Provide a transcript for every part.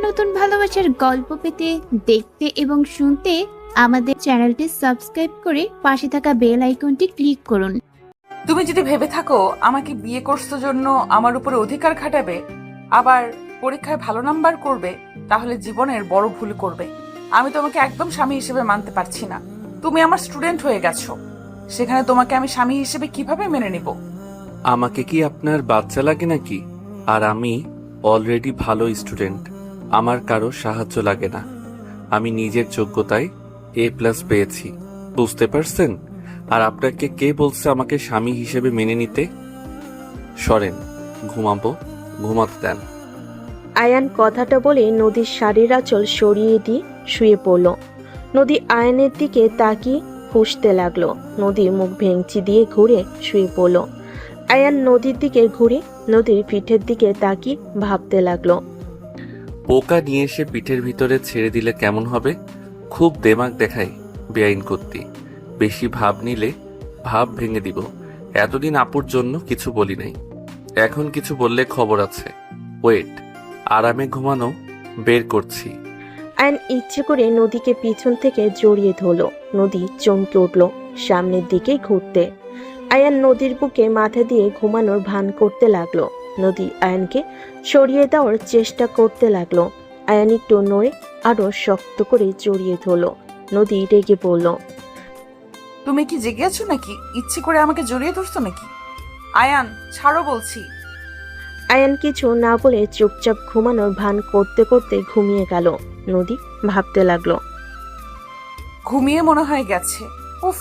নতুন ভালোবাসার গল্প পেতে, দেখতে এবং শুনতে আমাদের চ্যানেলটি সাবস্ক্রাইব করে পাশে থাকা বেল আইকনটি ক্লিক করুন। তুমি যদি ভেবে থাকো আমাকে বিয়ে করছো জন্য আমার উপরে অধিকার খাটাবে, আবার পরীক্ষায় ভালো নাম্বার করবে, তাহলে জীবনের বড় ভুল করবে। আমি তোমাকে একদম স্বামী হিসেবে মানতে পারছি না। তুমি আমার স্টুডেন্ট হয়ে গেছো, সেখানে তোমাকে আমি স্বামী হিসেবে কিভাবে মেনে নিব? আমাকে কি আপনার বাচ্চা লাগে নাকি? আর আমি অলরেডি ভালো স্টুডেন্ট, আমার কারো সাহায্য লাগে না। আমি নিজের যোগ্যতায় A+ পেয়েছি, বুঝতে পারছেন? আর আপনাকে কে বলছে আমাকে স্বামী হিসেবে মেনে নিতে? সরেন, ঘুমাতে দেন। আয়ান কথাটা বলে নদীর শাড়ির আঁচল সরিয়ে দিয়ে শুয়ে পড়ল। নদী আয়ানের দিকে তাকিয়ে ফুঁসতে লাগলো। নদী মুখ ভেঙচি দিয়ে ঘুরে শুয়ে পড়ল। আয়ান নদীর দিকে ঘুরে নদীর পিঠের দিকে তাকিয়ে ভাবতে লাগলো। পোকা নিয়ে এসে পিঠের ভিতরে ছেড়ে দিলে কেমন হবে? খুব দেমাগ দেখাই বেআইন করতি। বেশি ভাব নিলে ভাব ভেঙে দিব। এতদিন আপুর জন্য কিছু বলি নাই, এখন কিছু বললে খবর আছে। ওয়েট, আরামে ঘুমানো বের করছি। আয়ান ইচ্ছে করে নদীকে পিছন থেকে জড়িয়ে ধরল। নদী চমকে উঠল সামনের দিকে ঘুরতে। আয়ান নদীর বুকে মাথা দিয়ে ঘুমানোর ভান করতে লাগলো। নদী আয়ানকে সরিয়ে দেওয়ার চেষ্টা করতে লাগলো। আয়ান একটু নড়ে আরো শক্ত করে জড়িয়ে ধরল। নদী রেগে বলল, তুমি কি জেগে আছো নাকি? ইচ্ছে করে আমাকে জড়িয়ে ধরছো নাকি? আয়ান, ছাড়ো বলছি। আয়ান কিছু না বলে চুপচাপ ঘুমানোর ভান করতে করতে ঘুমিয়ে গেল। নদী ভাবতে লাগলো। ঘুমিয়ে মনে হয় গেছে। উফ।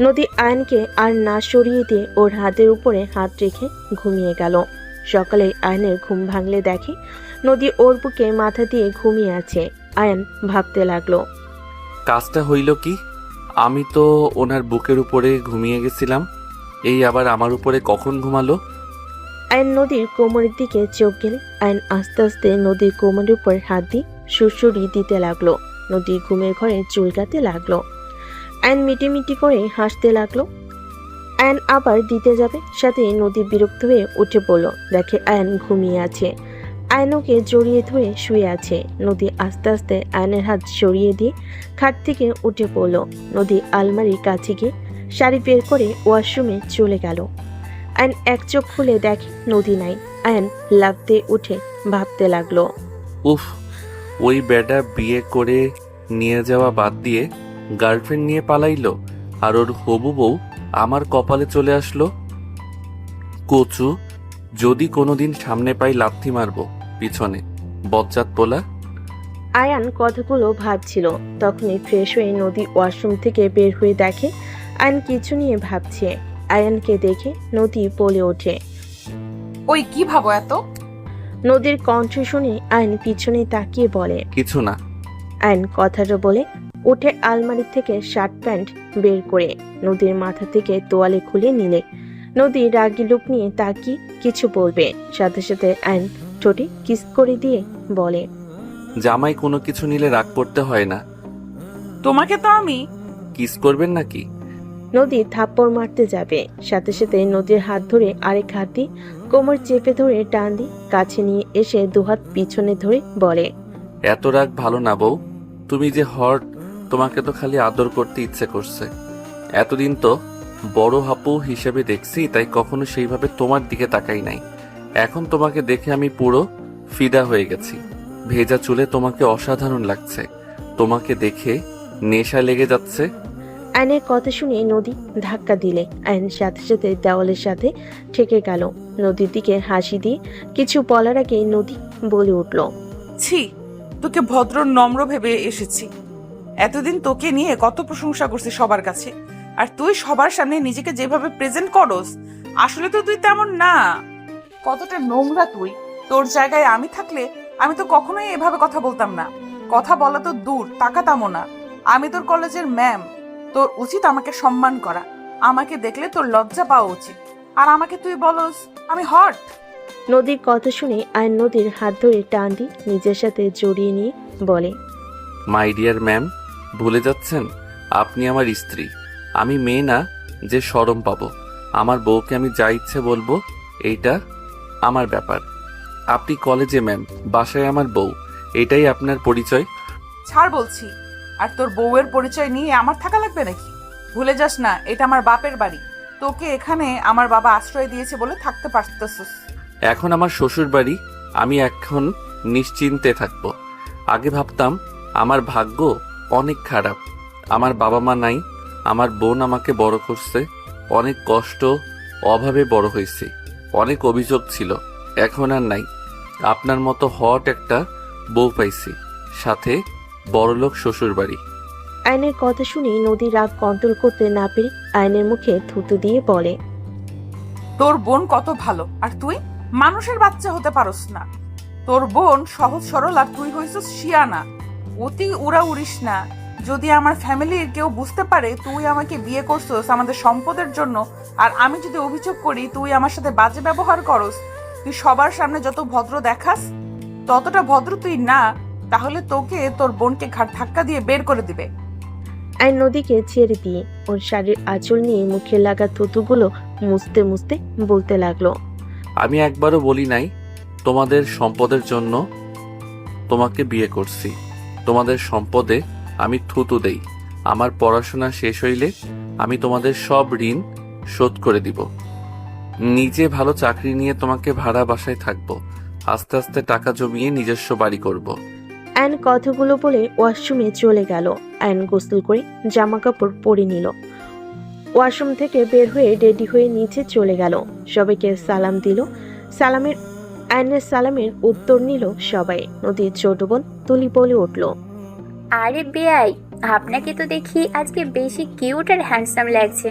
নদী আয়নকে আর না সরিয়ে দিয়ে ওর হাতের উপরে হাত রেখে ঘুমিয়ে গেল। সকালে আয়নের ঘুম ভাঙলে দেখে নদী ওর বুকে মাথা দিয়ে ঘুমিয়ে আছে। আয়ন ভাবতে লাগলো, কাজটা হইল কি? আমি তো ওনার বুকের উপরে ঘুমিয়ে গেছিলাম, এই আবার আমার উপরে কখন ঘুমালো? আয়ন নদীর কোমরের দিকে চোখ গেলে আয়ন আস্তে আস্তে নদীর কোমরের উপর হাত দিয়ে সুড়সুড়ি দিতে লাগলো। নদী ঘুমের ঘরে চুলকাতে লাগলো। আয়ন মিটিমিটি করে হাসতে লাগলো। আয়ন আবার দিতে যাবে, সাথে নদী বিরক্ত হয়ে উঠে পড়ল। দেখে আয়ন ঘুমিয়ে আছে। আয়নকে জড়িয়ে ধরে শুয়ে আছে। নদী আস্তে আস্তে আয়নের হাত সরিয়ে দিয়ে খাট থেকে উঠে পড়ল। নদী আলমারির কাছে গিয়ে শাড়ি বের করে ওয়াশরুমে চলে গেল। আয়ন এক চোখ খুলে দেখে নদী নাই। আয়ন লাফ দিয়ে উঠে ভাবতে লাগলো, উফ, ওই বেটা বিয়ে করে নিয়ে যাওয়া বাদ দিয়ে গার্লফ্রেন্ড নিয়ে পালাইলো, আর ওর হবু বউ আমার কপালে চলে আসলো। কচু, যদি কোনোদিন সামনে পাই লাথি মারবো পিছনে, বজ্জাত পোলা। আয়ান কথাগুলো ভাবছিল। তখনই ফ্রেশ হয়ে নদী ওয়াশরুম থেকে বের হয়ে দেখে আয়ন কিছু নিয়ে ভাবছে। আয়ানকে দেখে নদী বলে ওঠে, ওই কি ভাবো এত? নদীর কণ্ঠ শুনে আয়ন পিছনে তাকিয়ে বলে, কিছু না। আয়ন কথাটা বলে উঠে আলমারি থেকে শার্ট প্যান্ট বের করে নদীর মাথা থেকে তোয়ালে খুলে নিলে। নদী রাগী লুক নিয়ে তাকিয়ে কিছু বলবে, সাথে সাথে আয়ন ঠোঁটে কিস করে দিয়ে বলে, জামাই কোনো কিছু নিলে রাগ করতে হয় না। তোমাকে তো আমি। কিস করবেন নাকি? নদী থাপ্পড় মারতে যাবে, সাথে সাথে নদীর হাত ধরে আরেক হাত দিয়ে কোমর চেপে ধরে টান দিয়ে কাছে নিয়ে এসে দুহাত পিছনে ধরে বলে, এত রাগ ভালো না বউ, তুমি যে হট, তোমাকে তো খালি আদর করতে ইচ্ছে করছে। এতদিন তো বড় হাপু হিসেবে দেখছি, তাই কখনো সেইভাবে তোমার দিকে তাকাই নাই। এখন তোমাকে দেখে আমি পুরো ফিদা হয়ে গেছি। ভেজা চুলে তোমাকে অসাধারণ লাগছে, তোমাকে দেখে নেশা লেগে যাচ্ছে। আয়নের কথা শুনে নদী ধাক্কা দিলে আয়ন সাথে সাথে দেওয়ালের সাথে ঠেকে গেল। নদীর দিকে হাসি দিয়ে কিছু বলার আগে নদী বলে উঠল, ছি, তোকে ভদ্র নম্র ভেবে এসেছি। এতদিন তোকে নিয়ে কত প্রশংসা করছি সবার কাছে, আর তুই সবার সামনে নিজেকে যেভাবে প্রেজেন্ট করস, আসলে তো তুই তেমন না। কতটা নোংরা তুই! তোর জায়গায় আমি থাকলে আমি তো কখনোই এভাবে কথা বলতাম না। কথা বলা তো দূর, তাকাতামও না। আমি তোর কলেজের ম্যাম, তোর উচিত আমাকে সম্মান করা। আমাকে দেখলে তোর লজ্জা পাওয়া উচিত। আর আমাকে তুই বলস আমি হট। নদীর কথা শুনে আয়ন নদীর হাত ধরে টান দিয়ে নিজের সাথে জড়িয়ে নিয়ে বলে, মাই ডিয়ার ম্যাম, ভুলে যাচ্ছেন আপনি আমার স্ত্রী। আমি মেয়ে না যে শরম পাবো। আমার বউকে আমি যা ইচ্ছে বলবো, এইটা আমার ব্যাপার। আপনি কলেজে ম্যাম, বাসায় আমার বউ, এটাই আপনার পরিচয়? ছাড় বলছি। আর তোর বউয়ের পরিচয় নিয়ে আমার থাকা লাগবে নাকি? ভুলে যাস না, এটা আমার বাপের বাড়ি। তোকে এখানে আমার বাবা আশ্রয় দিয়েছে বলে থাকতে পারতেছিস। এখন আমার শ্বশুর বাড়ি, আমি এখন নিশ্চিন্তে থাকবো। আগে ভাবতাম আমার ভাগ্য অনেক খারাপ, আমার বাবা মা নাই, আমার বোন আমাকে বড় করছে, অনেক কষ্ট অভাবে বড় হয়েছি, অনেক অভিযোগ ছিল, এখন আর নাই। আপনার মতো হট একটা বউ পাইছি, সাথে বড়লোক শ্বশুর বাড়ি। আয়নের কথা শুনে নদী রাগ কন্ট্রোল করতে না পেরে আয়নের মুখে থুতু দিয়ে বলে, তোর বোন কত ভালো, আর তুই মানুষের বাচ্চা হতে পারস না। তোর বোন সহজ সরল, আর তুই হইছিস শিয়ানা। অতি উড়া উড়িস না। যদি আমার ফ্যামিলির কেউ বুঝতে পারে তুই আমাকে বিয়ে করছিস আমাদের সম্পদের জন্য, আর আমি যদি অভিযোগ করি তুই আমার সাথে বাজে ব্যবহার করস, তুই সবার সামনে যত ভদ্র দেখাস ততটা ভদ্র তুই না, তাহলে তোকে তোর বোনকে ঘাট ধাক্কা দিয়ে বের করে দিবে। আয়ন নদীকে ছেড়ে দিয়ে ওর শাড়ির আঁচল নিয়ে মুখে লাগা থুতুগুলো মুছতে মুছতে বলতে লাগলো, আমি একবারও বলি নাই তোমাদের সম্পদের জন্য তোমাকে বিয়ে করছি। তোমাদের সম্পদে আমি থুতু দেই। আমার পড়াশোনা শেষ হইলে আমি তোমাদের সব ঋণ শোধ করে দিব। নিজে ভালো চাকরি নিয়ে তোমাকে ভাড়া বাসায় থাকবো। আস্তে আস্তে টাকা জমিয়ে নিজস্ব বাড়ি করব। আয়ন কথাগুলো বলে ওয়াশরুমে চলে গেল। আয়ন গোসল করে জামা কাপড় পরে নিল। ওয়াশরুম থেকে বের হয়ে রেডি হয়ে নিচে চলে গেল। সবাইকে সালাম দিল। আয়নের সালামের উত্তর নিল সবাই। নদীর ছোট বোন তুলি বলে উঠল, আরে বেয়াই, আপনাকে তো দেখি আজকে বেশি কিউট আর হ্যান্ডসাম লাগছে।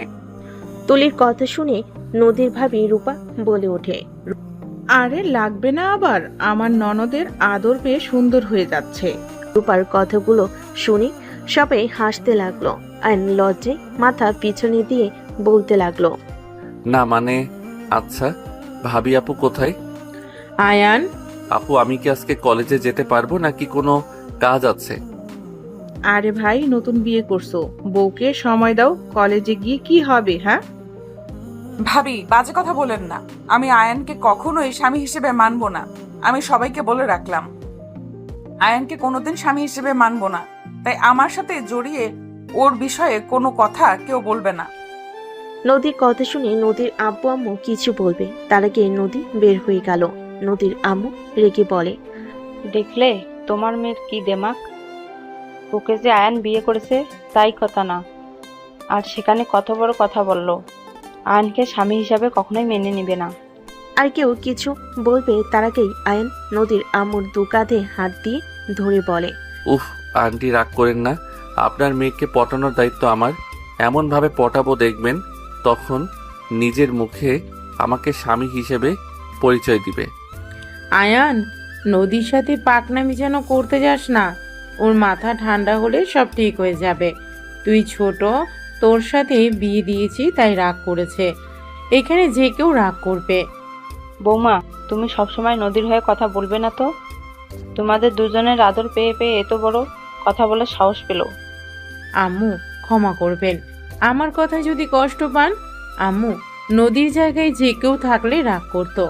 তুলির কথা শুনে নদীর ভাবি রূপা বলে ওঠে, আরে লাগবে না আবার, আমার ননদের আদর পেয়ে সুন্দর হয়ে যাচ্ছে। রূপার কথাগুলো শুনে সবাই হাসতে লাগলো। আয়ন লজ্জায় মাথা পিছনে দিয়ে বলতে লাগলো, না মানে, আচ্ছা ভাবি আপু কোথায়? আয়ান, আপু আমি কি আজকে কলেজে যেতে পারবো নাকি কোনো কাজ আছে? আরে ভাই, নতুন বিয়ে করছো, বউকে সময় দাও, কলেজে গিয়ে কি হবে? হ্যাঁ, ভাবি বাজে কথা বলেন না। আমি আয়ানকে কখনোই স্বামী হিসেবে মানবো না। আমি সবাইকে বলে রাখলাম, আয়ানকে কোনোদিন স্বামী হিসেবে মানবো না। তাই আমার সাথে জড়িয়ে ওর বিষয়ে কোনো কথা কেউ বলবে না। নদীর কথা শুনে নদীর আব্বু আম্মু কিছু বলবে তার আগে নদী বের হয়ে গেল। নদীর আম্মু রেগে বলে, দেখলে তোমার মেয়ের কি দেমাক? ওকে যে আয়ান বিয়ে করেছে তাই কথা না, আর সেখানে কত বড় কথা বলল। আয়ানকে স্বামী হিসাবে কখনোই মেনে নিবে না। আর কেউ কিছু বলবে তার আগেই আয়ন নদীর আম্মুর দু কাঁধে হাত দিয়ে ধরে বলে, উফ আন্টি রাগ করেন না, আপনার মেয়েকে পটানোর দায়িত্ব আমার। এমনভাবে পটাবো দেখবেন তখন নিজের মুখে আমাকে স্বামী হিসেবে পরিচয় দিবে। আয়ান, নদীর সাথে পাকনামি যেন করতে যাস না। ওর মাথা ঠান্ডা হলে সব ঠিক হয়ে যাবে। তুই ছোট, তোর সাথে বিয়ে দিয়েছি তাই রাগ করেছে। এখানে যে কেউ রাগ করবে। বৌমা, তুমি সবসময় নদীর হয়ে কথা বলবে না তো? তোমাদের দুজনের আদর পেয়ে পেয়ে এত বড় কথা বলার সাহস পেল। আম্মু ক্ষমা করবেন, আমার কথায় যদি কষ্ট পান। আম্মু, নদীর জায়গায় যে কেউ থাকলে রাগ করতো।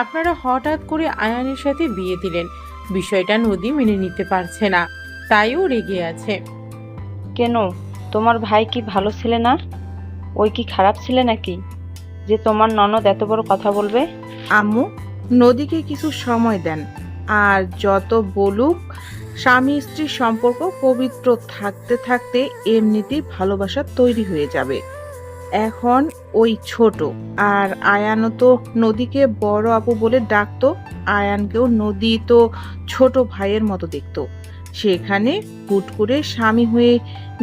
আপনারা হঠাৎ করে আয়ানের সাথে বিয়ে দিলেন, বিষয়টা নদী মেনে নিতে পারছে না, তাইও রেগে আছে। কেন, তোমার ভাই কি ভালো ছেলে না? ওই কি খারাপ ছেলে নাকি যে তোমার ননদ এত বড় কথা বলবে? আম্মু, নদীকে কিছু সময় দেন। আর যত বলুক, স্বামী স্ত্রীর সম্পর্ক পবিত্র থাকতে থাকতে এমনিতেই ভালোবাসা তৈরি হয়ে যাবে। এখন ওই ছোট, আর আয়ানও তো নদীকে বড় আপু বলে ডাকতো। আয়ানকেও নদী তো ছোট ভাইয়ের মতো দেখতো। সেখানে হুট করে স্বামী হয়ে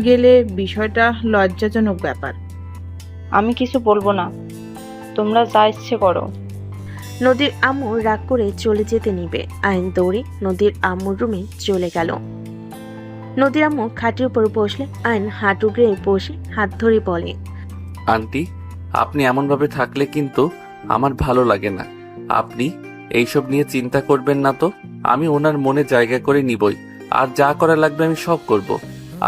গেলে বিষয়টা লজ্জাজনক ব্যাপার। আমি কিছু বলবো না, তোমরা যা ইচ্ছে করো। নদীর আম্মু রাগ করে চলে যেতে নিবে। আয়ন দৌড়ে নদীর আম্মুর রুমে চলে গেল। নদীর আম্মু খাটের উপর বসলে আয়ন হাঁটু গেড়ে বসে হাত ধরে বলে, আন্টি আপনি এমনভাবে থাকলে কিন্তু আমার ভালো লাগে না। আপনি এইসব নিয়ে চিন্তা করবেন না তো, আমি ওনার মনে জায়গা করে নিবই। আর যা করা লাগবে আমি সব করব।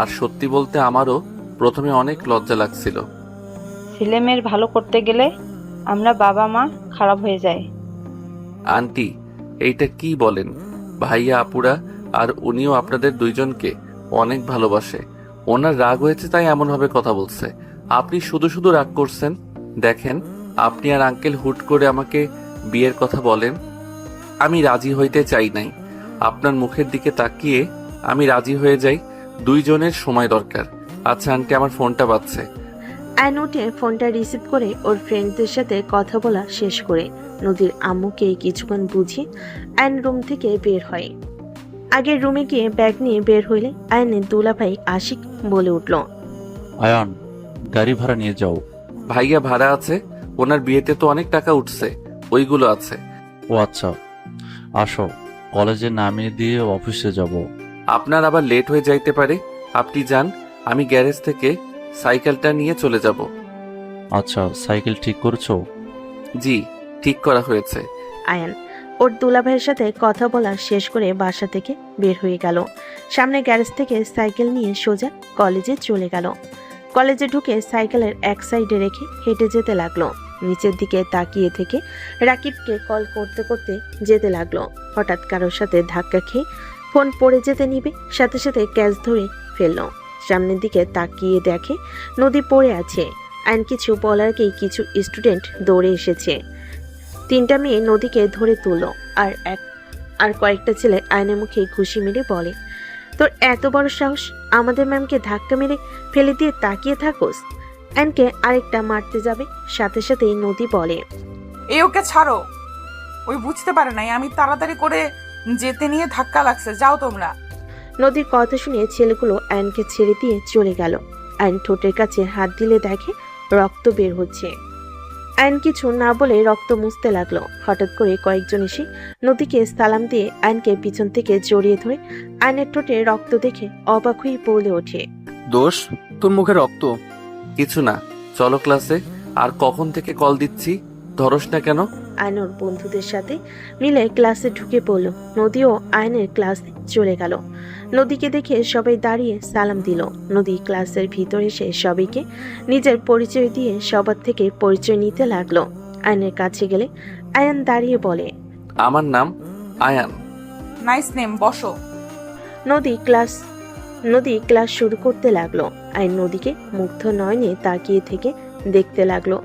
আর সত্যি বলতে আমারও প্রথমে অনেক লজ্জা লাগছিল। ছেলে মেয়ের ভালো করতে গেলে আমরা বাবা মা খারাপ হয়ে যায়। আন্টি এইটা কি বলেন? ভাইয়া আপুরা আর উনিও আপনাদের দুইজনকে অনেক ভালোবাসে। ওনার রাগ হয়েছে তাই এমনভাবে কথা বলছে। আপনি শুধু শুধু রাগ করছেন। দেখেন, আপনি আর আঙ্কেল হুট করে আমাকে বিয়ের কথা বলেন, আমি রাজি হইতে চাই নাই। আপনার মুখের দিকে তাকিয়ে আমি রাজি হয়ে যাই। দুইজনের সময় দরকার। আচ্ছা আন্টি, আমার ফোনটা বাজছে। আয়ন উঠে ফোনটা রিসিভ করে ওর ফ্রেন্ডদের সাথে কথা বলা শেষ করে নদীর আম্মুকে কিছুক্ষণ বুঝিয়ে আয়ন রুম থেকে বের হয়। আগের রুমে গিয়ে ব্যাগ নিয়ে বের হইলে আয়নের দুলাভাই আশিক বলে উঠল, আয়ান, গাড়ি ভাড়া নিয়ে যাও। ভাইয়া ভাড়া আছে, ওনার বিয়েতে তো অনেক টাকা উঠছে, ওইগুলো আছে। ও আচ্ছা, আসো, কলেজে নামিয়ে দিয়ে অফিসে যাব। আপনার আবার লেট হয়ে যাইতে পারে, আপনি যান, আমি গ্যারেজ থেকে সাইকেলটা নিয়ে চলে যাব। আচ্ছা, সাইকেল ঠিক করছো? জি, ঠিক করা হয়েছে। আয়ান ওর দুলাভাইয়ের সাথে কথা বলা শেষ করে বাসা থেকে বের হয়ে গেল। সামনে গ্যারেজ থেকে সাইকেল নিয়ে সোজা কলেজে চলে গেল। কলেজে ঢুকে সাইকেলের এক সাইডে রেখে হেঁটে যেতে লাগলো। নিচের দিকে তাকিয়ে থেকে রাকিবকে কল করতে করতে যেতে লাগলো। হঠাৎ কারোর সাথে ধাক্কা খেয়ে ফোন পড়ে যেতে নিবে, সাথে সাথে ক্যাচ ধরে ফেলল। সামনের দিকে তাকিয়ে দেখে নদী পড়ে আছে। আইন কিছু বলার আগেই কিছু স্টুডেন্ট দৌড়ে এসেছে। 3টা মেয়ে নদীকে ধরে তুলল। আর কয়েকটা ছেলে আয়নের মুখে ঘুষি মেরে বলে, তোর এত বড় সাহস, আমাদের ম্যামকে ধাক্কা মেরে ফেলে দিয়ে তাকিয়ে থাকোস। আয়নকে আরেকটা মারতে যাবে, সাথে সাথেই নদী বলে, ওকে ছাড়ো, ওই বুঝতে পারে নাই আমি তাড়াতাড়ি করে যেতে নিয়ে ধাক্কা লাগছে, যাও তোমরা। নদীর কথা শুনে ছেলেগুলো আয়নকে ছেড়ে দিয়ে চলে গেল। আয়ন ঠোঁটের কাছে হাত দিলে দেখে রক্ত বের হচ্ছে। আয়ন কিছু না বলে রক্ত মুছতে লাগলো। হঠাৎ করে কয়েকজন এসে নদীকে সালাম দিয়ে আয়নকে পিছন থেকে জড়িয়ে ধরে আয়নের ঠোঁটে রক্ত দেখে অবাক হয়ে বলে ওঠে, দোষ, তোর মুখে রক্ত? কিছু না, চলো ক্লাসে। আর কখন থেকে কল দিচ্ছি, ধরস না কেন? আয়নর বন্ধুদের সাথে মিলে ক্লাসে ঢুকে পড়ল। নদীও আয়নের ক্লাসে চলে গেল। নদীকে দেখে সবাই দাঁড়িয়ে সালাম দিল। নদী ক্লাসের ভিতর এসে সবাইকে নিজের পরিচয় দিয়ে সবার থেকে পরিচয় নিতে লাগলো। আয়নের কাছে গেলে আয়ান দাঁড়িয়ে বলে, আমার নাম আয়ান। নাইস নেম, বসো। নদী ক্লাস শুরু করতে লাগলো। আয়ন নদীকে মুগ্ধ নয়নে তাকিয়ে থেকে দেখতে লাগলো।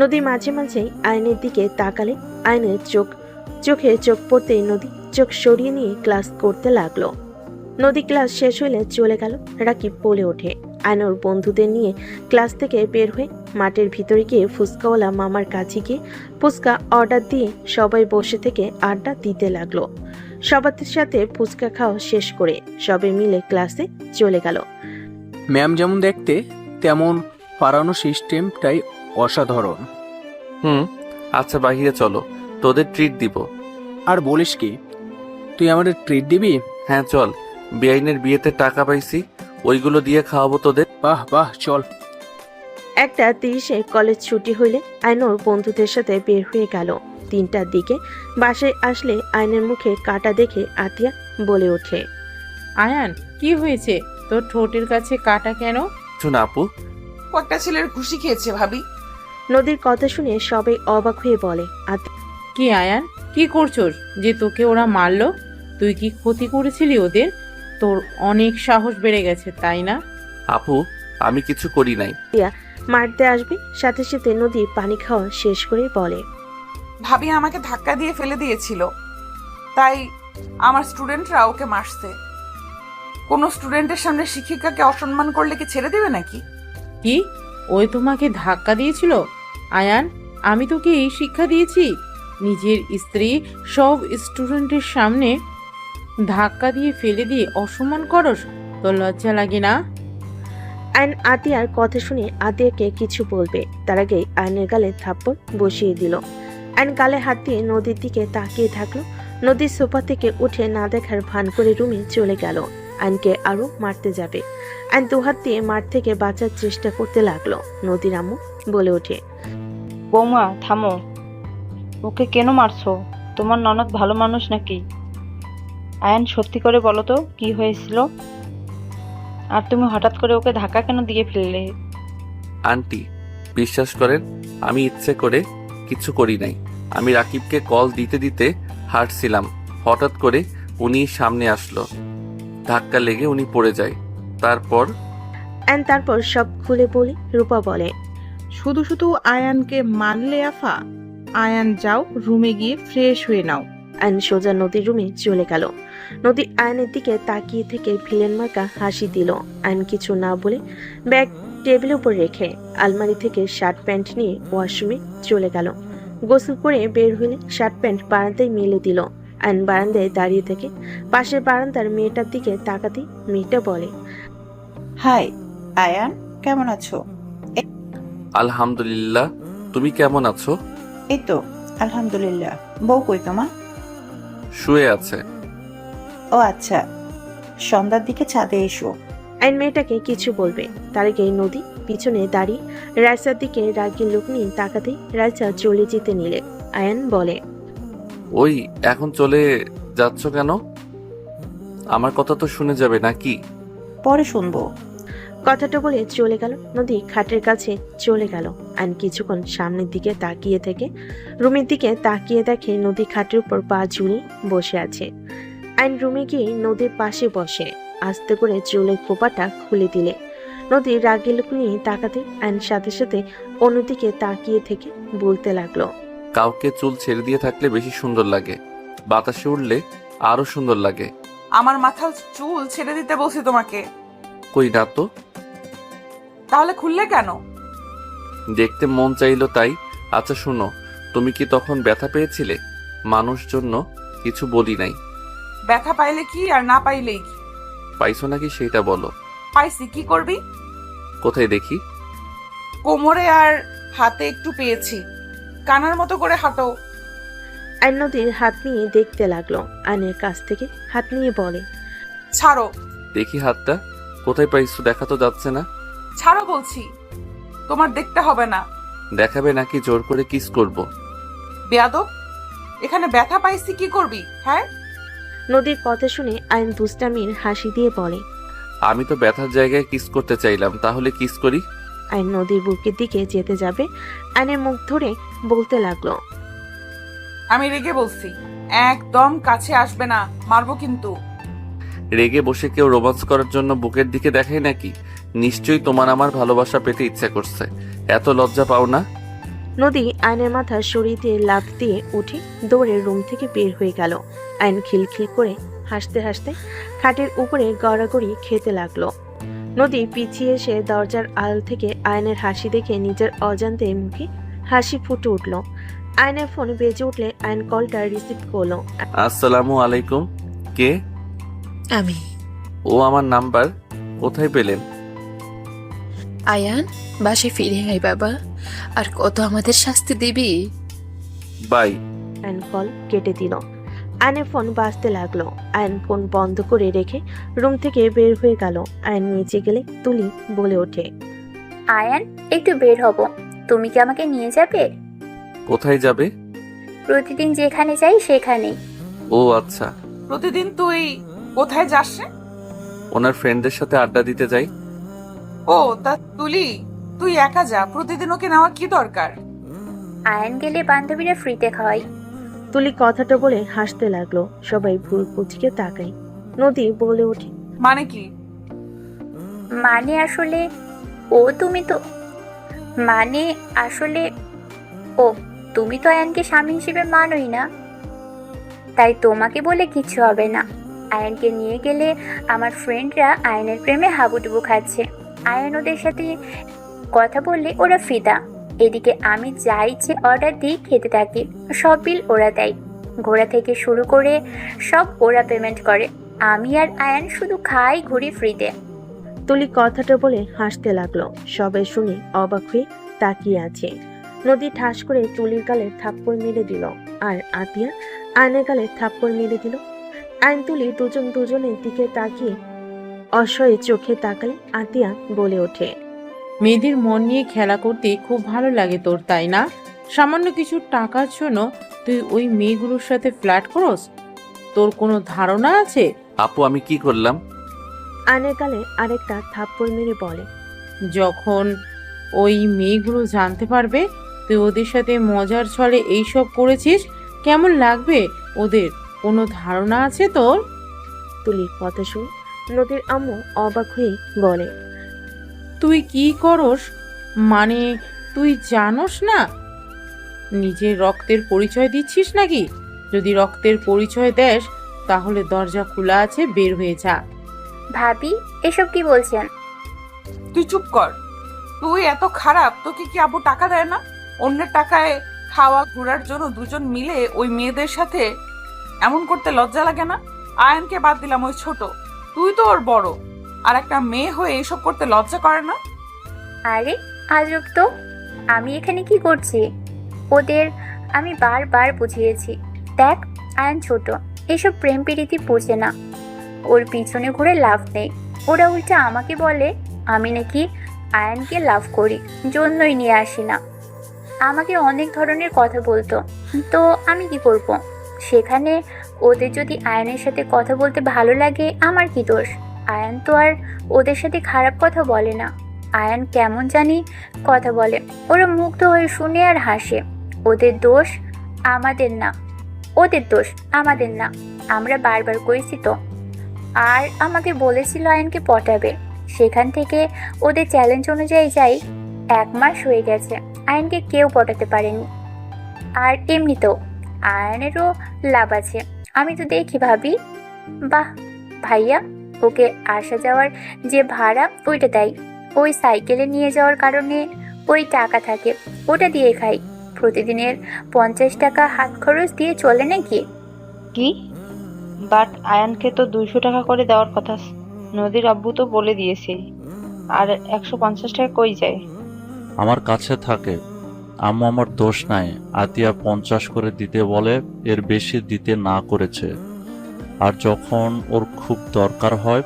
নদী মাঝে মাঝে আয়নের দিকে তাকালে আয়নের চোখে চোখ পড়তেই নদী চোখ সরিয়ে নিয়ে ক্লাস করতে লাগলো। নদী ক্লাস শেষ হইলে চলে গেল। রাকিব বলে ওঠে, আয়নর বন্ধুদের নিয়ে ক্লাস থেকে বের হয়ে মাঠের ভিতরে গিয়ে ফুচকাওয়ালা মামার কাছে গিয়ে ফুচকা অর্ডার দিয়ে সবাই বসে থেকে আড্ডা দিতে লাগলো। সবার সাথে ফুচকা খাওয়া শেষ করে সবাই মিলে ক্লাসে চলে গেল। ম্যাম যেমন দেখতে তেমন পারানো সিস্টেমটাই অসাধারণ। আচ্ছা বাহিরে চলো, তোদের ট্রিট দিব। আর বলিস কি, তুই আমাদের ট্রিট দিবি? হ্যাঁ চল, বেআইনের বিয়েতে টাকা পাইছি, ওইগুলো দিয়ে খাওয়াবো তোদের। বাহ বাহ, চল। 1:30 কলেজ ছুটি হইলে আয়নর বন্ধুদের সাথে বের হয়ে গেল। 3টার দিকে বাসায় আসলে আয়নের মুখে কাটা দেখে আতিয়া বলে ওঠে, আয়ান, কি হয়েছে? তোর ঠোঁটের কাছে কাটা কেন? শোন আপু, কয়েকটা ছেলের ঘুষি খেয়েছে ভাবি। নদীর কথা শুনে সবাই অবাক হয়ে বলে, কি আয়ান, কি করছোস যে তোকে ওরা মারলো? তুই কি ক্ষতি করেছিলি ওদের? তোর অনেক সাহস বেড়ে গেছে, তাই না? আপু আমি কিছু করি নাই। মারতে আসবে, সাথে সাথে নদী পানি খাওয়া শেষ করে বলে, ভাবি আমাকে ধাক্কা দিয়ে ফেলে দিয়েছিল, তাই আমার স্টুডেন্টরা ওকে মারছে। কোনো স্টুডেন্টের সামনে শিক্ষিকাকে অসম্মান করলে কি ছেড়ে দেবে নাকি? কি, ওই তোমাকে ধাক্কা দিয়েছিল? আয়ান, আমি তোকে এই শিক্ষা দিয়েছি? নিজের স্ত্রী সব স্টুডেন্টের সামনে ধাক্কা দিয়ে ফেলে দিয়ে অসম্মান করস? তোর লজ্জা লাগে না? আয়ন আতিয়ার কথা শুনে আতিয়াকে কিছু বলবে, তার আগে আয়নের গালে থাপ্পড় বসিয়ে দিল। আয়ন গালে হাত দিয়ে নদীর দিকে তাকিয়ে থাকলো। নদীর সোফা থেকে উঠে না দেখার ভান করে রুমে চলে গেল। আয়নকে আরো মারতে যাবে। আয়ন দুহাত দিয়ে মাঠ থেকে বাঁচার চেষ্টা করতে লাগলো। নদীর আম্মু বলে ওঠে, বৌমা থামো, ওকে কেন মারছো? তোমার ননদ ভালো মানুষ নাকি? আয়ান, সত্যি করে বলো তো কি হয়েছিল? আর তুমি হঠাৎ করে ওকে ধাক্কা কেন দিয়ে ফেললে? আন্টি বিশ্বাস করেন, আমি ইচ্ছে করে কিছু করি নাই। আমি রাকিবকে কল দিতে দিতে হাঁটছিলাম, হঠাৎ করে উনি সামনে আসলো, ধাক্কা লেগে উনি পড়ে যায়। তারপর তারপর সব খুলে বলি। রূপা বলে, শুধু শুধু আয়ানকে মারলে আফা। আয়ান যাও, রুমে গিয়ে ফ্রেশ হয়ে নাও। আয়ন সোজা নদীর রুমে চলে গেল। নদী আয়নের দিকে তাকিয়ে থেকে ভিলেন মার্কা হাসি দিল। আয়ন কিছু না বলে ব্যাগ টেবিলের উপর রেখে আলমারি থেকে শার্ট প্যান্ট নিয়ে ওয়াশরুমে চলে গেল। গোসল করে বের হলে শার্ট প্যান্ট বারান্দায় মেলে দিল। আয়ন বারান্দায় দাঁড়িয়ে থেকে পাশের বারান্দার মেয়েটার দিকে তাকাতে মেয়েটা বলে, হাই আয়ান, কেমন আছো? আলহামদুলিল্লাহ, তুমি কেমন আছো? এই তো আলহামদুলিল্লাহ। বউ কই তোমার? শুয়ে আছে। ও আচ্ছা, সন্ধ্যার দিকে ছাদে এসো। আইন মেয়েটাকে কিছু বলবে তার আগে নদী পিছনে দাঁড়িয়ে রাইসার দিকে রাগী লোক নিয়ে তাকাতেই রাইসা চলে যেতে নিলে আয়ান বলে, ওই এখন চলে যাচ্ছ কেন? আমার কথা তো শুনে যাবে নাকি? পরে শুনবো। কথাটা বলে চলে গেল। নদী খাটের কাছে চলে গেল। আইন কিছুক্ষণ সামনের দিকে তাকিয়ে থেকে রুমের দিকে তাকিয়ে দেখে নদী খাটের উপর পা ঝুলিয়ে বসে আছে। আইন রুমে গিয়ে নদীর পাশে বসে আস্তে করে চুলের খোপাটা খুলে দিলে নদী রাগী লোক নিয়ে তাকাতে আইন সাথে সাথে অন্যদিকে তাকিয়ে থেকে বলতে লাগলো, কাউকে চুল ছেড়ে দিয়ে থাকলে বেশি সুন্দর লাগে, বাতাসে উড়লে আরো সুন্দর লাগে। আমার মাথার চুল ছেড়ে দিতে বলছি তোমাকে। কই না তো। তাহলে খুললে কেন? দেখতে মন চাইলো তাই। আচ্ছা শোনো, তুমি কি তখন ব্যথা পেয়েছিলে? মানুষ জন্য কিছু বলি নাই। ব্যথা পাইলে কি আর না পাইলেই কি? পাইছো নাকি সেটা বলো। পাইছি, কি করবি? কোথায় দেখি? কোমরে আর হাতে একটু পেয়েছি। কানার মতো করে হাঁটো। আইন নদীর হাত নিয়ে দেখতে লাগলো। আইনের কাছ থেকে হাত নিয়ে বলে, ছাড়ো। দেখি হাতটা কোথায় পাইছো, দেখা তো যাচ্ছে না। ছাড়ো বলছি। তোমার দেখতে হবে না। দেখাবে নাকি জোর করে কিস করব? বেয়াদব, এখানে ব্যথা পাইছি, কি করবি? হ্যাঁ, নদীর কথা শুনে আইন দুষ্টামির হাসি দিয়ে বলে, আমি তো ব্যথার জায়গায় কিস করতে চাইলাম, তাহলে কিস করি। আইন নদীর বুকের দিকে যেতে যাবে আইনের মুখ ধরে বলতে লাগলো, আমি রেগে বলছি, একদম কাছে আসবে না, মারবো কিন্তু। রেগে বসে কেউ রোমান্স করার জন্য বুকের দিকে দেখায় নাকি? নিশ্চয়ই তোমার আমার ভালোবাসা পেতে ইচ্ছা করছে, এত লজ্জা পাও না? নদী আইনের মাথা সরিয়ে দিয়ে লাফ দিয়ে উঠে দৌড়ে রুম থেকে বের হয়ে গেল। আইন খিলখিল করে হাসতে হাসতে খাটের উপরে গড়াগড়ি খেতে লাগলো। নদী পিছিয়ে এসে দরজার আড়াল থেকে আয়নের হাসি দেখে নিজের অজান্তে মুখে হাসি ফুটে উঠল। আয়নের ফোন বেজে উঠলে আয়ন কলটা রিসিভ করলো। আসসালামু আলাইকুম। কে? আমি। ও আমার নাম্বার কোথায় পেলেন? আয়ান, বাসায় ফিরে আয় বাবা, আর কত আমাদের শাস্তি দিবি? বাই। আয়ন কল কেটে দিল। আয়নের ফোন বাজতে লাগলো। আয়ন ফোন বন্ধ করে রেখে রুম থেকে বের হয়ে গেল। আয়ন নিচে গেলে তুলি বলে ওঠে, আয়ান, একটু বের হব, তুমি কি আমাকে নিয়ে যাবে? কোথায় যাবে? প্রতিদিন যেখানে যাই সেখানেই। ও আচ্ছা। প্রতিদিন তুই কোথায় যাস রে? ওনার ফ্রেন্ডদের সাথে আড্ডা দিতে যাই। ও তা তুলি, তুই একা যা, প্রতিদিন ওকে নেওয়ার কি দরকার? আয়ান গেলে বান্ধবীরা ফ্রিতে খাওয়াই। তুলি কথাটা বলে হাসতে লাগলো। সবাই ভুল কুচকে তাকায়। নদী বলে ওঠে, মানে কি? মানে আসলে ও তুমি তো আয়ানকে স্বামী হিসেবে মানোই না, তাই তোমাকে বলে কিছু হবে না। আয়ানকে নিয়ে গেলে আমার ফ্রেন্ডরা আয়ানের প্রেমে হাবুডুবু খাচ্ছে। আয়ান ওদের সাথে কথা বললে ওরা ফিদা। এদিকে আমি যা ইচ্ছে অর্ডার দিই খেতে থাকি, সব বিল ওরা দেয়। ঘোরা থেকে শুরু করে সব ওরা পেমেন্ট করে। আমি আর আয়ান শুধু খাই, ঘুরি ফ্রিতে। তুলি কথাটা বলে হাসতে লাগলো। সবাই শুনে অবাক হয়ে তাকিয়ে আছে। নদী ঠাস করে তুলির গালে থাপ্পড় মেরে দিল, আর আতিয়া আয়নের গালে থাপ্পড় মেরে দিল। আইন তুলি দুজনের দিকে তাকিয়ে অসহায় চোখে তাকালে আতিয়া বলে ওঠে, মেয়েদের মন নিয়ে খেলা করতে খুব ভালো লাগে তোর, তাই না? সামান্য কিছু টাকার জন্য তুই ওই মেয়েগুলোর সাথে ফ্ল্যাট করস? তোর কোনো ধারণা আছে? আপু আমি কি করলাম? আয়নের গালে আরেকটা থাপ্পড় মেরে বলে, যখন ওই মেয়েগুলো জানতে পারবে তুই ওদের সাথে মজার ছলে এইসব করেছিস, কেমন লাগবে ওদের কোনো ধারণা আছে তোর? তুলির কথা শুনে নদীর আম্মু অবাক হয়ে বলে, তুই কি করস? মানে তুই জানোস না? নিজের রক্তের পরিচয় দিচ্ছিস নাকি? যদি রক্তের পরিচয় দেস তাহলে দরজা খোলা আছে, বের হয়ে যা। ভাবি এসব কি বলছেন? তুই চুপ কর। তুই এত খারাপ, তোকে কি আব্বু টাকা দেয় না? অন্যের টাকায় খাওয়া ঘোরার জন্য দুজন মিলে ওই মেয়েদের সাথে এমন করতে লজ্জা লাগে না? আয়ানকে বাদ দিলাম, ওই ছোট, তুই তো ওর বড়, আর একটা মেয়ে হয়ে এসব করতে লজ্জা করে না? আরে আজব তো, আমি এখানে কি করছি? ওদের আমি বারবার বুঝিয়েছি, দেখ আয়ান ছোট, এসব প্রেম প্রীতি বোঝে না, ওর পিছনে ঘুরে লাভ নেই। ওরা উল্টা আমাকে বলে আমি নাকি আয়ানকে লাভ করি, জন্যই নিয়ে আসি না। আমাকে অনেক ধরনের কথা বলতো, তো আমি কি করব? সেখানে ওদের যদি আয়ানের সাথে কথা বলতে ভালো লাগে, আমার কি দোষ? আয়ান তো আর ওদের সাথে খারাপ কথা বলে না। আয়ান কেমন জানি কথা বলে, ওরা মুগ্ধ হয়ে শুনে আর হাসে। ওদের দোষ আমাদের না, ওদের দোষ আমাদের না, আমরা বারবার করেছি তো। আর আমাকে বলেছিল আয়ানকে পটাবে, সেখান থেকে ওদের চ্যালেঞ্জ অনুযায়ী যাই 1 মাস হয়ে গেছে, আয়ানকে কেউ পটাতে পারেনি। আর এমনিতেও আয়ানেরও লাভ আছে, আমি তো দেখি ভাবি। বাহ ভাইয়া, ওকে আসা যাওয়ার যে ভাড়া ওইটা দেয়, ওই সাইকেলে নিয়ে যাওয়ার কারণে ওই টাকা থাকে, ওটা দিয়ে খাই। প্রতিদিনের 50 টাকা হাত খরচ দিয়ে চলে নাকি? কি? বাট আয়ানকে তো 200 টাকা করে দেওয়ার কথা, নদীর আব্বু তো বলে দিয়েছে। আর 150 টাকা কই যায়? আমার কাছে থাকে। আম্মু আমার দোষ নাই, আতিয়া 50 করে দিতে বলে, এর বেশি দিতে না করেছে। আর যখন ওর খুব দরকার হয়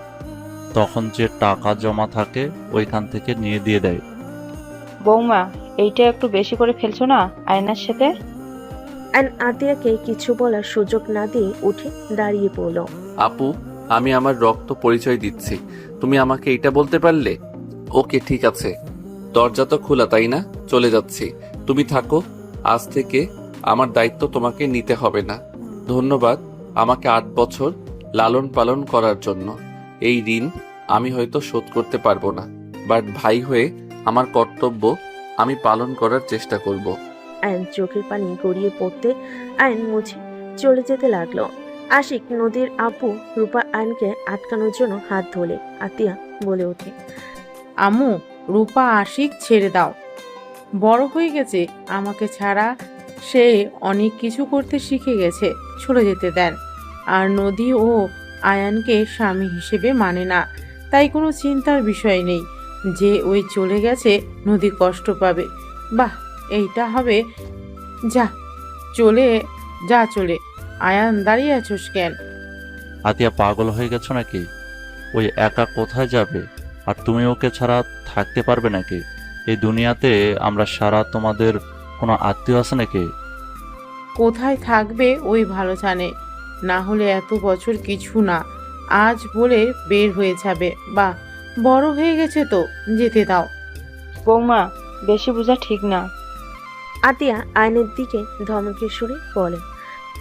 তখন যে টাকা জমা থাকে ওইখান থেকে নিয়ে দিয়ে দেয়। বৌমা, এইটা একটু বেশি করে ফেলছো না আয়নার সাথে? আতিয়াকে কিছু বলার সুযোগ না দিয়ে উঠে দাঁড়িয়ে পড়ল। আপু, আমি আমার রক্ত পরিচয় দিচ্ছি, তুমি আমাকে এটা বলতে পারলে? ওকে ঠিক আছে, দরজা তো খোলা তাই না? চলে যাচ্ছি, তুমি থাকো। আজ থেকে আমার দায়িত্ব তোমাকে নিতে হবে না। ধন্যবাদ আমাকে 8 বছর লালন পালন করার জন্য। এই ঋণ আমি হয়তো শোধ করতে পারবো না, বাট ভাই হয়ে আমার কর্তব্য আমি পালন করার চেষ্টা করব। আয়ন চোখের পানি গড়িয়ে পড়তে আয়ন মুছে চলে যেতে লাগলো। আশিক নদীর আপু রূপা আয়নকে আটকানোর জন্য হাত ধরে আতিয়া বলে ওঠে, আম্মু, রূপা আশিক ছেড়ে দাও, বড় হয়ে গেছে, আমাকে ছাড়া সে অনেক কিছু করতে শিখে গেছে, চলে যেতে দেন। আর নদী ও আয়ানকে স্বামী হিসেবে মানে না, তাই কোনো চিন্তার বিষয় নেই যে ওই চলে গেছে নদী কষ্ট পাবে। বাহ, এইটা হবে। যা চলে যা, চলে। আয়ান দাঁড়িয়ে আছোস কেন? আতিয়া পাগল হয়ে গেছো নাকি? ওই একা কোথায় যাবে? আর তুমি ওকে ছাড়া থাকতে পারবে নাকি? এই দুনিয়াতে আমরা সারা, তোমাদের কোনো আত্মীয় আছে নাকি? কোথায় থাকবে ওই ভালো জানে, না হলে এত বছর কিছু না, আজ বলে বের হয়ে যাবে। বা বড় হয়ে গেছে তো, যেতে দাও। বৌমা, বেশি বোঝা ঠিক না। আতিয়া আয়নের দিকে ধমকের সুরে বলে,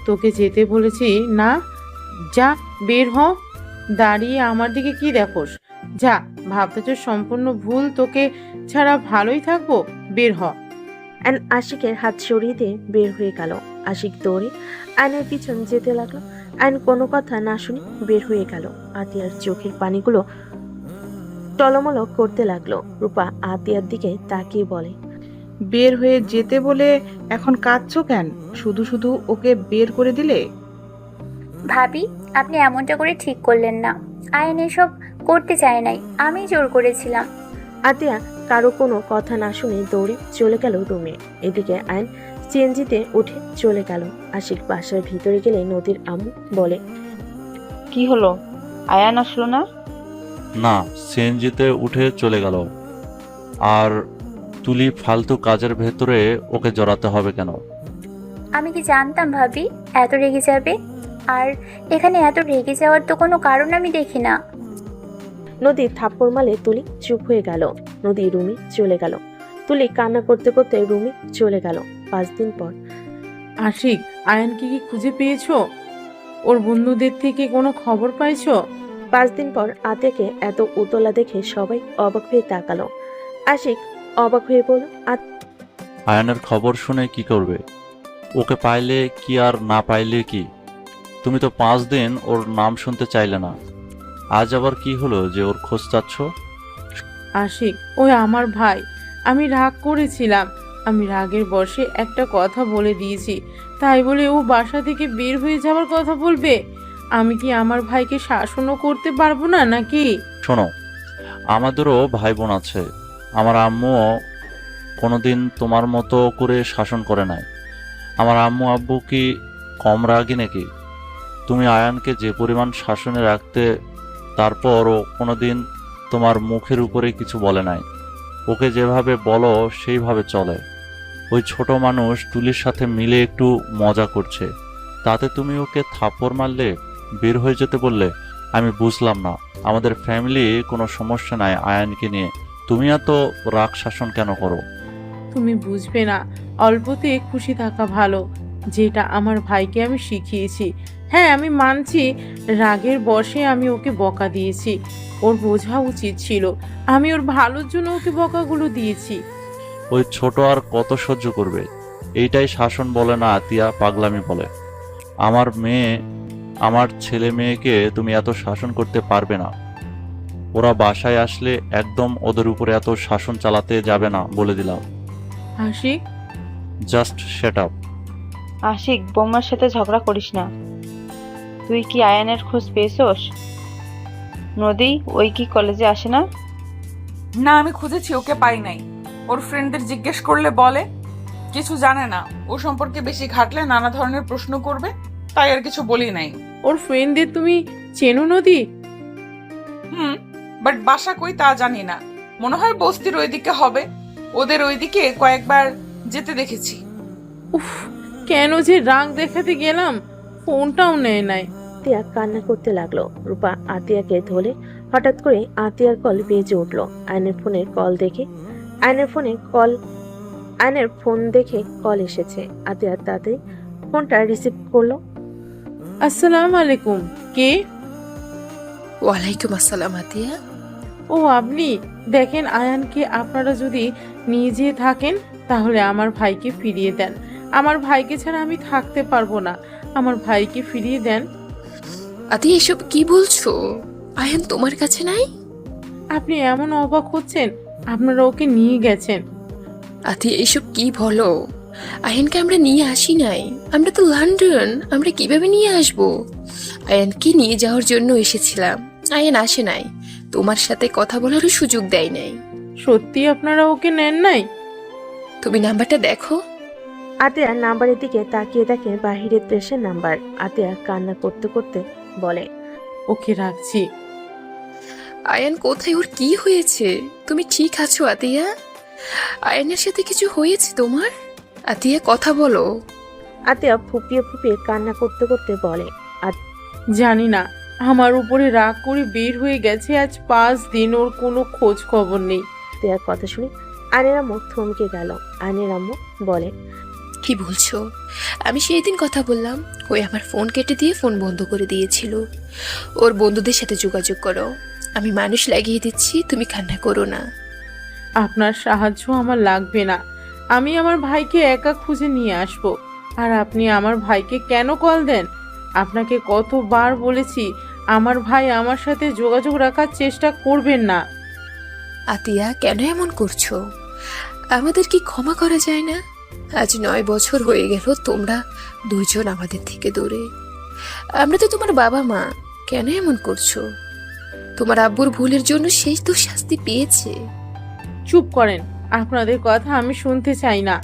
তোকে যেতে বলেছি না, যা বের হ। দাঁড়িয়ে আমার দিকে কি দেখোস? যা, ভাবতেছ সম্পূর্ণ ভুল, তোকে ছাড়া ভালোই থাকবো, বের হ। আশিকের হাত সরিয়ে দিয়ে বের হয়ে গেল। আশিক দৌড়ে আয়নের পিছন যেতে লাগলো। আয়ন কোনো কথা না শুনে বের হয়ে গেল। আতিয়ার চোখের পানিগুলো টলমল করতে লাগলো। রূপা আতিয়ার দিকে তাকিয়ে বলে, বের হয়ে যেতে বলে এখন কাঁদছো কেন? শুধু শুধু ওকে বের করে দিলে। ভাবি, আপনি এমনটা করে ঠিক করলেন না। আয়ন এসব করতে চায় নাই, আমি জোর করেছিলাম। আতিয়া কারো কোনো কথা না শুনে দৌড়ে চলে গেল রুমে। এদিকে আয়ন সিএনজিতে উঠে চলে গেল। আশিক বাসার ভিতরে গেলে নদীর আম্মু বলে, কি হলো, আয়ান আসলো না? না, সিএনজিতে উঠে চলে গেল। আর তুলি ফালতু কাজের ভেতরে ওকে জড়াতে হবে কেন? আমি কি জানতাম ভাবি এত রেগে যাবে? আর এখানে এত রেগে যাওয়ার তো কোনো কারণ আমি দেখি না। নদী থাপ্পড় মারলে তুলি চুপ হয়ে গেল। নদী রুমে চলে গেল। তুলি কান্না করতে করতে রুমে চলে গেল। 5 দিন পর আশিক, আয়ানকে কি খুঁজে পেয়েছো? ওর বন্ধুদের থেকে কোনো খবর পাইছো? 5 দিন পর আতিয়াকে এত উতলা দেখে সবাই অবাক হয়ে তাকালো। আশিক অবাক হয়ে বলল, আয়ানের খবর শুনে কি করবে? ওকে পাইলে কি আর না পাইলে কি? তুমি তো 5 দিন ওর নাম শুনতে চাইলে না, আজ আবার কি হলো যে ওর খোঁজ চাচ্ছ? আশিক, ওই আমার ভাই। আমি রাগ করেছিলাম। আমি রাগের বশে একটা কথা বলে দিয়েছি, তাই বলে ও বাসা থেকে বের হয়ে যাওয়ার কথা বলবে? আমি কি আমার ভাইকে শাসনও করতে পারবো না নাকি? শোনো, আমাদেরও ভাই বোন আছে। আমার আম্মুও কোনোদিন তোমার মতো করে শাসন করে নাই। আমার আম্মু আব্বু কি কম রাগী নাকি? তুমি আয়ানকে যে পরিমাণ শাসনে রাখতে, তারপর ও কোনোদিন তোমার মুখের উপরে কিছু বলে নাই। ওকে যেভাবে বলো সেইভাবে চলে। ওই ছোট মানুষ তুলির সাথে মিলে একটু মজা করছে, তাতে তুমি ওকে থাপ্পড় মারলে, বের হয়ে যেতে বললে। আমি বুঝলাম না, আমাদের ফ্যামিলি কোনো সমস্যা নাই আয়ানকে নিয়ে, তুমি এত রাগ শাসন কেন করো? তুমি বুঝবে না, অল্পতে খুশি থাকা ভালো, যেটা আমার ভাইকে আমি শিখিয়েছি। হ্যাঁ, আমি মানছি রাগের বশে আমি ওকে বকা দিয়েছি। ওর বোঝা উচিত ছিল আমি ওর ভালোর জন্য ওকে বকাগুলো দিয়েছি। ওই ছোট আর কত সহ্য করবে? এইটাই শাসন বলে না আতিয়া, পাগলামি বলে। আমার ছেলে মেয়েকে তুমি এত শাসন করতে পারবে না। ওরা বাসায় আসলে একদম ওদের উপরে এত শাসন চালাতে যাবে না, বলে দিলাম। Ashik, just shut up. Ashik, বৌমার সাথে ঝগড়া করিস না। তুই কি আয়ানের খোঁজ পেয়েছোস? নদী, ওই কি কলেজে আসে না? না, আমি খুঁজেছি, ওকে পাই নাই। ওর ফ্রেন্ডদের জিজ্ঞেস করলে বলে কিছু জানে না, ও সম্পর্কে বেশি ঘাটলে নানা ধরনের প্রশ্ন করবে, তাই আর কিছু বলি নাই। ওর ফ্রেন্ডদের তুমি চেনো নদী? বাট বাসা কই তা জানি না। মনে হয় বস্তির ওইদিকে হবে। ওদের ওইদিকে কয়েকবার যেতে দেখেছি। উফ, কেন যে রাগ দেখাতে গেলাম, ফোনটাও নেয় নাই। আতিয়া কান্না করতে লাগলো। রূপা আতিয়াকে ধরে হঠাৎ করে আতিয়ার কল বেজে উঠলো। আয়নের ফোন দেখে কল এসেছে। আতিয়া তাড়াতাড়ি ফোনটা রিসিভ করলো। আসসালামু আলাইকুম, কে? ওয়ালাইকুম আসসালাম আতিয়া। ও আপনি? দেখেন, আয়ানকে আপনারা যদি নিয়ে যেয়ে থাকেন তাহলে আমার ভাইকে ফিরিয়ে দেন। আমার ভাইকে ছাড়া আমি থাকতে পারবো না। আমার ভাইকে ফিরিয়ে দেন। আতিয়া, এসব কি বলছো? আয়ান তোমার কাছে নাই? আপনি এমন অবাক হচ্ছেন, আপনারা ওকে নিয়ে গেছেন। আতিয়া, এসব কি বলো? আয়ানকে আমরা নিয়ে আসি নাই। আমরা তো লন্ডন, আমরা কিভাবে নিয়ে আসবো? আয়ানকে নিয়ে যাওয়ার জন্য এসেছিলাম, আয়ান আসে নাই। তোমার সাথে কথা বলারও সুযোগ দেয় নাই। সত্যি আপনারা ওকে নেন নাই? তুমি নাম্বারটা দেখো। আতিয়া নাম্বারের দিকে তাকিয়ে দেখে বাহিরের দেশের নাম্বার। আতিয়া কান্না করতে করতে বলে, ওকে রাখছি। আয়ান কোথায়? ওর কি হয়েছে? তুমি ঠিক আছো আতিয়া? আয়ানের সাথে কিছু হয়েছে তোমার? আতিয়া, কথা বলো। আতিয়া ফুপিয়ে ফুপিয়ে কান্না করতে করতে বলে, জানি না, আমার উপরে রাগ করে বের হয়ে গেছে। আজ 5 দিন ওর কোনো খোঁজ খবর নেই। আতিয়ার কথা শুনে আয়নের আম্মু থমকে গেল। আয়নের আম্মু বলে, কি বলছো? আমি সেই দিন কথা বললাম, ওই আমার ফোন কেটে দিয়ে ফোন বন্ধ করে দিয়েছিল। ওর বন্ধুদের সাথে যোগাযোগ করো, আমি মানুষ লাগিয়ে দিচ্ছি, তুমি কান্না করো না। আপনার সাহায্য আমার লাগবে না। আমি আমার ভাইকে একা খুঁজে নিয়ে আসব। আর আপনি আমার ভাইকে কেন কল দেন? আপনাকে কতবার বলেছি আমার ভাই আমার সাথে যোগাযোগ রাখার চেষ্টা করবেন না। আতিয়া, কেন এমন করছো? আমাদের কি ক্ষমা করা যায় না? আজ 9 বছর হয়ে গেল তোমরা দুইজন আমাদের থেকে দূরে। আমরা তো তোমার বাবা মা, কেন এমন করছো? তোমার আব্বুর ভুলের জন্য সেই তো শাস্তি পেয়েছে। চুপ করেন, আপনাদের কথা আমি শুনতে চাই না।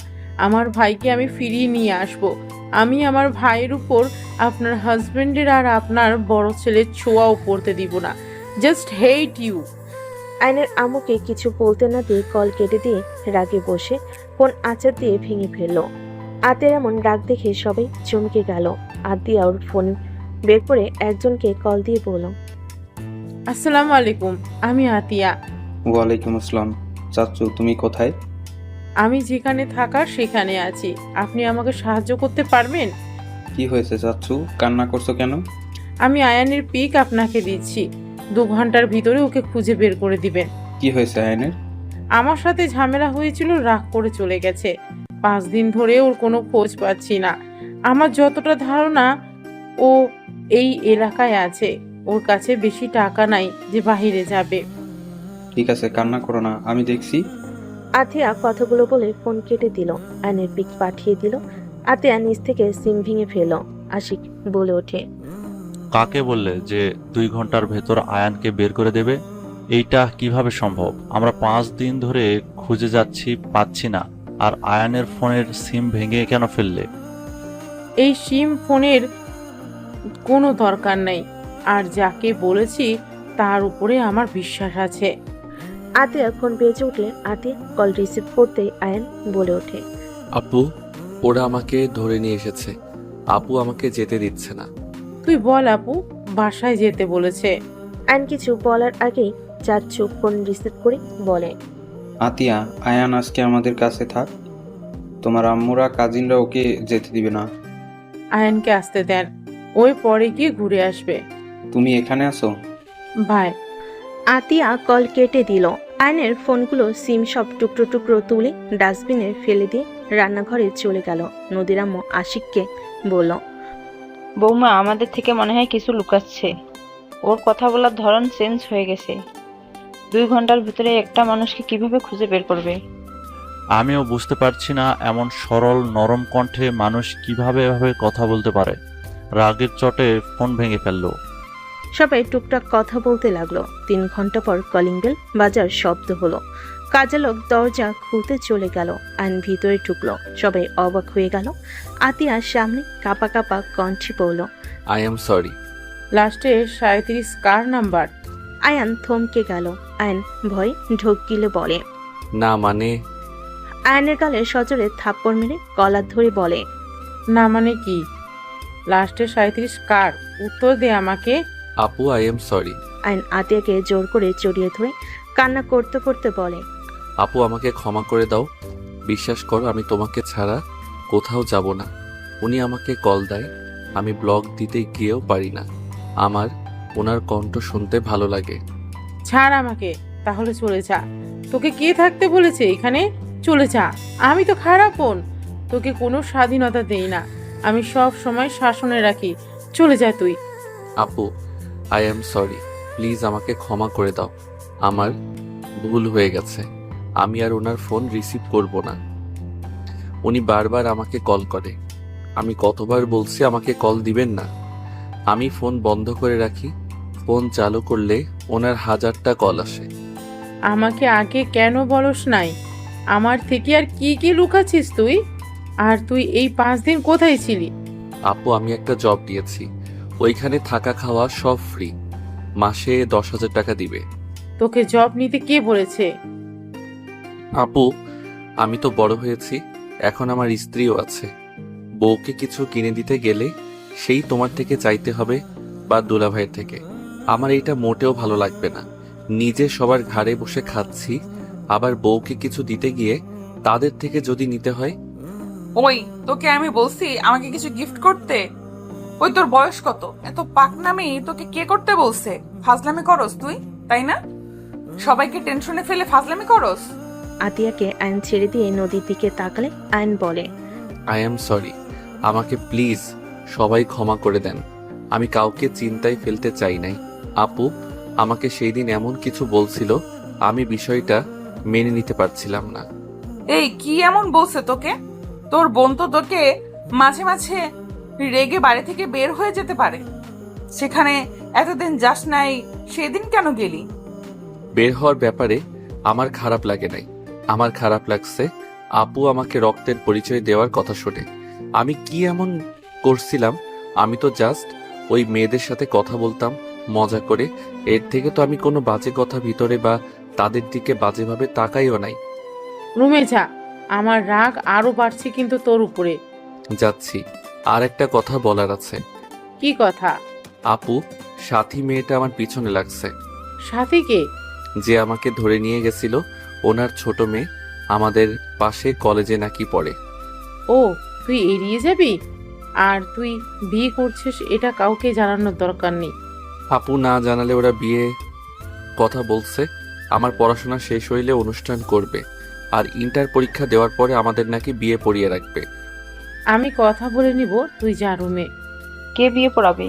আমার ভাইকে আমি ফিরিয়ে নিয়ে আসব। আমি আমার ভাইয়ের উপর আপনার হাজবেন্ডের আর আপনার বড় ছেলের ছোঁয়াও পড়তে দিব না। Just hate you. আয়নের আম্মুকে কিছু বলতে না দিয়ে কল কেটে দিয়ে রাগে বসে ফোন আচার দিয়ে ভেঙে ফেললো। আতিয়ার এমন রাগ দেখে সবাই চমকে গেল। আতিয়া ওর ফোন বের করে একজনকে কল দিয়ে বলল, আসসালামু আলাইকুম, আমি আতিয়া। ওয়ালাইকুম আসসালাম। চাচু, তুমি কোথায়? আমি যেখানে থাকার সেখানে আছি। আপনি আমাকে সাহায্য করতে পারবেন? কি হয়েছে চাচ্ছু, কান্না করছো কেন? আমি আয়ানের পিক আপনাকে দিচ্ছি। 2 ঘন্টার ভিতরে ওকে খুঁজে বের করে দিবেন। কি হয়েছে আয়নের? আমার সাথে ঝামেলা হয়েছিল, রাগ করে চলে গেছে। 5 দিন ধরে ওর কোনো খোঁজ পাচ্ছি না। আমার যতটা ধারণা ও এই এলাকায় আছে। ওর কাছে বেশি টাকা নাই যে বাইরে যাবে। ঠিক আছে, কান্না করো না, আমি দেখছি। আতিয়া কথাগুলো বলে ফোন কেটে দিল। আয়নের পিক পাঠিয়ে দিল। আতিয়া নিচ থেকে সিম ভেঙে ফেল। আশিক বলে ওঠে, কাকে বললে যে 2 ঘন্টার ভেতর আয়ানকে বের করে দেবে? এইটা কিভাবে সম্ভব? আমরা 5 দিন ধরে খুঁজে যাচ্ছি, পাচ্ছি না। আর আয়ানের ফোনের সিম ভেঙে কেন ফেললে? এই সিম ফোনের কোনো দরকার নেই। আর যাকে বলেছি তার উপরে আমার বিশ্বাস আছে। আতিয়া ফোন বেজে উঠলে আতিয়া কল রিসিভ করতেই আয়ান বলে ওঠে, আপু, ওরা আমাকে ধরে নিয়ে এসেছে। আপু আমাকে যেতে দিচ্ছে না। তুই বল আপু, বাসায় যেতে বলেছে। আয়ন কিছু বলার আগেই চাচ্চু ফোন রিসিভ করে বলে, আতিয়া, আয়ান আজকে আমাদের কাছে থাক। তোমার আম্মুরা কাজিনরা ওকে যেতে দিবে না। আয়ানকে আসতে দেন, ওই পরে গিয়ে ঘুরে আসবে। তুমি এখানে আসো। বাই। আতিয়া কল কেটে দিল। আয়নের ফোনগুলো সিম সব টুকরো টুকরো তুলে ডাস্টবিনে ফেলে দিয়ে রান্নাঘরে চলে গেল। নদীর আম্মু আশিককে বলল, বৌমা আমাদের থেকে মনে হয় কিছু লুকাচ্ছে। ওর কথা বলার ধরন চেঞ্জ হয়ে গেছে। 2 ঘন্টার ভিতরে একটা মানুষকে কিভাবে খুঁজে বের করবে? আমিও বুঝতে পারছি না, এমন সরল নরম কণ্ঠে মানুষ কিভাবে এভাবে কথা বলতে পারে। রাগের চটে ফোন ভেঙে ফেললো। সবাই টুকটাক কথা বলতে লাগলো। 3 ঘন্টা পর কলিং বেল বাজার শব্দ হলো। কাজের লোক দরজা খুলতে চলে গেল। আইন ভিতরে ঢুকলো। সবাই অবাক হয়ে গেল। আতিয়ার সামনে কাপা কাপা কণ্ঠে বলল, আই এম সরি। লাস্টে 37 কার নাম্বার? আয়ান থমকে গেল। আয়ন ভয় ঢোক গিলে বলে, না মানে, আয়নের গালে সজোরে থাপ্পড় মেরে কলার ধরে বলে, না মানে কি? লাস্টে 37 কার? উত্তর দে আমাকে। আপু আই এম সরি। আয়ন আতিয়াকে জোর করে জড়িয়ে ধরে কান্না করতে করতে বলে, আপু আমাকে ক্ষমা করে দাও। বিশ্বাস করো, আমি তোমাকে ছাড়া কোথাও যাব না। উনি আমাকে কল দেয়, আমি ব্লগ দিতে গিয়েও পারি না। আমার ওনার কণ্ঠ শুনতে ভালো লাগে। ছাড় আমাকে, তাহলে চলে যা। তোকে কে থাকতে বলেছে এখানে? চলে যা। আমি তো খারাপ বোন, তোকে কোনো স্বাধীনতা দেই না। আমি সব সময় শাসনে রাখি। চলে যা তুই। আপু আই এম সরি, প্লিজ আমাকে ক্ষমা করে দাও। আমার ভুল হয়ে গেছে। আমি আর ওনার ফোন রিসিভ করব না। উনি বারবার আমাকে কল করে। আমি কতবার বলছি আমাকে কল দিবেন না। আমি ফোন বন্ধ করে রাখি। ফোন চালু করলে ওনার 1000টা কল আসে। আমাকে আগে কেন বলস নাই? আমার থেকে আর কি কি লুকাচ্ছিস তুই? আর তুই এই 5 দিন কোথায় ছিলি? আপু আমি একটা জব দিয়েছি, ওইখানে থাকা খাওয়া সব ফ্রি। মাসে 10,000 টাকা দিবে। তোকে জব নিতে কে বলেছে? আপু আমি তো বড় হয়েছি, এখন আমার স্ত্রীও আছে। বউকে কিছু কিনে দিতে গেলে সেই তোমার থেকে চাইতে হবে বা দুলাভাইয়ের থেকে। আমার এইটা মোটেও ভালো লাগবে না। নিজে সবার ঘাড়ে বসে খাচ্ছি, আবার বউকে কিছু দিতে গিয়ে তাদের থেকে যদি নিতে হয়। ওই তোকে আমি বলছি আমাকে কিছু গিফট করতে? ওই তোর বয়স কত? এত পাকনামি তোকে কে করতে বলছে? ফাজলামি করস তুই, তাই না? সবাইকে টেনশনে ফেলে ফাজলামি করস। আতিয়াকে আয়ন ছেড়ে দিয়ে নদীর দিকে তাকালে আয়ন বলে, আই এম সরি, আমাকে প্লিজ সবাই ক্ষমা করে দেন। আমি কাউকে চিন্তায় ফেলতে চাই নাই। আপু আমাকে সেই দিন এমন কিছু বলছিল, আমি বিষয়টা মেনে নিতে পারছিলাম না। এই কি এমন বলছে তোকে? তোর বোন তো তোকে মাঝে মাঝে রেগে বাড়ি থেকে বের হয়ে যেতে পারে। সেখানে এতদিন যাস নাই, সেদিন কেন গেলি? বের হওয়ার ব্যাপারে আমার খারাপ লাগে নাই। আমার খারাপ লাগছে আপু আমাকে রক্তের পরিচয় দেওয়ার কথা শুনে। আমি কি এমন করছিলাম? আমি তো জাস্ট ওই মেয়েদের সাথে কথা বলতাম মজা করে। এর থেকে তো আমি কোনো বাজে কথা ভিতরে বা তাদের দিকে বাজেভাবে তাকাইও নাই। রুমে যা। আমার রাগ আরো বাড়ছে কিন্তু তোর উপরে। যাচ্ছি। আর একটা কথা বলার আছে। কি কথা? আপু সাথী মেয়েটা আমার পিছনে লাগছে। সাথীকে? যে আমাকে ধরে নিয়ে গেছিল, ওনার ছোট মেয়ে। আমাদের পাশে কলেজে নাকি পড়ে। ও, তুই এড়িয়ে যাবি? আর তুই বিয়ে করছিস এটা কাউকে জানানোর দরকার নেই। আপু না জানালে ওরা বিয়ে কথা বলছে। আমার পড়াশোনা শেষ হইলে অনুষ্ঠান করবে, আর ইন্টার পরীক্ষা দেওয়ার পরে আমাদের নাকি বিয়ে পড়িয়ে রাখবে। আমি কথা বলে নিব, তুই যা রুমে। কে বিয়ে পড়াবে?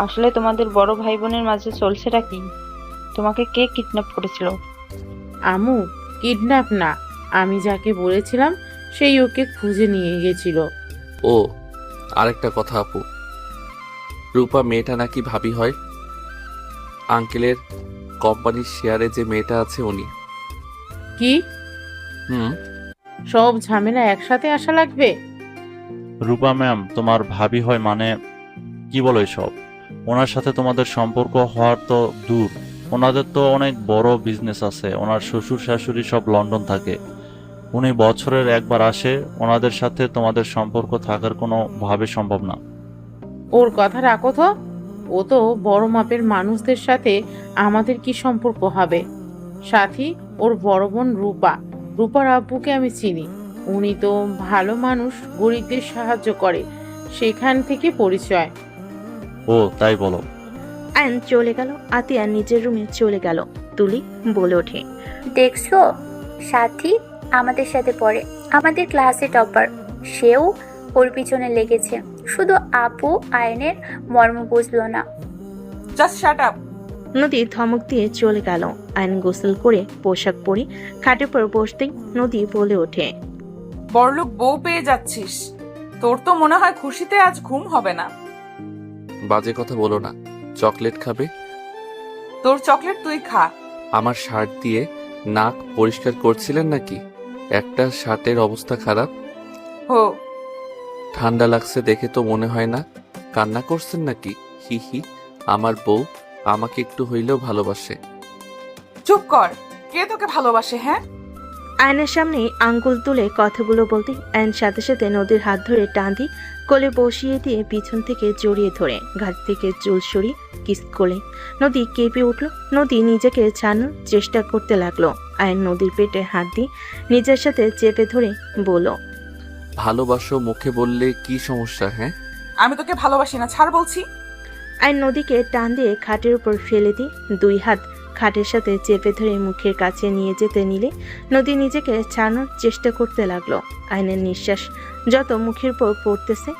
আসলে তোমাদের বড় ভাই বোনের মাঝে চলছেটা কি? তোমাকে কে কিডন্যাপ করেছিল? আমু, কিডন্যাপ না, আমি যাকে বলেছিলাম সেই ওকে খুঁজে নিয়ে গেছিল। ও, আরেকটা কথা আপু, রূপা মেয়েটা নাকি ভাবি হয়। আঙ্কেলের কোম্পানির শেয়ারে যে মেয়েটা আছে উনি। কি? হুম। সব ঝামেলা একসাথে আসা লাগবে? রূপা ম্যাম তোমার ভাবি হয় মানে? কি বলো এসব? ওনার সাথে তোমাদের সম্পর্ক হওয়ার তো দূর, ওনাদের তো অনেক বড় বিজনেস আছে। ওনার শ্বশুর শাশুড়ি সব লন্ডন থাকে, উনি বছরের একবার আসে। ওনাদের সাথে তোমাদের সম্পর্ক থাকার কোনো ভাবে সম্ভব না। ওর কথা রাখো তো। ও তো বড় মাপের মানুষদের সাথে আমাদের কি সম্পর্ক হবে? সাথী, ওর বড় বোন রূপা। রূপার আব্বুকে আমি চিনি, উনি তো ভালো মানুষ, গরিবদের সাহায্য করে, সেখান থেকে পরিচয়। ও তাই বলো? আয়ন চলে গেল। আতিয়া নিজের রুমে চলে গেল। তুলি বলে ওঠে, দেখছো, সাথী আমাদের সাথে পড়ে, আমাদের ক্লাসে টপার, সেও ওর পিছনে লেগেছে। শুধু আপু আয়নের মর্ম বুঝলো না। Just shut up. নদী ধমক দিয়ে চলে গেল। আয়ন গোসল করে পোশাক পরে খাটের পর বসতেই নদী বলে ওঠে, বড়লোক বউ পেয়ে যাচ্ছিস, তোর তো মনে হয় খুশিতে আজ ঘুম হবে না। বাজে কথা বলো না। চকলেট খাবে? তোর চকলেট তুই খা। আমার শার্ট দিয়ে নাক পরিষ্কার করছিলেন নাকি? একটা শার্টের অবস্থা খারাপ। হো, ঠান্ডা লাগছে দেখে তো মনে হয় না। কান্না করছেন নাকি? হি হি, আমার বউ আমাকে একটু হইলেও ভালোবাসে। চুপ কর, কে তোকে ভালোবাসে? হ্যাঁ, আয়নের সামনে আঙ্গুল তুলে কথাগুলো বলতে আয়ন সাথে সাথে নদীর হাত ধরে টান দিয়ে কোলে বসিয়ে দিয়ে পিছন থেকে জড়িয়ে ধরে ঘাট থেকে চুল সরিয়ে কিস করলে নদী কেঁপে উঠল। নদী নিজেকে ছাড়ানোর চেষ্টা করতে লাগলো। আয়ন নদীর পেটে হাত দিয়ে নিজের সাথে চেপে ধরে বলল, ভালোবাসো মুখে বললে কি সমস্যা? হ্যাঁ, আমি তোকে ভালোবাসি না, ছাড় বলছি। আয়ন নদীকে টান দিয়ে খাটের উপর ফেলে দিয়ে দুই হাত খাটের সাথে চেপে ধরে মুখের কাছে নিয়ে যেতে নিলে নদী নিজেকে ছাড়ানোর চেষ্টা করতে লাগলো। আয়নের নিঃশ্বাস যত মুখের উপর পড়তেছে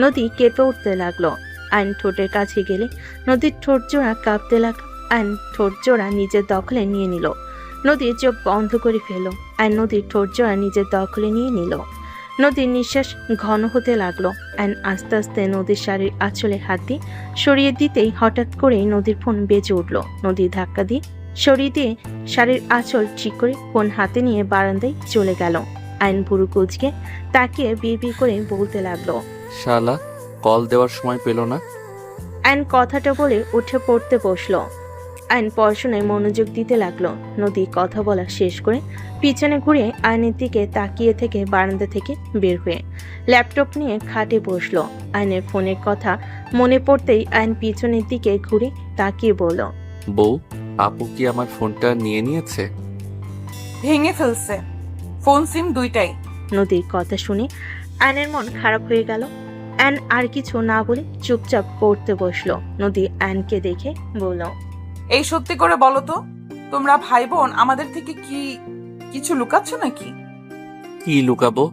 নদী কেঁপে উঠতে লাগলো। আয়ন ঠোঁটের কাছে গেলে নদীর ঠোঁট জোড়া কাঁপতে লাগলো। আয়ন ঠোঁট জোড়া নিজের দখলে নিয়ে নিল। নদীর চোখ বন্ধ করে ফেলল। আয়ন নদীর ঠোঁট জোড়া নিজের দখলে নিয়ে নিল। নদীর নিঃশ্বাস ঘন হতে লাগলো। আয়ন আস্তে আস্তে নদীর শাড়ির আঁচলে হাত দিয়ে সরিয়ে দিতেই হঠাৎ করেই নদীর ফোন বেজে উঠল। নদী ধাক্কা দিয়ে সরিয়ে দিয়ে শাড়ির আঁচল ঠিক করে ফোন হাতে নিয়ে বারান্দায় চলে গেল। আয়ন ভুরু কুচকে তাকিয়ে বিড়বিড় করে বলতে লাগলো, শালা কল দেওয়ার সময় পেল না। আয়ন কথাটা বলে উঠে পড়তে বসলো। আয়ন পড়াশোনায় মনোযোগ দিতে লাগলো। নদী কথা বলা শেষ করে পিছনে ঘুরে আয়নের দিকে তাকিয়ে থেকে বারান্দা থেকে বের হয়ে ল্যাপটপ নিয়ে খাটে বসলো। আয়নের ফোনের কথা মনে পড়তেই আয়ন পিছনের দিকে ঘুরে তাকিয়ে বলল, বউ, আপু কি আমার ফোনটা নিয়ে নিয়েছে? ভেঙে ফেলছে, ফোন সিম দুইটাই। নদীর কথা শুনে আয়নের মন খারাপ হয়ে গেল। আয়ন আর কিছু না বলে চুপচাপ পড়তে বসলো। নদী আয়নকে দেখে বলল, এই সত্যি করে বলো তো, তোমরা ভাই বোন আমাদের থেকে কি কিছু লুকাচ্ছ নাকি? কি লুকাবো?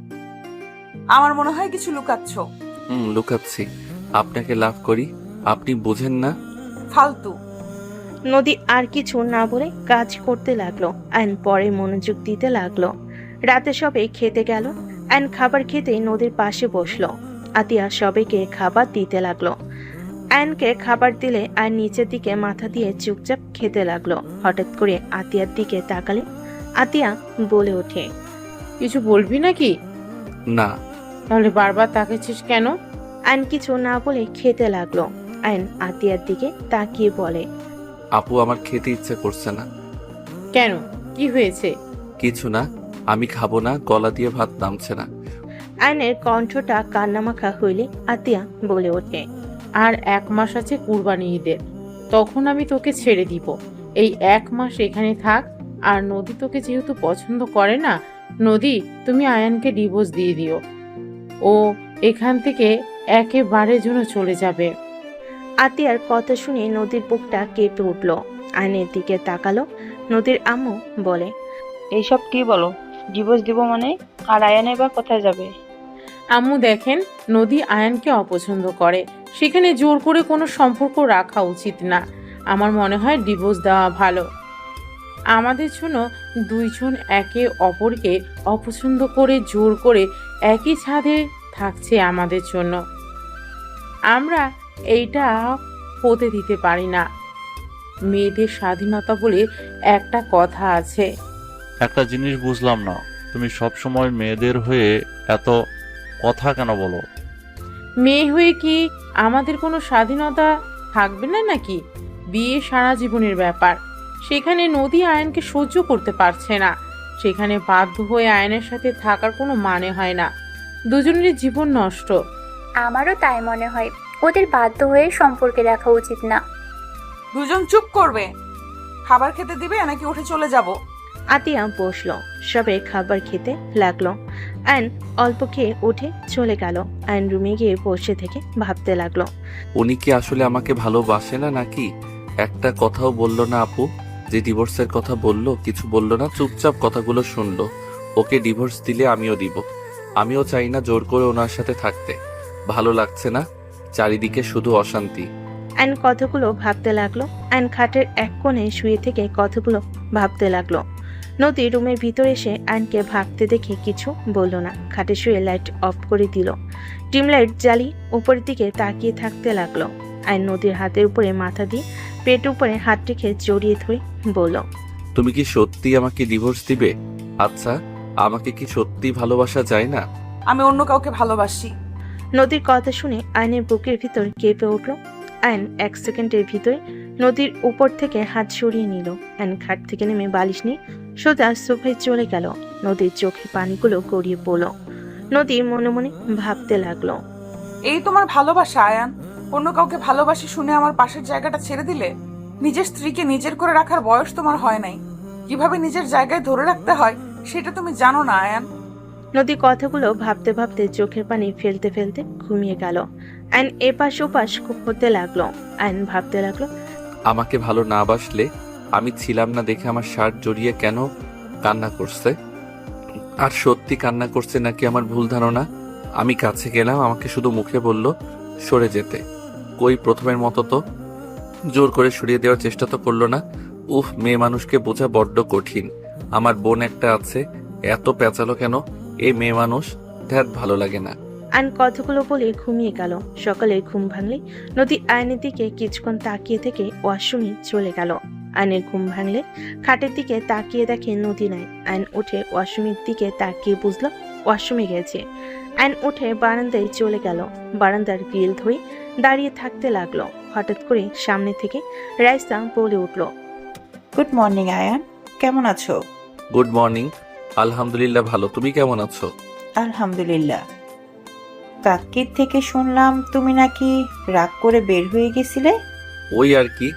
আমার মনে হয় কিছু লুকাচ্ছ। লুকাচ্ছি। আপনাকে লাভ করি, আপনি বুঝেন না। ফালতু। নদী আর কিছু না বলে কাজ করতে লাগলো। আয়ন পরে মনোযোগ দিতে লাগলো। রাতে সবাই খেতে গেল। আয়ন খাবার খেতে নদীর পাশে বসলো। আতিয়া সবাইকে খাবার দিতে লাগলো। আয়নকে খাবার দিলে আয়ন নিচের দিকে মাথা দিয়ে চুপচাপ খেতে লাগলো। হঠাৎ করে আতিয়ার দিকে তাকালে আতিয়া বলে ওঠে, কিছু বলবি নাকি? না। তাহলে বারবার তাকাচ্ছিস কেন? আয়ন কিছু না বলে খেতে লাগলো। আয়ন আতিয়ার দিকে তাকিয়ে বলে, আপু আমার খেতে ইচ্ছে করছে না। কেন, কি হয়েছে? কিছু না, আমি খাবো না, গলা দিয়ে ভাত নামছে না। আয়নের কণ্ঠটা কান্নামাখা হইলে আতিয়া বলে ওঠে, আর 1 মাস আছে কুরবানি ঈদের, তখন আমি তোকে ছেড়ে দিব। এই 1 মাস এখানে থাক, আর নদী তোকে যেহেতু পছন্দ করে না, নদী তুমি আয়ানকে ডিভোর্স দিয়ে দিও। ও এখান থেকে একেবারে জন্য চলে যাবে। আতিয়ার কথা শুনে নদীর বুকটা কেঁপে উঠল। আয়নের দিকে তাকালো। নদীর আম্মু বলে, এইসব কি বলো? ডিভোর্স দিব মানে? আর আয়ান এবার কোথায় যাবে? আম্মু দেখেন, নদী আয়ানকে অপছন্দ করে, সেখানে জোর করে কোনো সম্পর্ক রাখা উচিত না। আমার মনে হয় ডিভোর্স দেওয়া ভালো। আমাদের জন্য দুইজন একে অপরকে অপছন্দ করে জোর করে একই ছাদে থাকছে আমাদের জন্য। আমরা এইটা হতে দিতে পারি না। মেয়েদের স্বাধীনতা বলে একটা কথা আছে। একটা জিনিস বুঝলাম না, তুমি সব সময় মেয়েদের হয়ে এত কথা কেন বলো? মেয়ে হয়ে কি আমাদের কোনো স্বাধীনতা থাকবে না নাকি? বিয়ে সারা জীবনের ব্যাপার। সেখানে নদী আয়নকে সহ্য করতে পারছে না, সেখানে বাধ্য হয়ে আয়নের সাথে থাকার কোনো মানে হয় না। দুজনের জীবন নষ্ট। আমারও তাই মনে হয়, ওদের বাধ্য হয়ে সম্পর্কে রাখা উচিত না। দুজন চুপ করবে। খাবার খেতে দিবে নাকি উঠে চলে যাব? আতিয়া বসলো। সবাই খাবার খেতে লাগলো। আয়ন অল্প খেয়ে উঠে চলে গেল। আয়ন রুমে গিয়ে বসে থেকে ভাবতে লাগলো। উনি কি আসলে আমাকে ভালোবাসে না নাকি? একটা কথাও বললো না আপু। যে ডিভোর্সের কথা বললো কিছু বললো না, চুপচাপ কথাগুলো শুনলো। ওকে ডিভোর্স দিলে আমিও দিব। আমিও চাই না জোর করে ওনার সাথে থাকতে। ভালো লাগছে না, চারিদিকে শুধু অশান্তি। আয়ন কথাগুলো ভাবতে লাগলো। আয়ন খাটের এক কোণে শুয়ে থেকে কথাগুলো ভাবতে লাগলো। নদী রুমের ভিতর এসে আয়নকে ভাবতে দেখে কিছু বলল না। খাটে শুয়ে লাইট অফ করে দিল। ডিম লাইট জ্বালিয়ে উপরের দিকে তাকিয়ে থাকতে লাগলো। আয়ন নদীর হাতের উপরে মাথা দিয়ে পেট উপরে হাত রেখে জড়িয়ে ধরে বলল, তুমি কি সত্যি আমাকে ডিভোর্স দিবে? আচ্ছা, আমাকে কি সত্যি ভালোবাসা যায় না? আমি অন্য কাউকে ভালোবাসি। নদীর কথা শুনে আয়নের বুকের ভিতর কেঁপে উঠল। আয়ন এক সেকেন্ডের ভিতরে নদীর উপর থেকে হাত সরিয়ে নিল। আয়ন খাট থেকে নেমে বালিশ নিয়ে সোজা সোফায় চলে গেল। নদীর চোখে পানিগুলো গড়িয়ে পড়ল। নদী মনে মনে ভাবতে লাগলো, এই তোমার ভালোবাসা আয়ান? অন্য কাউকে ভালোবাসি শুনে আমার পাশের জায়গাটা ছেড়ে দিলে? নিজের স্ত্রীকে নিজের করে রাখার বয়স তোমার হয় নাই। কিভাবে নিজের জায়গায় ধরে রাখতে হয় সেটা তুমি জানো না আয়ান। নদী কথাগুলো ভাবতে ভাবতে চোখের পানি ফেলতে ফেলতে ঘুমিয়ে গেল। আয়ন এপাশ ওপাশ হতে লাগলো। আয়ন ভাবতে লাগলো, আমাকে ভালো না বাসলে আমি ছিলাম না দেখে আমার শার্ট জড়িয়ে কেন কান্না করছে? আর সত্যি কান্না করছে নাকি আমার ভুল ধারণা? আমি কাছে গেলাম, আমাকে শুধু মুখে বলল সরে যেতে। কই প্রথমের মতো তো জোর করে সরিয়ে দেওয়ার চেষ্টা তো করলো না। উফ, মেয়ে মানুষকে বোঝা বড্ড কঠিন। আমার বোন একটা আছে, এত পেঁচালো কেন এই মেয়ে মানুষ? ধ্যাত, ভালো লাগে না। আয়ন কথাগুলো বলে ঘুমিয়ে গেল। সকালে ঘুম ভাঙলে নদী আয়নের দিকে কিছুক্ষণ তাকিয়ে থেকে ওয়াশরুমে চলে গেল। আয়নের ঘুম ভাঙলে খাটের দিকে তাকিয়ে দেখে নদী নাই। আয়ন উঠে ওয়াশরুমের দিকে তাকিয়ে বুঝলো ওয়াশরুমে গেছে। আয়ন উঠে বারান্দায় চলে গেল। বারান্দার গ্রিল ধরে দাঁড়িয়ে থাকতে লাগলো। হঠাৎ করে সামনে থেকে রাইসা বলে উঠল, গুড মর্নিং আয়ান, কেমন আছো? Good morning. আলহামদুলিল্লাহ ভালো, তুমি কেমন আছো? আলহামদুলিল্লাহ। কাকির থেকে শুনলাম তুমি নাকি রাগ করে বের হয়ে গেছিলে। ওই আর কি।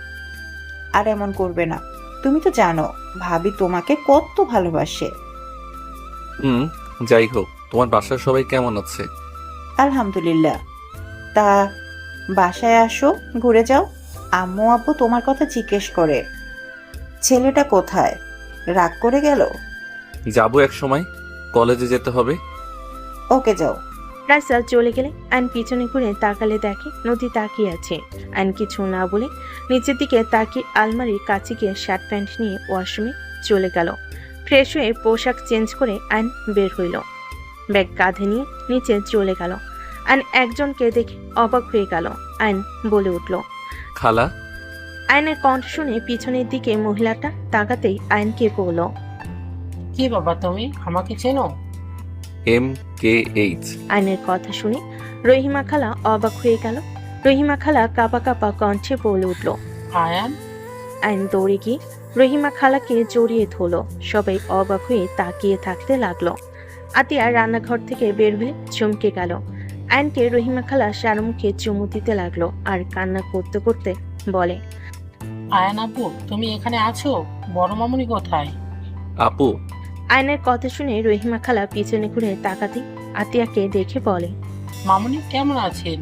আর এমন করবে না, তুমি তো জানো ভাবি তোমাকে কত ভালোবাসে। যাই হোক, তোমার বাসার সবাই কেমন আছে? আলহামদুলিল্লাহ। তা বাসায় আসো, ঘুরে যাও। আম্মু আব্বু তোমার কথা জিজ্ঞেস করে। ছেলেটা কোথায়, রাগ করে গেল? যাবো এক সময়, কলেজে যেতে হবে। ওকে যাও। রাইসা চলে গেলে আয়ন পিছনে ঘুরে তাকালে দেখে নদী তাকিয়ে আছে। আয়ন কিছু না বলে নিচের দিকে তাকিয়ে আলমারির কাছে গিয়ে শার্ট প্যান্ট নিয়ে ওয়াশরুমে চলে গেল। ফ্রেশ হয়ে পোশাক চেঞ্জ করে আয়ন বের হইল। ব্যাগ কাঁধে নিয়ে নিচে চলে গেল। আয়ন একজনকে দেখে অবাক হয়ে গেল। আয়ন বলে উঠল, খালা। আয়নের কণ্ঠ শুনে পিছনের দিকে মহিলাটা তাকাতেই আয়নকে বলল, কি বাবা তুমি আমাকে চেনো? MKH। আয়নের কথা শুনে রহিমা খালা অবাক হয়ে গেল। রহিমা খালা কাঁপা কাঁপা কণ্ঠে বলে উঠল, আয়ান। আয়ন দৌড়ে গিয়ে রহিমা খালাকে জড়িয়ে ধরল। সবাই অবাক হয়ে তাকিয়ে থাকতে লাগলো। আতিয়া রান্নাঘর থেকে বের হয়ে চমকে গেল। আয়নকে রহিমা খালা সারমুখে চুমু দিতে লাগলো আর কান্না করতে করতে বলে, আয়ান আপু তুমি এখানে আছো? বড় মামুনি কোথায়? আপু, আয়নের কথা শুনে রহিমা খালা পিছনে ঘুরে তাকাতে আতিয়াকে দেখে বলে, মামুনি কেমন আছেন?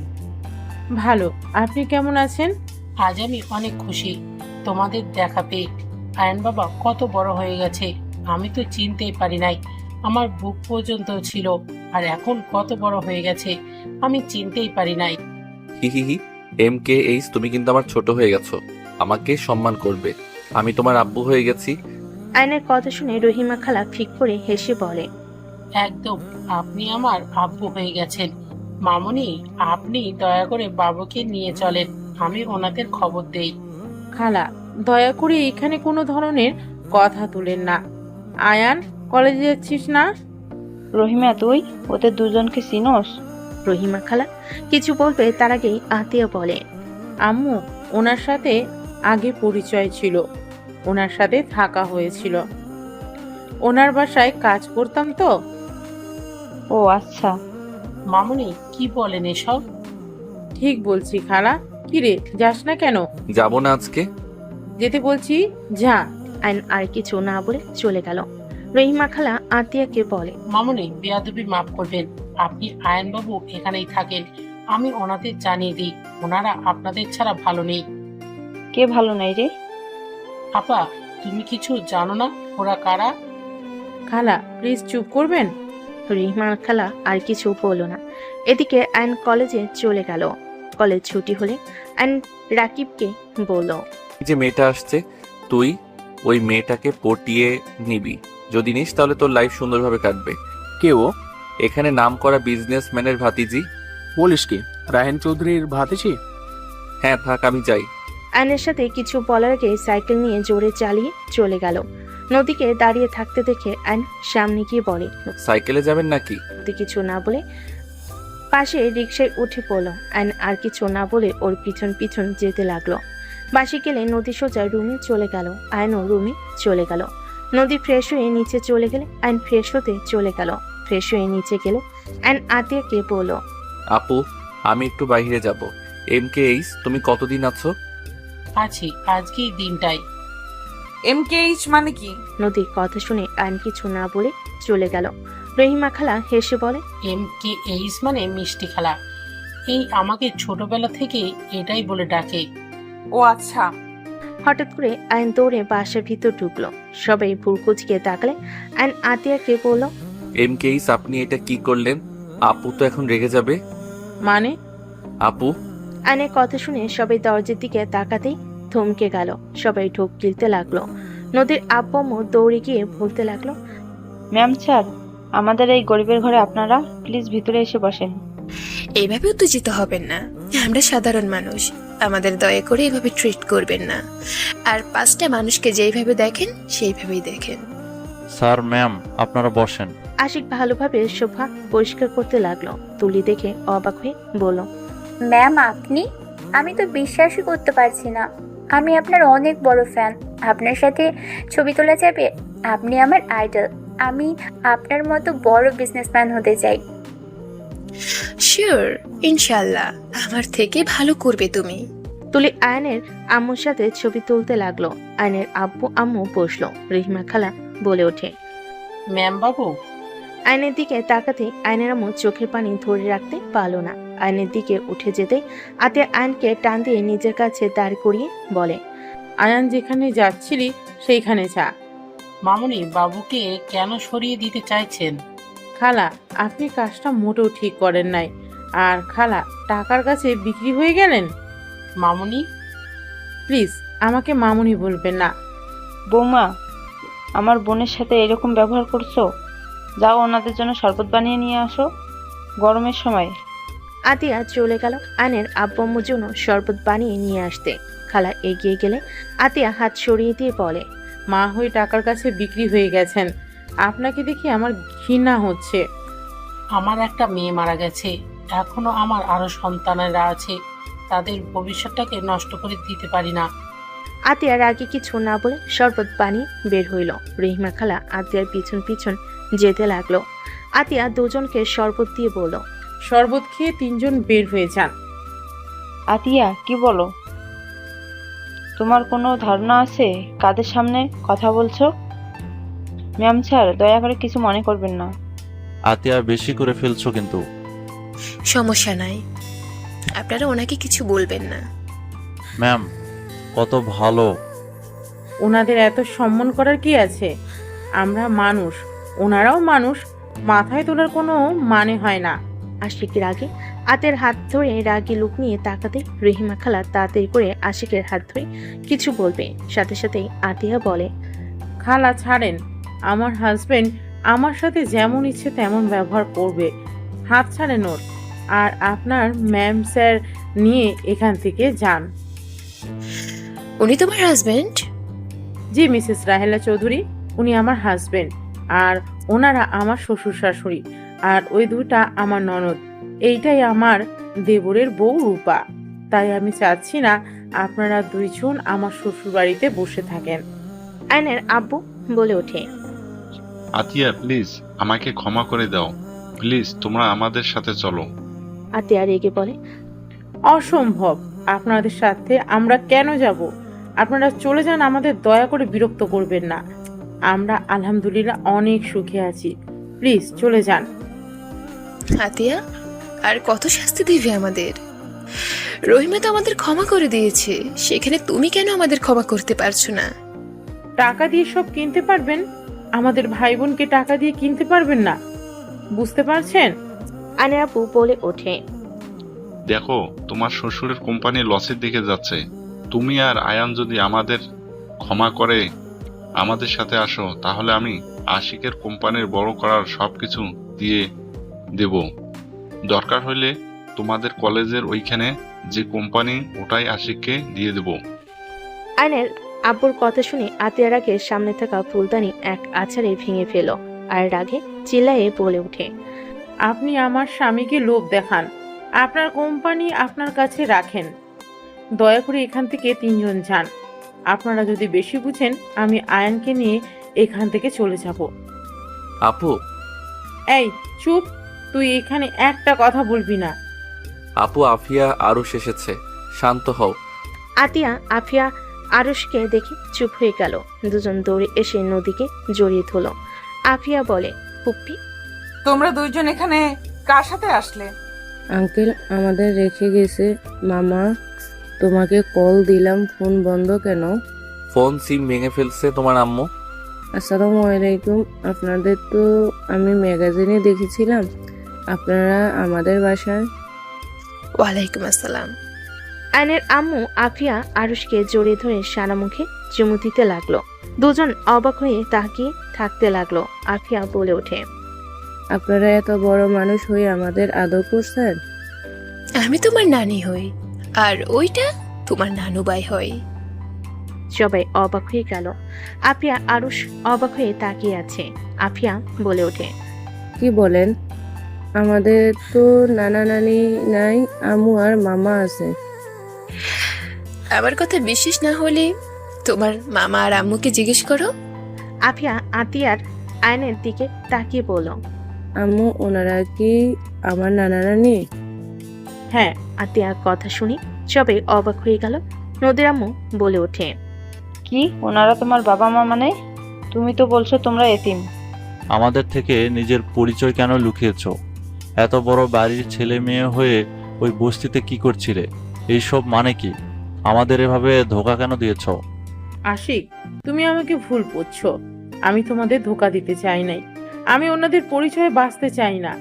ভালো, আপনি কেমন আছেন? আজ আমি অনেক খুশি তোমাদের দেখা পেয়ে। আয়ন বাবা কত বড় হয়ে গেছে, আমি তো চিনতেই পারি নাই। আমার বুক পর্যন্ত ছিল, আর এখন কত বড় হয়ে গেছে আমি চিনতেই পারি নাই। হি হি হি। MKH, তুমি কিন্তু আমার ছোট হয়ে গেছো। আমাকে সম্মান করবে। আমি তোমার আব্বু হয়ে গেছি। আয়নের কথা শুনে রহিমা খালা ফিক করে হেসে বলে, একদম, আপনি আমার আব্বু হয়ে গেছেন। মামুনি, আপনি দয়া করে বাবুকে নিয়ে চলেন, আমি ওনাদের খবর দেই। খালা, দয়া করে এখানে কোনো ধরনের কথা তুলেন না। আয়ান, কলেজে যাচ্ছিস না? রহিমা, তুই ওদের দুজনকে চিনোস? রহিমা খালা কিছু বলবে তার আগেই আতিয়া বলে, আম্মু, ওনার সাথে আগে পরিচয় ছিল, ওনার সাথে থাকা হয়েছিল, ওনার বাসায় কাজ করতাম তো। ও আচ্ছা। মামুনি, কি বলেন এসব? ঠিক বলছি খালা। কিরে, যাস না কেন? যাব না আজকে। যেতে বলছি, যা। আয়ন আর কিছু না বলে চলে গেল। রহিমা খালা আতিয়াকে বলে, মামুনি, বেয়াদবি মাফ করবেন, আপনি আয়ন বাবু এখানেই থাকেন, আমি ওনাদের জানিয়ে দিই, ওনারা আপনাদের ছাড়া ভালো নেই। কে ভালো নাই রে? আপা, তুমি কিছু জানো না ওরা কারা? খালা, প্লিজ চুপ করবেন। রহিমা খালা আর কিছু বলল না। এদিকে আয়ন কলেজে চলে গেল। কলেজ ছুটি হলে আয়ন রাকিবকে বলল, এই যে মেয়েটা আসছে, তুই ওই মেয়েটাকে পটিয়ে নিবি। যদি নিস তাহলে তোর লাইফ সুন্দরভাবে কাটবে। কে ও? এখানে নাম করা বিজনেসম্যানের ভাতিজি। বলিস কি, রাহেন চৌধুরীর ভাতিজি? হ্যাঁ, থাক, আমি যাই। আয়নের সাথে কিছু বলার আগে সাইকেল নিয়ে জোরে চালিয়ে চলে গেল। নদীকে দাঁড়িয়ে থাকতে দেখে আয়ন সামনে গিয়ে বলে, সাইকেলে যাবেন নাকি? নদী কিছু না বলে পাশে রিকশায় উঠে পড়ল। আয়ন আর কিছু না বলে ওর পিছন পিছন যেতে লাগলো। বাসে গেলে নদী সোজা রুমে চলে গেল। আয়নও রুমে চলে গেল। নদী ফ্রেশ হয়ে নিচে চলে গেলে আয়ন ফ্রেশ হতে চলে গেল। ফ্রেশ হয়ে নিচে গেলে আয়ন আতিয়াকে বলল, আপু, আমি একটু বাইরে যাব। MKH, তুমি কতদিন আছো? আছি, আজকেই দিনটাই। MKH মানে কি? নদীর কথা শুনে আয়ন কিছু না বলে চলে গেল। রহিমা খালা হেসে বলে, MKH মানে মিষ্টি খালা। এই আমাকে ছোটবেলা থেকে এটাই বলে ডাকে। ও আচ্ছা। হঠাৎ করে আয়ন দৌড়ে বাসার ভিতর ঢুকলো। সবাই ভুরকুচকে তাকলে আয়ন আতিয়াকে বলল, MKH, আপনি এটা কি করলেন? আপু তো এখন রেগে যাবে। মানে? আপু, আয়নের কথা শুনে সবাই দরজার দিকে তাকাতেই থমকে গেল। সবাই ঢোক গিলতে লাগলো। নদীর আব্বু দৌড়ে গিয়ে বলতে লাগলো, ম্যাম স্যার, আমাদের এই গরিবের ঘরে আপনারা প্লিজ ভিতরে এসে বসেন। এইভাবে উত্তেজিত হবেন না, আমরা সাধারণ মানুষ, আমাদের দয়া করে এভাবে ট্রিট করবেন না। আর পাঁচটা মানুষকে যেইভাবে দেখেন সেইভাবেই দেখেন। স্যার, ম্যাম, আপনারা বসেন। আশিক ভালোভাবে সোফা পরিষ্কার করতে লাগলো। তুলি দেখে অবাক হয়ে বলল, ম্যাম, আপনি? আমি তো বিশ্বাসই করতে পারছি না, আমি আপনার অনেক বড় ফ্যান। আপনার সাথে ছবি তোলা যাবে? আপনি আমার আইডল। আমি আপনার মতো বড় বিজনেসম্যান হতে চাই। শিওর, ইনশাল্লাহ আমার থেকে ভালো করবে তুমি। তুলি আয়নের আম্মুর সাথে ছবি তুলতে লাগলো। আয়নের আব্বু আম্মু বসলো। রহিমা খালা বলে ওঠে, ম্যাম বাবু। আয়নের দিকে তাকাতে আয়নের আম্মু চোখের পানি ধরে রাখতে পারলো না। আয়নের দিকে উঠে যেতে আতে আয়নকে টান দিয়ে নিজের কাছে দাঁড় করিয়ে বলে, আয়ান যেখানে যাচ্ছিলি সেইখানে যা। মামুনি, বাবুকে কেন সরিয়ে দিতে চাইছেন? খালা, আপনি কাজটা মোটেও ঠিক করেন নাই। আর খালা, টাকার কাছে বিক্রি হয়ে গেলেন। মামুনি, প্লিজ আমাকে মামুনি বলবেন না। বৌমা, আমার বোনের সাথে এরকম ব্যবহার করছো? যাও, ওনাদের জন্য শরবত বানিয়ে নিয়ে আসো, গরমের সময়। আতিয়া চলে গেল আয়নের আব্বু আম্মুর জন্য শরবত বানিয়ে নিয়ে আসতে। খালা এগিয়ে গেলে আতিয়া হাত সরিয়ে দিয়ে বলে, মা হয়ে টাকার কাছে বিক্রি হয়ে গেছেন। আপনাকে দেখে আমার ঘৃণা হচ্ছে। আমার একটা মেয়ে মারা গেছে, এখনো আমার আরো সন্তানেরা আছে, তাদের ভবিষ্যৎটাকে নষ্ট করে দিতে পারি না। আতিয়ার আগে কিছু না বলে শরবত বানিয়ে বের হইল। রহিমা খালা আতিয়ার পিছন পিছন যেতে লাগলো। আতিয়া দুজনকে শরবত দিয়ে বলল, শরবত খেয়ে তিনজন বের হয়ে যান। আতিয়া, কি বলো? তোমার কোনো ধারণা আছে কাদের সামনে কথা বলছো? ম্যাম স্যার, দয়া করে কিছু মনে করবেন না। আতিয়া বেশি করে ফেলছো কিন্তু। সমস্যা নাই, আপনারা ওনাকে কিছু বলবেন না। ম্যাম কত ভালো। ওনাদের এত সম্মান করার কি আছে? আমরা মানুষ, ওনারাও মানুষ, মাথায় তোলার কোনো মানে হয় না। আশিকের আগে আতের হাত ধরে রাগী লুক নিয়ে তাকাতে রহিমা খালা তাড়াতাড়ি করে আশিকের হাত ধরে কিছু বলবে, সাথে সাথেই আতিয়া বলে, খালা ছাড়েন, আমার হাজবেন্ড আমার সাথে যেমন ইচ্ছে তেমন ব্যবহার করবে, হাত ছাড়েন ওর। আর আপনার ম্যাম স্যার নিয়ে এখান থেকে যান। উনি তোমার হাজবেন্ড? জি মিসেস রাহেলা চৌধুরী, উনি আমার হাজবেন্ড, আর ওনারা আমার শ্বশুর শাশুড়ি, আর ওই দুটা আমার ননদ। এইটাই আমার দেবরের বউ রূপা। তাই আমি চাচ্ছি না আপনারা দুইজন আমার শ্বশুর বাড়িতে বসে থাকেন। আয়নের আব্বু বলে ওঠে, আতিয়া প্লিজ আমাকে ক্ষমা করে দাও, প্লিজ তোমরা আমাদের সাথে চলো। আতিয়া রেগে বলে, অসম্ভব, আপনাদের সাথে আমরা কেন যাব? আপনারা চলে যান, আমাদের দয়া করে বিরক্ত করবেন না। আমরা আলহামদুলিল্লাহ অনেক সুখে আছি, প্লিজ চলে যান। আতিয়া, আর কত শাস্তি দিবে আমাদের? রহিমা তো আমাদের ক্ষমা করে দিয়েছে, সেখানে তুমি কেন আমাদের ক্ষমা করতে পারছো না? টাকা দিয়ে সব কিনতে পারবেন, আমাদের ভাই বোনকে টাকা দিয়ে কিনতে পারবেন না, বুঝতে পারছেন? আয়নের আব্বু বলে ওঠে, দেখো তোমার শ্বশুরের কোম্পানি লসের দিকে যাচ্ছে, তুমি আর আয়ান যদি আমাদের ক্ষমা করে আমাদের সাথে আসো, তাহলে আমি আশিকের কোম্পানির বড় করার সবকিছু দিয়ে দেব। দরকার হলে তোমাদের কলেজের ওইখানে যে কোম্পানি, ওটাই আশিককে দিয়ে দেব। আয়নের আব্বুর কথা শুনে আতিয়ার আগে সামনে থাকা ফুলদানি এক আছাড়ে ভেঙে ফেল আর রাগে চিল্লায়ে বলে ওঠে, আপনি আমার স্বামীকে লোভ দেখান, আপনার কোম্পানি আপনার কাছে রাখেন। দয়া করে এখান থেকে তিনজন যান। আপনারা যদি বেশি বুঝেন, আমি আয়ানকে নিয়ে এখান থেকে চলে যাব। আপু, এই চুপ, তুই এখানে একটা কথা বলবি না। আপু আফিয়া আরুষ এসেছে, শান্ত হও। আতিয়া আফিয়া আরুষকে দেখে চুপ হয়ে গেল। দুজন দৌড়ে এসে নদীকে জড়িয়ে ধরল। আফিয়া বলে, পুপ্পি তোমরা দুইজন এখানে কার সাথে আসলে? আঙ্কেল আমাদের রেখে গেছে। মামা, তোমাকে কল দিলাম, ফোন বন্ধ কেন? ফোন সিম ভেঙে ফেলছে তোমার আম্মু। আসসালামু আলাইকুম। আপনাদের তো আমি ম্যাগাজিনে দেখেছিলাম আপনারা আমাদের বাসায়। ওয়ালাইকুম আসসালাম। আয়নের আম্মু আফিয়া আরুষকে জড়িয়ে ধরে সারা মুখে চুমু দিতে লাগলো। দুজন অবাক হয়ে তাকিয়ে থাকতে লাগলো। আফিয়া বলে ওঠে, আপনারা এত বড় মানুষ হয়ে আমাদের আদর করছেন। আমি তোমার নানি হই, আর ওইটা তোমার নানু ভাই হয়। সবাই অবাক হয়ে গেল। আফিয়া আরুষ অবাক হয়ে তাকিয়ে আছে। আফিয়া বলে ওঠে, কি বলেন? আমাদের তো নানা নানি নাই, আম্মু আর মামা আছে। আমার কথা বিশ্বাস না হলে তোমার মামা আর আম্মুকে জিজ্ঞেস করো। আফিয়া আতিয়ার আয়নের দিকে তাকিয়ে বলল, আম্মু ওনারা কি আমার নানা নানি? হ্যাঁ। আতিয়ার কথা শুনি সবাই অবাক হয়ে গেল। নদীর আম্মু বলে ওঠে, কি ওনারা তোমার বাবা মা মানে? তুমি তো বলছো তোমরা এতিম। আমাদের থেকে নিজের পরিচয় কেন লুকিয়েছ? এত বড় বাড়ির ছেলে মেয়ে হয়ে ওই বস্তিতে কি করছিলে? এইসব মানে কি? আমাদের এভাবে ধোকা কেন দিয়েছ? আশিক, তুমি আমাকে ভুল বুঝছো। আমি তোমাদের ধোকা দিতে চাই নাই। আমি ওনাদের পরিচয়ে বাঁচতে চাই না।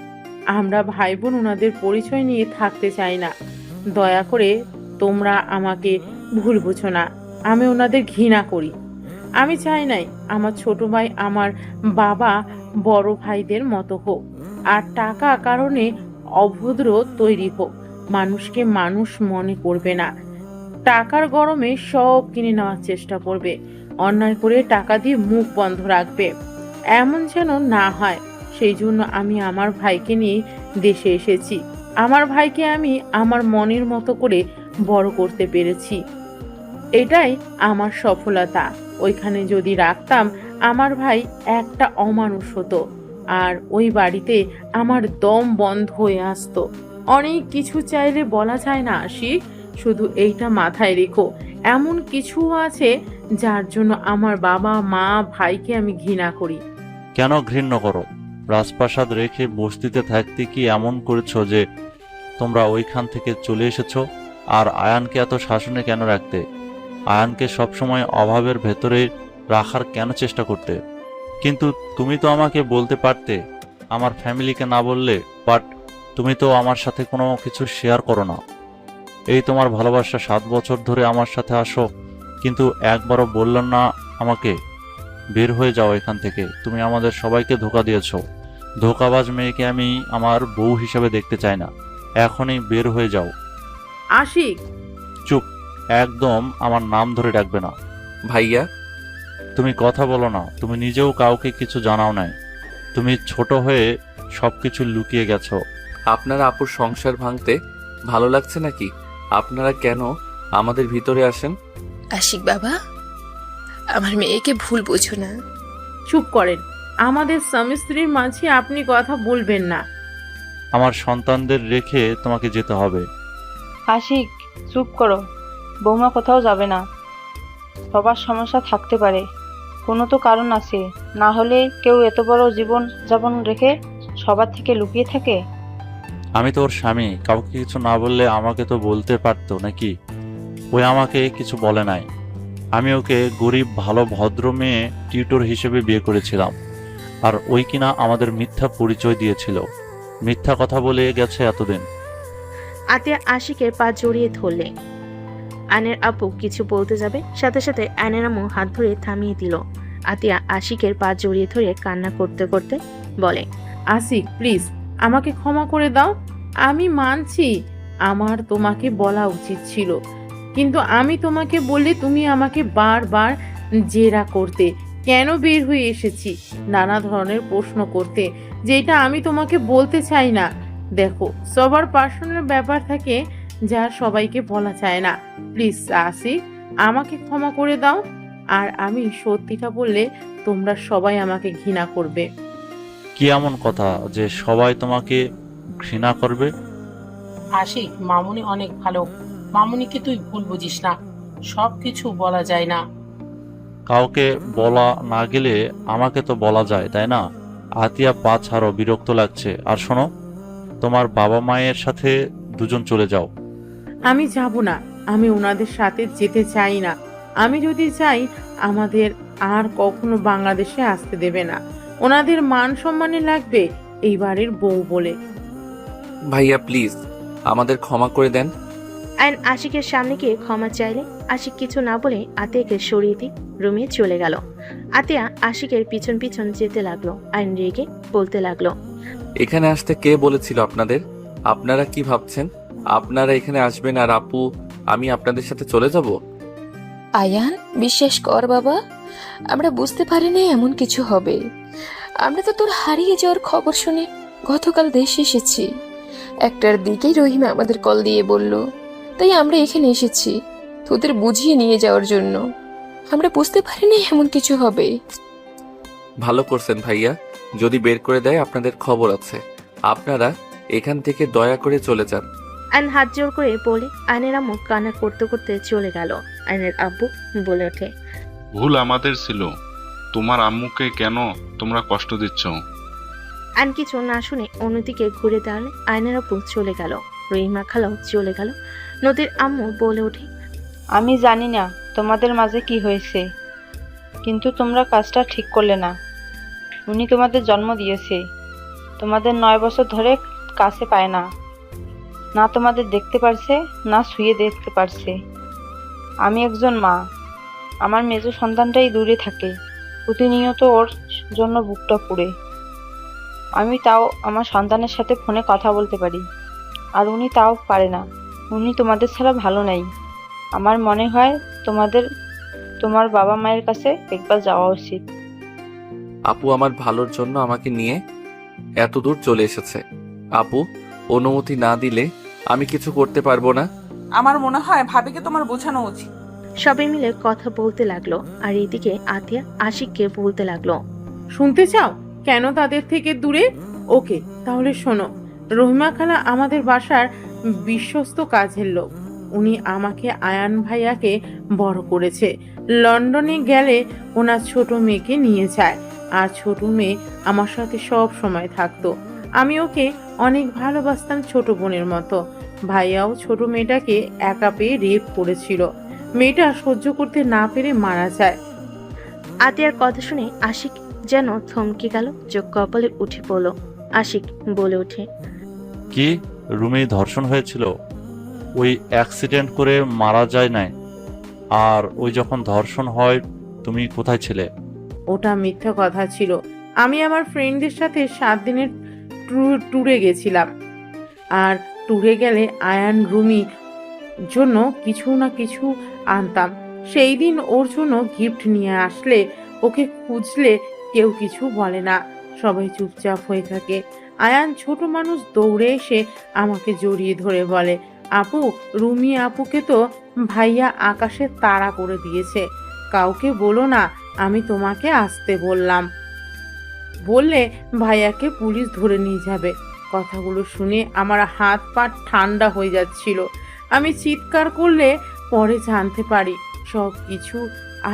আমরা ভাই বোন ওনাদের পরিচয় নিয়ে থাকতে চাই না। দয়া করে তোমরা আমাকে ভুল বুঝো না। আমি ওনাদের ঘৃণা করি। আমি চাই নাই আমার ছোট ভাই আমার বাবা বড় ভাইদের মতো হোক, আর টাকা কারণে অভদ্র তৈরি হোক। মানুষকে মানুষ মনে করবে না। টাকার গরমে সব কিনে নেওয়ার চেষ্টা করবে। অন্যায় করে টাকা দিয়ে মুখ বন্ধ রাখবে। এমন যেন না হয়। সেই জন্য আমি আমার ভাইকে নিয়ে দেশে এসেছি। আমার ভাইকে আমি আমার মনের মতো করে বড় করতে পেরেছি। এটাই আমার সফলতা। ওইখানে যদি রাখতাম, আমার ভাই একটা অমানুষ হতো, আর ওই বাড়িতে আমার দম বন্ধ হয়ে আসতো। অনেক কিছু চাইলে বলা যায় না আশিক, শুধু এইটা মাথায় রেখো, এমন কিছু আছে যার জন্য আমার বাবা মা ভাইকে আমি ঘৃণা করি। কেন ঘৃণ্য করো? রাজপ্রাসাদ রেখে বস্তিতে থাকতে কি এমন করেছো যে তোমরা ওইখান থেকে চলে এসেছো? আর আয়ানকে এত শাসনে কেন রাখতে? আয়ানকে সবসময় অভাবের ভেতরে রাখার কেন চেষ্টা করতে? কিন্তু তুমি তো আমাকে বলতে পারতে, আমার ফ্যামিলিকে না বললে। বাট তুমি তো আমার সাথে কোনো কিছু শেয়ার করো না। এই তোমার ভালোবাসা, 7 বছর ধরে আমার সাথে আসো, কিন্তু একবারও বললেন না আমাকে বের হয়ে যাও এখান থেকে। তুমি আমাদের সবাইকে ধোঁকা দিয়েছো। ধোঁকাবাজ মেয়েকে আমি আমার বউ হিসেবে দেখতে চাই না। এখনই বের হয়ে যাও। আশিক, চুপ, একদম আমার নাম ধরে ডাকবে না। ভাইয়া, তুমি কথা বলো না। তুমি নিজেও কাউকে কিছু জানাও নাই। তুমি ছোট হয়ে সবকিছু লুকিয়ে গেছো। আপনারা আপুর সংসার ভাঙতে ভালো লাগছে নাকি? আপনারা কেন আমাদের ভিতরে আসেন? আশিক বাবা, আমার মেয়েকে ভুল বোঝো না। চুপ করেন। আমাদের স্বামী স্ত্রীর মাঝে আপনি কথা বলবেন না। আমার সন্তানদের রেখে তোমাকে যেতে হবে। আশিক, চুপ করো। বৌমা কোথাও যাবে না। সবার সমস্যা থাকতে পারে, কোনো তো কারণ আছে। না হলে কেউ এত বড় জীবন যাপন রেখে সবার থেকে লুকিয়ে থাকে? আমি তো ওর স্বামী, কাউকে কিছু না বললে আমাকে তো বলতে পারতো নাকি? ওই আমাকে কিছু বলে নাই। আমি ওকে গরিব ভালো ভদ্র মেয়ে টিউটর হিসেবে বিয়ে করেছিলাম, আর ওই কিনা আমাদের মিথ্যা পরিচয় দিয়েছিল। মিথ্যা কথা বলে গেছে এতদিন। আতিয়া আশিকের পা জড়িয়ে ধরলে। আয়নের আপু কিছু বলতে যাবে, সাথে সাথে আয়নের আম্মু হাত ধরে থামিয়ে দিল। আতিয়া আশিকের পা জড়িয়ে ধরে কান্না করতে করতে বলে, আশিক প্লিজ, আমাকে ক্ষমা করে দাও। আমি মানছি আমার তোমাকে বলা উচিত ছিল, কিন্তু আমি তোমাকে বললে তুমি আমাকে বারবার জেরা করতে, কেন বের হয়ে এসেছি নানা ধরনের প্রশ্ন করতে, যেটা আমি তোমাকে বলতে চাই না। দেখো, সবার পার্সোনাল ব্যাপার থাকে যা সবাইকে বলা চায় না। প্লিজ আশিক, আমাকে ক্ষমা করে দাও। আর আমি সত্যিটা বললে তোমরা সবাই আমাকে ঘৃণা করবে। কি এমন কথা যে সবাই তোমাকে ঘৃণা করবে? আশিক, মামুনি অনেক ভালো। মামুনিকে তুই ভুল বুঝিস না। সব কিছু বলা যায় না। কাউকে বলা না গেলে আমাকে তো বলা যায়, তাই না? আতিয়া, পা ছাড়ো, বিরক্ত লাগছে। আর শোনো, তোমার বাবা মায়ের সাথে দুজন চলে যাও। আমি যাব না। আমি ওনাদের সাথে যেতে চাই না। আমি যদি চাই, আমাদের আর কখনো বাংলাদেশে আসতে দেবে না। ওনাদের মান সম্মানে লাগবে এই বাড়ির বউ বলে। ভাইয়া প্লিজ, আমাদের ক্ষমা করে দেন। আয়ন আশিকের সামনে গিয়ে ক্ষমা চাইলে আশিক কিছু না বলে আতিয়াকে সরিয়ে দিয়ে রুমে চলে গেল। আতিয়া আশিকের পিছন পিছন যেতে লাগলো। আয়ন রেগে বলতে লাগলো, এখানে আসতে কে বলেছিল আপনাদের? আপনারা কি ভাবছেন আপনারা এখানে আসবেন আর আপু আমি আপনাদের সাথে চলে যাব? আয়ান, বিশ্বাস কর বাবা, আমরা বুঝতে পারিনি এমন কিছু হবে। আমরা তো তোর হারিয়ে যাওয়ার খবর শুনে গতকাল দেশে এসেছি। 1টার দিকেই রহিমা আমাদের কল দিয়ে বলল, তাই আমরা এখানে এসেছি তোদের বুঝিয়ে নিয়ে যাওয়ার জন্য। আমরা বুঝতে পারিনি এমন কিছু হবে। ভালো করছেন ভাইয়া। যদি বের করে দেয় আপনাদের খবর আছে। আপনারা এখান থেকে দয়া করে চলে যান। আয়ন হাত জোর করে বলে আয়নের আম্মু কান্না করতে করতে চলে গেল। আয়নের আব্বু বলে ওঠে, ভুল আমাদের ছিল। তোমার আম্মুকে কেন তোমরা কষ্ট দিচ্ছ? আয়ন কিছু না শুনে অন্যদিকে ঘুরে দাঁড়ালে আয়নের আব্বু চলে গেল। রহিমা খালাও চলে গেল। নদীর আম্মু বলে ওঠে, আমি জানি না তোমাদের মাঝে কি হয়েছে, কিন্তু তোমরা কাজটা ঠিক করলে না। উনি তোমাদের জন্ম দিয়েছে, তোমাদের 9 বছর ধরে কাছে পায় না, না তোমাদের দেখতে পারছে না শুয়ে দেখতে পারছে। আমি একজন মা, আমার মেজ সন্তানটাই দূরে থাকে, প্রতিনিয়ত ওর জন্য বুকটা পুড়ে। আমি তাও আমার সন্তানের সাথে ফোনে কথা বলতে পারি, আর উনি তাও পারে না। উনি তোমাদের ছাড়া ভালো নাই। আমার মনে হয় তোমার বাবা মায়ের কাছে একবার যাওয়া উচিত। আপু আমার ভালোর জন্য আমাকে নিয়ে এত দূর চলে এসেছে। আপু অনুমতি না দিলে আমি কিছু করতে পারবো না। আমার মনে হয় ভাবিকে তোমার বোঝানো উচিত। সবাই মিলে কথা বলতে লাগলো। আর এইদিকে আতিয়া আশিককে বলতে লাগলো, শুনতে চাও কেন তাদের থেকে দূরে? ওকে, তাহলে শোনো। রহিমা খালা আমাদের বাসার বিশ্বস্ত কাজের লোক। উনি আমাকে আয়ান ভাইয়াকে বড় করেছে। লন্ডনে গেলে ওনার ছোট মেয়েকে নিয়ে যায়। আর ছোট মেয়ে আমার সাথে সব সময় থাকতো। আমি ওকে অনেক ভালোবাসতাম ছোট বোনের মতো। ভাইয়াও ছোট মেয়েটাকে একা পেয়ে রেপ করেছিল। মেয়েটা সহ্য করতে না পেরে মারা যায়। আতিয়ার কথা শুনে আশিক যেন থমকে গেল, চোখ কপালে উঠে পড়ল। আশিক বলে ওঠে, কি রুমে ধর্ষণ হয়েছিল? ওই অ্যাক্সিডেন্ট করে মারা যায় নাই? আর ওই যখন ধর্ষণ হয় তুমি কোথায় ছিলে? ওটা মিথ্যা কথা ছিল। আমি আমার ফ্রেন্ডদের সাথে 7 দিনের ট্যুরে গেছিলাম। আর ট্যুরে গেলে আয়ান রুমি জন্য কিছু না কিছু আনতাম। সেই দিন ওর জন্য গিফট নিয়ে আসলে ওকে খুঁজলে কেউ কিছু বলে না, সবাই চুপচাপ হয়ে থাকে। আয়ান ছোট মানুষ দৌড়ে এসে আমাকে জড়িয়ে ধরে বলে, আপু, রুমি আপুকে তো ভাইয়া আকাশে তাড়া করে দিয়েছে। কাউকে বলো না আমি তোমাকে আসতে বললাম, বললে ভাইয়াকে পুলিশ ধরে নিয়ে যাবে। কথাগুলো শুনে আমার হাত পা ঠান্ডা হয়ে যাচ্ছিল। আমি চিৎকার করলে পরে জানতে পারি সব কিছু।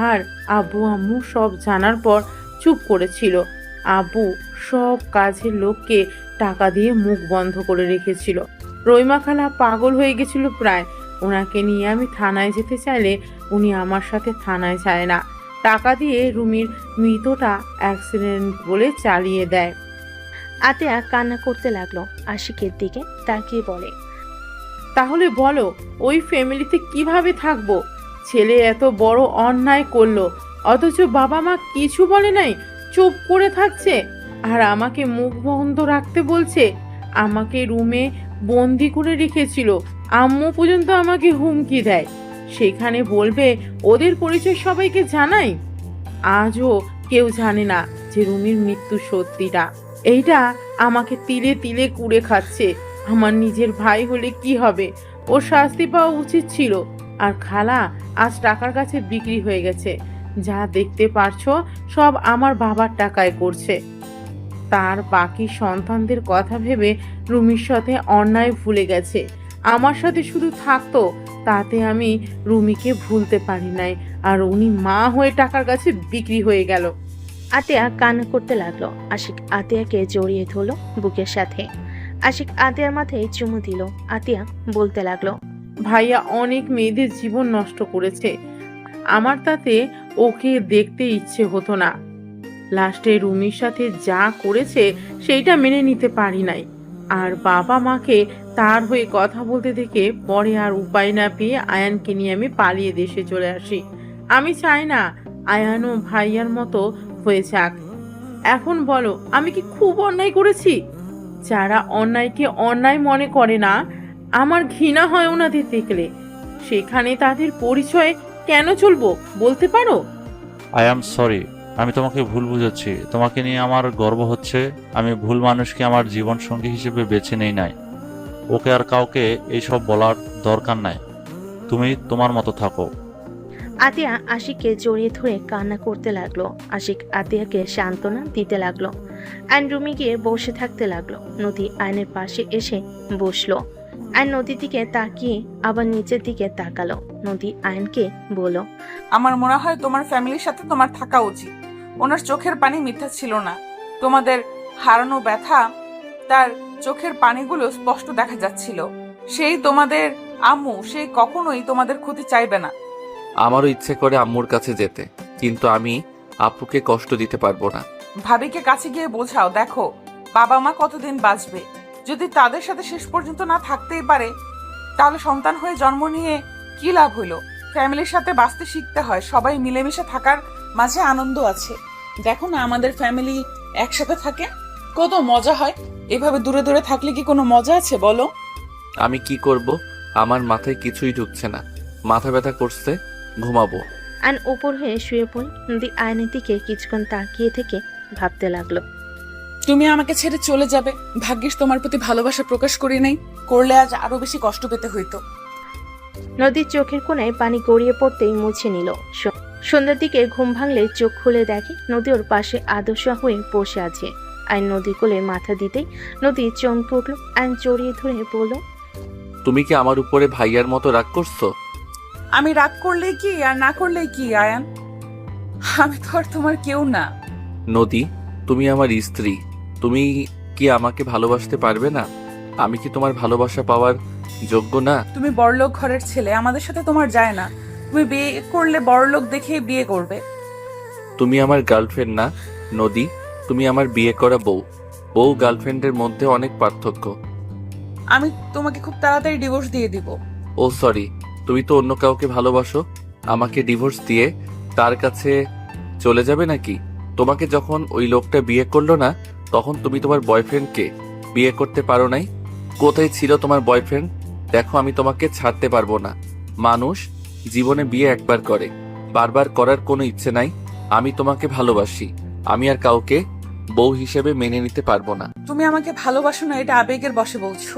আর আব্বু আম্মু সব জানার পর চুপ করেছিল। আব্বু সব কাজের লোককে টাকা দিয়ে মুখ বন্ধ করে রেখেছিল। রইমা খালা পাগল হয়ে গেছিল প্রায়। ওনাকে নিয়ে আমি থানায় যেতে চাইলে উনি আমার সাথে থানায় যায় না। টাকা দিয়ে রুমির মৃতটা অ্যাক্সিডেন্ট বলে চালিয়ে দেয়। আতিয়া কান্না করতে লাগলো। আশিকের দিকে তাকিয়ে বলে, তাহলে বলো ওই ফ্যামিলিতে কিভাবে থাকবো? ছেলে এত বড় অন্যায় করলো, অথচ বাবা মা কিছু বলে নাই, চুপ করে থাকছে। আর আমাকে মুখ বন্ধ রাখতে বলছে। আমাকে রুমে বন্দি করে রেখেছিল। আম্মু পর্যন্ত আমাকে হুমকি দেয়, সেখানে বলবে ওদের পরিচয় সবাইকে জানাই। আজও কেউ জানে না যে রুমির মৃত্যু সত্যিটা। এইটা আমাকে তিলে তিলে কুড়ে খাচ্ছে। আমার নিজের ভাই হলে কি হবে? ওর শাস্তি পাওয়া উচিত ছিল। আর খালা আজ টাকার কাছে বিক্রি হয়ে গেছে। যা দেখতে পারছো সব আমার বাবার টাকায় করছে। তার বাকি সন্তানদের কথা ভেবে রুমির সাথে অন্যায় ভুলে গেছে। আমার সাথে শুধু থাকতো, তাতে আমি রুমিকে ভুলতে পারি নাই। আর উনি মা হয়ে টাকার কাছে বিক্রি হয়ে গেল। আতিয়া কান্না করতে লাগলো। আশিক আতিয়াকে জড়িয়ে ধরলো বুকের সাথে। আশিক আতিয়ার মাথায় চুমু দিল। আতিয়া বলতে লাগলো, ভাইয়া অনেক মেয়েদের জীবন নষ্ট করেছে। আমার তাতে ওকে দেখতে ইচ্ছে হতো না। লাস্টে রুমির সাথে যা করেছে সেইটা মেনে নিতে পারি নাই। আর বাবা মাকে তার হয়ে কথা বলতে দেখে পরে আর উপায় না পেয়ে আয়ানকে নিয়ে আমি পালিয়ে দেশে চলে আসি। আমি চাই না আয়ানও ভাইয়ার মতো হয়ে যাক। এখন বলো আমি কি খুব অন্যায় করেছি? যারা অন্যায়কে অন্যায় মনে করে না, আমার ঘৃণা হয় ওনাদের দেখলে। সেখানে তাদের পরিচয় কেন চলবো বলতে পারো? আই অ্যাম সরি, আমি তোমাকে ভুল বুঝেছি। তোমাকে নিয়ে আমার গর্ব হচ্ছে। আমি ভুল মানুষকে আমার জীবন সঙ্গী হিসেবে বেছে নেই নাই। ওকে আর কাউকে এইসব বলার দরকার নাই। তুমি তোমার মতো থাকো। আতিয়া আশিককে জড়িয়ে ধরে কান্না করতে লাগলো। আশিক আতিয়াকে সান্ত্বনা দিতে লাগলো। আইন রুমে গিয়ে বসে থাকতে লাগলো। নদী আইনের পাশে এসে বসলো। আইন নদীর দিকে তাকিয়ে আবার নিচের দিকে তাকালো। নদী আইনকে বলল, আমার মনে হয় তোমার ফ্যামিলির সাথে তোমার থাকা উচিত। ওনার চোখের পানি মিথ্যা ছিল না। তোমাদের হারানো ব্যথা তার চোখের পানিগুলো স্পষ্ট দেখা যাচ্ছিল। সেই তোমাদের আম্মু, সে কখনোই তোমাদের ক্ষতি চাইবে না। আমারও ইচ্ছে করে আম্মুর কাছে যেতে, কিন্তু আমি আপুকে কষ্ট দিতে পারবো না। ভাবিকে কাছে গিয়ে বোঝাও, দেখো বাবা মা কতদিন বাঁচবে। যদি তাদের সাথে শেষ পর্যন্ত না থাকতেই পারে, তাহলে সন্তান হয়ে জন্ম নিয়ে কি লাভ হইলো? ফ্যামিলির সাথে বাঁচতে শিখতে হয়। সবাই মিলেমিশে থাকার মাঝে আনন্দ আছে। দেখো না আমাদের ফ্যামিলি একসাথে থাকে, কত মজা হয়। এভাবে দূরে দূরে থাকলে কি কোনো মজা আছে বলো? আমি কি করব? আমার মাথায় কিছুই ঢুকছে না। মাথা ব্যথা করছে, ঘুমাবো। আইন উপর হয়ে শুয়ে পড়ে নদী আয়নের দিকে কিছুক্ষণ তাকিয়ে থেকে ভাবতে লাগলো। তুমি আমাকে ছেড়ে চলে যাবে, ভাগ্যিস তোমার প্রতি ভালোবাসা প্রকাশ করি নাই, করলে আজ আরো বেশি কষ্ট পেতে হইতো। নদীর চোখের কোণায় পানি গড়িয়ে পড়তেই মুছে নিল। সন্ধ্যার দিকে ঘুম ভাঙলে চোখ খুলে দেখে নদী ওর পাশে আদর্শা হয়ে বসে আছে। আইন নদীর কোলে মাথা দিতেই নদী চমকে উঠল। আইন জড়িয়ে ধরে বলল, তুমি কি আমার উপরে ভাইয়ার মতো রাগ করছো? আমি রাগ করলেই কি আর না করলেই কি আয়ান? আমি তো আর তোমার কেউ না। নদী, তুমি আমার স্ত্রী, তুমি কি আমাকে ভালোবাসতে পারবে না? আমি কি তোমার ভালোবাসা পাওয়ার যোগ্য না? তুমি বড়লোক ঘরের ছেলে, আমাদের সাথে তোমার যায় না। তুমি বিয়ে করলে বড়লোক দেখেই বিয়ে করবে। তুমি আমার গার্লফ্রেন্ড না নদী, তুমি আমার বিয়ে করা বউ। বউ গার্লফ্রেন্ডের মধ্যে অনেক পার্থক্য। আমি তোমাকে খুব তাড়াতাড়ি ডিভোর্স দিয়ে দিব। ও সরি, তুমি তো অন্য কাউকে ভালোবাসো। আমাকে ডিভোর্স দিয়ে তার কাছে চলে যাবে নাকি? তোমাকে যখন ওই লোকটা বিয়ে করলো না, তখন তুমি তোমার বয়ফ্রেন্ডকে বিয়ে করতে পারো নাই? কোথায় ছিল তোমার বয়ফ্রেন্ড? দেখো, আমি তোমাকে ছাড়তে পারবো না। মানুষ জীবনে বিয়ে একবার করে, বারবার করার কোনো ইচ্ছে নাই। আমি তোমাকে ভালোবাসি, আমি আর কাউকে বউ হিসেবে মেনে নিতে পারবো না। তুমি আমাকে ভালোবাসো না, এটা আবেগের বশে বলছো।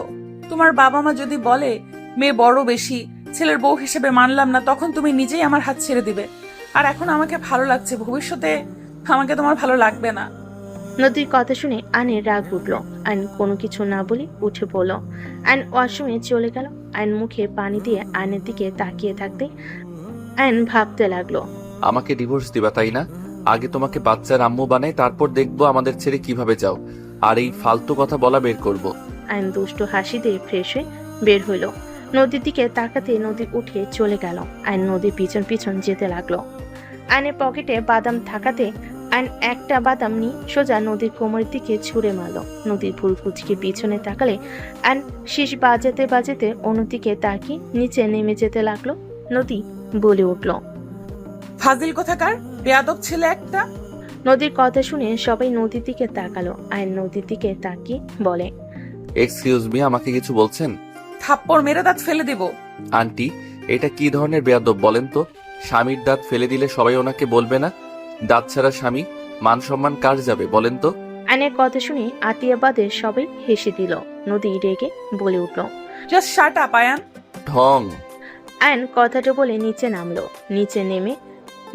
তোমার বাবা মা যদি বলে মেয়ে বড় বেশি, ছেলের বউ হিসেবে মানলাম না, তখন তুমি নিজেই আমার হাত ছেড়ে দিবে। আর এখন আমাকে ভালো লাগছে, ভবিষ্যতে আমাকে তোমার ভালো লাগবে না। নদীর কথা শুনে আয়নের রাগ উঠল। আয়ন কোনো কিছু না বলে উঠে পড়ল। আয়ন ওয়াশরুমে চলে গেল। আয়ন মুখে পানি দিয়ে আয়নের দিকে তাকিয়ে থাকতে আয়ন ভাবতে লাগলো, আমাকে ডিভোর্স দিবা তাই না? আগে তোমাকে বাচ্চার আম্মু বানাই, তারপর দেখবো আমাদের ছেড়ে কিভাবে যাও। আর এই ফালতু কথা বলা বের করব। আয়ন দুষ্ট হাসি দিয়ে ফ্রেশ হয়ে বের হইল। নদীর দিকে তাকাতে নদী উঠে চলে গেল। আয়ন নদীর পিছন পিছন যেতে লাগলো। আয়নের পকেটে বাদাম থাকাতে আয়ন একটা বাদাম নিয়ে সোজা নদীর কোমরের দিকে ছুঁড়ে মারল। নদীর ফুল কুচকে পিছনে তাকালে আয়ন শীষ বাজাতে বাজাতে অন্যদিকে তাকিয়ে নিচে নেমে যেতে লাগলো। নদী বলে উঠল, ফাজিল কোথাকার, বেয়াদব ছেলে একটা। নদীর কথা শুনে সবাই নদীর দিকে তাকালো। আয়ন নদীর দিকে তাকিয়ে বলে, এক্সকিউজ মি, আমাকে কিছু বলছেন? থাপ্পড় মেরে দাঁত ফেলে দিব। আন্টি, এটা কি ধরনের বেয়াদব বলেন তো? স্বামীর দাঁত ফেলে দিলে সবাই ওনাকে বলবে না? দাঁত ছাড়া স্বামী, মান সম্মান কার যাবে বলেন তো? আয়নের কথা শুনে আতিয়াবাদের সবাই হেসে দিল। নদী রেগে বলে উঠল, জাস্ট শাট আপ আয়ান। ঢং। আয়ন কথাটা বলে নিচে নামলো।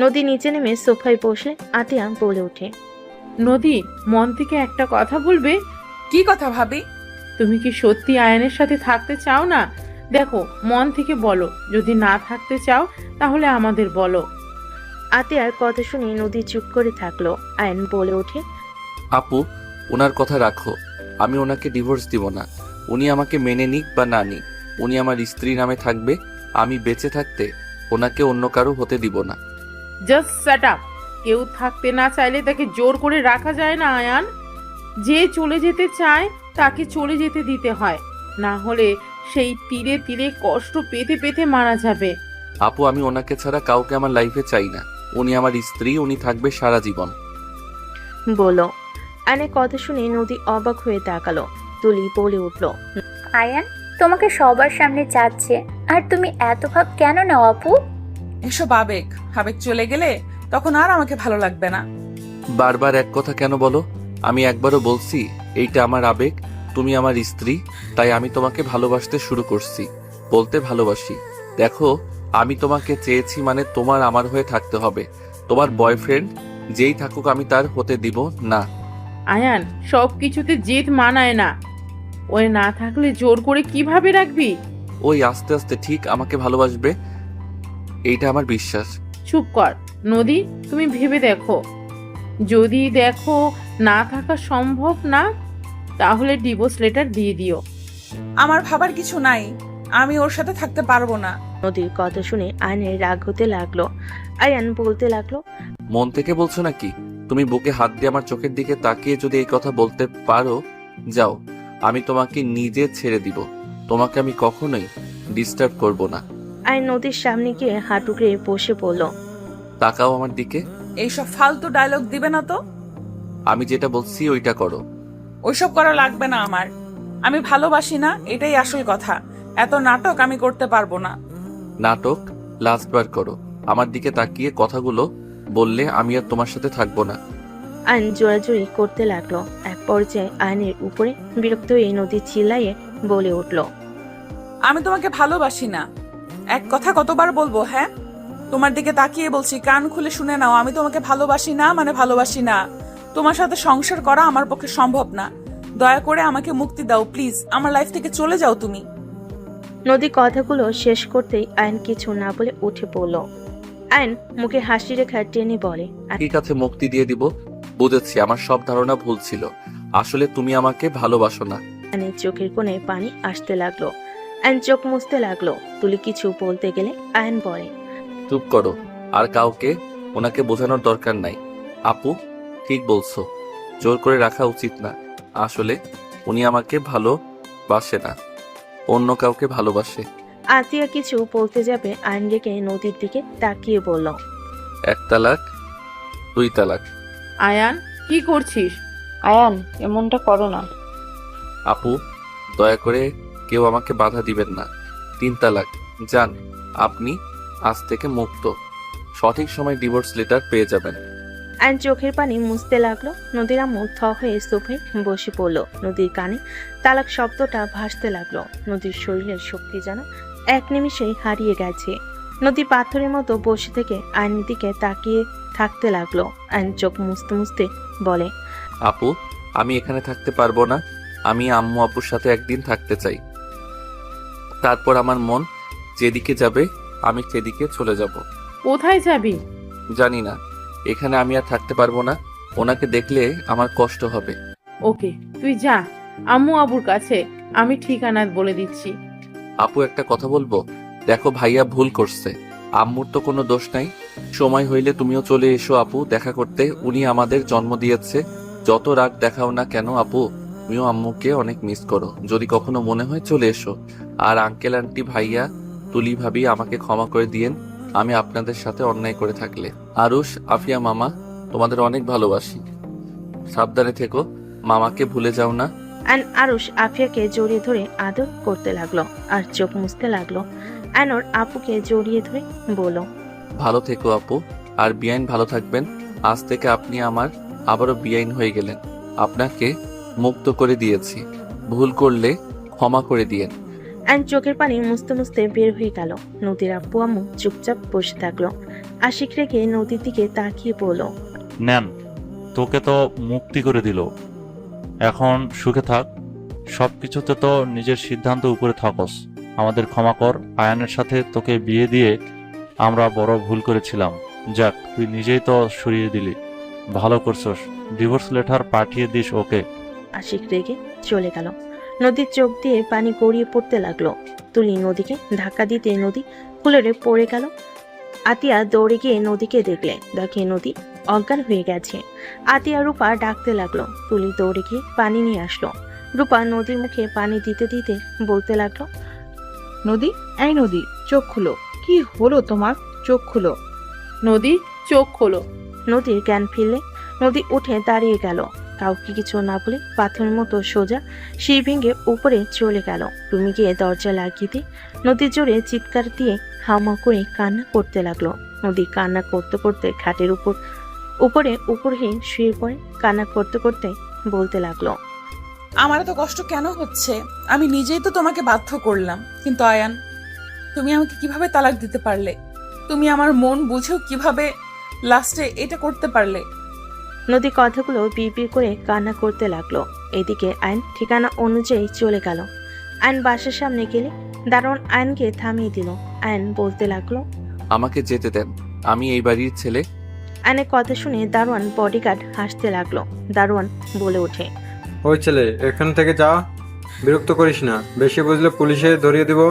নদী নিচে নেমে সোফায় বসলে আতিয়া বলে ওঠে, নদী, মন থেকে একটা কথা বলবে? কি কথা ভাবি? তুমি কি সত্যি আয়নের সাথে থাকতে চাও না? দেখো, মন থেকে বলো। যদি না থাকতে চাও তাহলে আমাদের বলো। আতিয়ার কথা শুনে নদী চুপ করে থাকলো। আয়ন বলে ওঠে, আপু, ওনার কথা রাখো। আমি ওনাকে ডিভোর্স দিব না। উনি আমাকে মেনে নিক বা না নিক, উনি আমার স্ত্রী নামে থাকবে। আমি বেঁচে থাকতে ওনাকে অন্য কারো হতে দিব না। Just set up. কেউ থাকতে না চাইলে তাকে জোর করে রাখা যায় না আয়ান। যে চলে যেতে চায় তাকে চলে যেতে দিতে হয়, না হলে সেই তীরে তীরে কষ্ট পেতে পেতে মারা যাবে। আপু, আমি ওনাকে ছাড়া কাউকে আমার লাইফে চাই না। উনি আমার স্ত্রী, উনি থাকবে সারা জীবন। বলো। আয়নের কথা শুনে নদী অবাক হয়ে তাকালো। তুলি বলে উঠল, আয়ান তোমাকে সবার সামনে চাচ্ছে, আর তুমি এত ভাব কেন নাও আপু? এসব আবেগ, আবেগ চলে গেলে তখন আর আমাকে ভালো লাগবে না। বারবার এক কথা কেন বলো? আমি একবারও বলছি এইটা আমার আবেগ, তুমি আমার স্ত্রী, তাই আমি তোমাকে ভালোবাসতে শুরু করছি। বলতে ভালোবাসি। দেখো, আমি তোমাকে চেয়েছি মানে তোমার আমার হয়ে থাকতে হবে। তোমার বয়ফ্রেন্ড যেই থাকুক আমি তার হতে দিব না। আয়ান, সব কিছুতে জেদ মানায় না। ওই না থাকলে জোর করে কিভাবে রাখবি? ওই আস্তে আস্তে ঠিক আমাকে ভালোবাসবে, এইটা আমার বিশ্বাস। চুপ কর নদী, তুমি ভেবে দেখো। যদি দেখো না থাকা সম্ভব না, তাহলে ডিভোর্স লেটার দিয়ে দিও। আমার ভাবার কিছু নাই, আমি ওর সাথে থাকতে পারবো না। নদীর কথা শুনে আয়নের রাগ হতে লাগলো। আয়ান বলতে লাগলো, মন থেকে বলছো নাকি? তুমি বুকে হাত দিয়ে আমার চোখের দিকে তাকিয়ে যদি এই কথা বলতে পারো, যাও, আমি তোমাকে নিজে ছেড়ে দিব। তোমাকে আমি কখনোই ডিস্টার্ব করব না। আয়ন নদীর সামনে গিয়ে হাঁটুকে বসে পড়ল। তাকাও আমার দিকে। এইসব ফালতু ডায়লগ দিবে না তো। আমি যেটা বলছি ওইটা করো। ওইসব করা লাগবে না আমার। আমি ভালোবাসি না, এটাই আসল কথা। এত নাটক আমি করতে পারবো না। নাটক লাস্টবার করো। আমার দিকে তাকিয়ে কথাগুলো বললে আমি আর তোমার সাথে থাকবো না। আয়ন জোরাজুরি করতে লাগলো। এক পর্যায়ে আয়নের উপরে বিরক্ত হয়ে নদী চিল্লাইয়ে বলে উঠল, আমি তোমাকে ভালোবাসি না। এক কথা কতবার বলবো? হ্যাঁ, তোমার দিকে তাকিয়ে বলছি, কান খুলে শুনে নাও। আমি তোমাকে ভালোবাসি না মানে ভালোবাসি না। তোমার সাথে সংসার করা আমার পক্ষে সম্ভব না। দয়া করে আমাকে মুক্তি দাও প্লিজ। আমার লাইফ থেকে চলে যাও তুমি। নদী কথাগুলো শেষ করতেই আয়ন কিছু না বলে উঠে পড়ল। আয়ন মুখে হাসি রেখা টেনে বলে, ঠিক আছে, মুক্তি দিয়ে দিব। বুঝেছি, আমার সব ধারণা ভুল ছিল। আসলে তুমি আমাকে ভালোবাসো না। আয়নের চোখের কোণে পানি আসতে লাগলো। আয়ন চোখ মুছতে লাগলো। তুলি কিছু বলতে গেলে আয়ন বলে, চুপ করো, আর কাউকে ওনাকে বোঝানোর দরকার নাই। আপু ঠিক বলছো, জোর করে রাখা উচিত না। আসলে উনি আমাকে ভালোবাসে না, অন্য কাউকে ভালোবাসে। আতিয়া কিছু বলতে যাবে আয়ন রেখে নদীর দিকে তাকিয়ে বলল, 1 তালাক 2 তালাক। আয়ান কি করছিস? আয়ান এমনটা করো না। আপু দয়া করে কেউ আমাকে বাধা দিবেন না। 3 তালাক। যান, আপনি আজ থেকে মুক্ত। সঠিক সময় ডিভোর্স লেটার পেয়ে যাবেন। আয়ন চোখের পানি মুছতে লাগলো। নদীর আম্মু থ হয়ে সোফায় বসে পড়ল। নদীর কানে তালাক শব্দটা ভাসতে লাগলো। নদীর শরীরের শক্তি যেন এক নিমিষেই হারিয়ে গেছে। নদী পাথরের মতো বসে থেকে আয়নের দিকে তাকিয়ে থাকতে লাগলো। আয়ন চোখ মুছতে মুছতে বলে, আপু আমি এখানে থাকতে পারবো না। আমি আম্মু আপুর সাথে একদিন থাকতে চাই। তারপর আমার মন যেদিকে যাবে আমি সেদিকে চলে যাব। কোথায় যাবি? জানি না, এখানে আমি আর থাকতে পারবো না। ওনাকে দেখলে আমার কষ্ট হবে। ওকে, তুই যা আম্মু আবুর কাছে, আমি ঠিকানা বলে দিচ্ছি। আপু একটা কথা বলবো? দেখো ভাইয়া ভুল করছে, আম্মুর তো কোনো দোষ নাই। সময় হইলে তুমিও চলে এসো আপু দেখা করতে। উনি আমাদের জন্ম দিয়েছে। যত রাগ দেখাও না কেন আপু, তুমিও আম্মুকে অনেক মিস করো। যদি কখনো মনে হয় চলে এসো। আর আঙ্কেল আন্টি ভাইয়া তুলি ভাবি আমাকে ক্ষমা করে দিয়েন আমি আপনাদের সাথে অন্যায় করে থাকলে। আরুষ আফিয়া মামা তোমাদের অনেক ভালোবাসি। সাবধানে থেকো, মামাকে ভুলে যাও না। আয়ন আরুষ আফিয়াকে জড়িয়ে ধরে আদর করতে লাগলো আর চোখ মুছতে লাগলো। আয়নর আপুকে জড়িয়ে ধরে বলল, ভালো থেকো আপু, আর বিআইন ভালো থাকবেন। আজ থেকে আপনি আমার আবারও বিআইন হয়ে গেলেন। আপনাকে মুক্ত করে দিয়েছি, ভুল করলে ক্ষমা করে দিয়েন। আয়ন চোখের পানি মুছতে মুছতে বের হয়ে গেল। নদীর আব্বু আম্মু চুপচাপ বসে থাকলো। আশিক রেখে নদীর দিকে তাকিয়ে বলল, নেন, তোকে তো মুক্তি করে দিল, এখন সুখে থাক। সব কিছুতে তো নিজের সিদ্ধান্ত উপরে থাকস। আমাদের ক্ষমা কর। আয়ানের সাথে তোকে বিয়ে দিয়ে আমরা বড় ভুল করেছিলাম। যাক, তুই নিজেই তো সরিয়ে দিলি, ভালো করছস। ডিভোর্স লেটার পাঠিয়ে দিস ওকে। আশিক রেগে চলে গেল। নদীর চোখ দিয়ে পানি গড়িয়ে পড়তে লাগলো। তুলি নদীকে ধাক্কা দিতে নদী কুলেরে পড়ে গেল। আতিয়া দৌড়ে গিয়ে নদীকে দেখে নদী অজ্ঞান হয়ে গেছে। আতিয়া রূপা ডাকতে লাগলো। তুলি দৌড়ে গিয়ে পানি নিয়ে আসলো। রূপা নদীর মুখে পানি দিতে দিতে বলতে লাগলো, নদী, এই নদী, চোখ খুলো। কি হলো তোমার? চোখ খুলো। নদী চোখ খোলো। নদীর জ্ঞান ফিরলে নদী উঠে দাঁড়িয়ে গেল। কাউকে কিছু না বলে পাথরের মতো সোজা সেই ভেঙে উপরে চলে গেল। রুমে গিয়ে দরজা লাগিয়ে নদীর জোরে চিৎকার দিয়ে হাউমাউ করে কান্না করতে লাগলো। নদী কান্না করতে করতে খাটের উপরে শুয়ে পড়ে কান্না করতে করতে বলতে লাগলো, আমার এত কষ্ট কেন হচ্ছে? আমি নিজেই তো তোমাকে বাধ্য করলাম। কিন্তু আয়ান, তুমি আমাকে কিভাবে তালাক দিতে পারলে? তুমি আমার মন বুঝেও কিভাবে লাস্টে এটা করতে পারলে? নদী কথাগুলো বিড়বিড় করে কান্না করতে লাগলো। এদিকে আইন ঠিকানা অনুযায়ী চলে গেল। আইন বাসার সামনে গেলে দারোয়ান আইনকে থামিয়ে দিল। আইন বলতে লাগলো, আমাকে যেতে দেন, আমি এই বাড়ির ছেলে। আইনের কথা শুনে দারোয়ান বডিগার্ড হাসতে লাগলো। দারোয়ান বলে ওঠে, ওই ছেলে, এখান থেকে যা, বিরক্ত করিস না, বেশি বুঝলে পুলিশে ধরিয়ে দিব।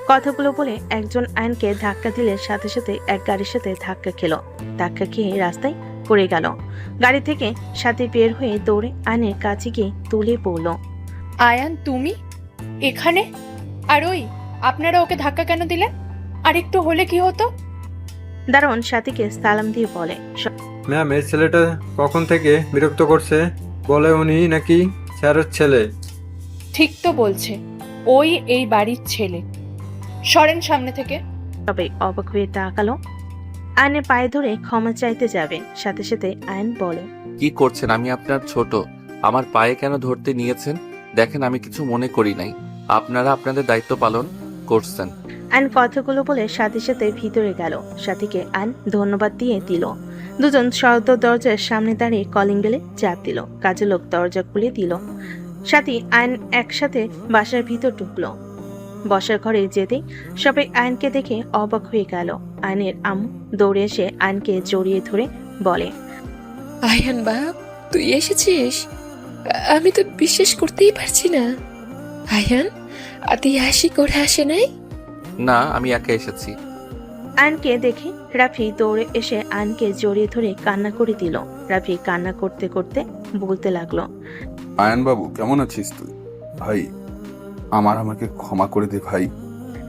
কথাগুলো বলে একজন আইনকে ধাক্কা দিলে সাথে সাথে এক গাড়ির সাথে ধাক্কা খেলো। ধাক্কা খেয়ে রাস্তায় পড়ে গেল। গাড়ি থেকে সাথে বের হয়ে দৌড়ে আয়নের কাছে গিয়ে তুলে পড়ল। আয়ান, তুমি এখানে? আর ওই, আপনারা ওকে ধাক্কা কেন দিলেন? আর একটু হলে কি হতো? দারোয়ান সাথীকে সালাম দিয়ে বলে, ম্যাম, এই ছেলেটা কখন থেকে বিরক্ত করছে? বলে উনি নাকি স্যারের ছেলে। ঠিক তো বলছে, ওই এই বাড়ির ছেলে। সরেন সামনে থেকে। তবে অবাক হয়ে তাকালো। আয়নের পায়ে ধরে ক্ষমা চাইতে যাবে, সাথে সাথে আয়ন বলে, কি করছেন? আমি আপনার ছোট, আমার পায়ে কেন ধরতে নিয়েছেন? দেখেন আমি কিছু মনে করি নাই, আপনারা আপনাদের দায়িত্ব পালন করছেন। আয়ন কথাগুলো বলে সাথে সাথে ভিতরে গেল। সাথীকে আয়ন ধন্যবাদ দিয়ে দিল। দুজন সদ্য দরজার সামনে দাঁড়িয়ে কলিং বেলে চাপ দিল। কাজের লোক দরজা খুলে দিল। সাথী আয়ন একসাথে বাসার ভিতর ঢুকলো। বসার ঘরে যেতেই সবাই আয়নকে দেখে অবাক হয়ে গেল। আয়নের আম্মু দৌড়ে এসে আয়নকে জড়িয়ে ধরে বলে, আয়ান বাপ, তুই এসেছিস? আমি তো বিশ্বাস করতেই পারছি না। আয়ান, আতিয়া হাসি করে আসে নাই? না, আমি একা এসেছি। আয়নকে দেখে রাফি দৌড়ে এসে আয়নকে জড়িয়ে ধরে কান্না করে দিল। রাফি কান্না করতে করতে বলতে লাগলো, আয়ান বাবু কেমন আছিস তুই? ভাই আমাকে ক্ষমা করে দে ভাই।